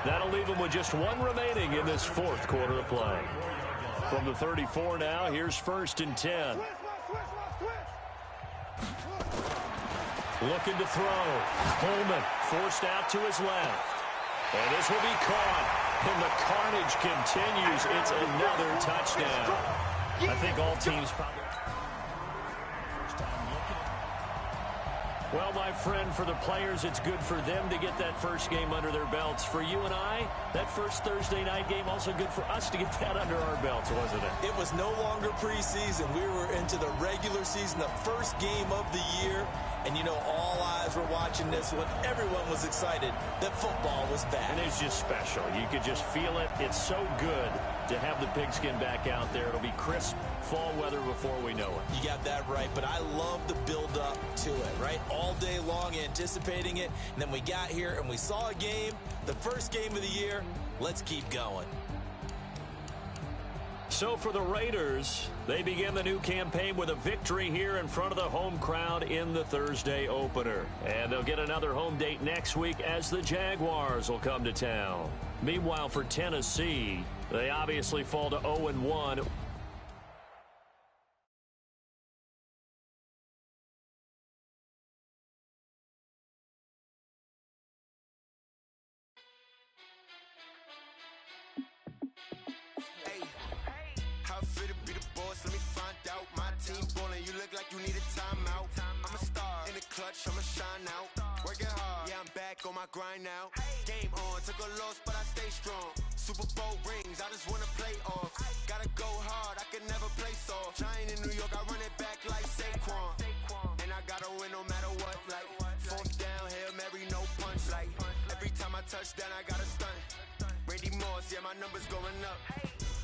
That'll leave them with just 1 remaining in this 4th quarter of play. From the 34 now, here's 1st and 10. Looking to throw. Holman forced out to his left. And this will be caught. And the carnage continues. It's another touchdown. I think all teams probably... Well, my friend, for the players, it's good for them to get that first game under their belts. For you and I, that first Thursday night game, also good for us to get that under our belts, wasn't it? It was no longer preseason. We were into the regular season, the first game of the year. And, you know, all eyes were watching this when everyone was excited that football was back. And it's just special. You could just feel it. It's so good to have the pigskin back out there. It'll be crisp fall weather before we know it. You got that right, but I love the build-up to it, right? All day long anticipating it, and then we got here and we saw a game, the first game of the year. Let's keep going. So for the Raiders, they begin the new campaign with a victory here in front of the home crowd in the Thursday opener. And they'll get another home date next week as the Jaguars will come to town. Meanwhile, for Tennessee, they obviously fall to 0-1. How fit to be the boss? Let me find out. My team ballin', you look like you need a timeout. I'm a star in the clutch, I'ma shine out. Working hard, yeah, I'm back on my grind now. Game on, took a loss, but I stay strong. Super Bowl rings, I just wanna play off. Gotta go hard, I can never play soft. Giant in New York, I run it back like Saquon. And I gotta win no matter what, like fourth down, Hail Mary, no punch. Like every time I touch down, I gotta stunt. Randy Moss, yeah, my numbers going up.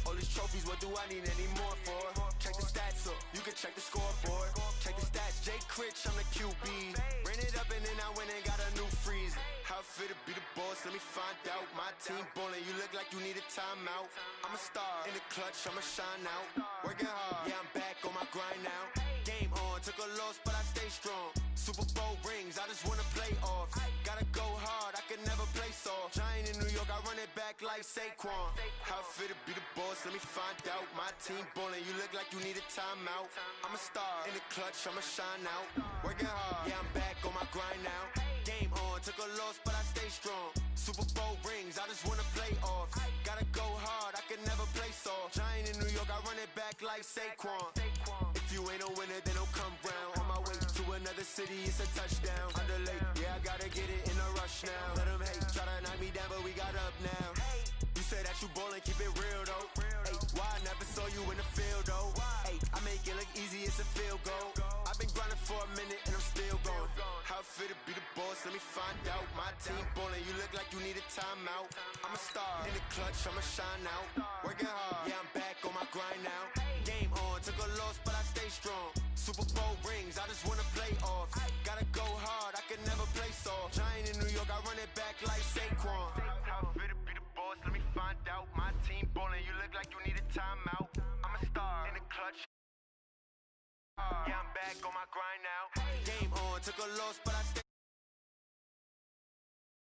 All these trophies, what do I need any more for? Check the stats up, you can check the scoreboard. Check the stats, Jay Critch, I'm the QB. Ran it up and then I went and got a new freeze. How fit to be the boss, let me find out. My team ballin', you look like you need a timeout. I'm a star in the clutch, I'ma shine out. Working hard, yeah, I'm back on my grind now. Game on, took a loss, but I stay strong. Super Bowl rings, I just wanna play off. Gotta go hard, I can never play soft. Giant in New York, I run it back like Saquon. How fit to be the boss, let me find out. My team ballin', you look like you need a timeout. I'm a star in the clutch, I'ma shine out. Working hard, yeah, I'm back on my grind now. Game on, took a loss, but I stay strong. Super Bowl rings, I just wanna play off. Gotta go hard, I can never play soft. Giant in New York, I run it back like Saquon. If you ain't a winner, then don't come round. On my way to another city, it's a touchdown. Underlay, yeah, I gotta get it in a rush now. Let them hate, try to knock me down, but we got up now. You say that you ballin', keep it real though. Hey, why I never saw you in the field though? Hey, I make it look easy, it's a field goal. I've been grinding for a minute and I'm still going. How fit to be the boss, let me find out. My team ballin', you look like you need a timeout. I'm a star in the clutch, I'ma shine out. Working hard, yeah, I'm back on my grind now. Game on, took a loss, but I stay strong. Super Bowl rings, I just wanna play off. Gotta go hard, I can never play soft. Giant in New York, I run it back like Saquon. How fit to be the boss, let me find out. My team ballin', you look like you need a timeout. I'm a star in the clutch. Yeah, I'm back on my grind now. Game on, took a loss, but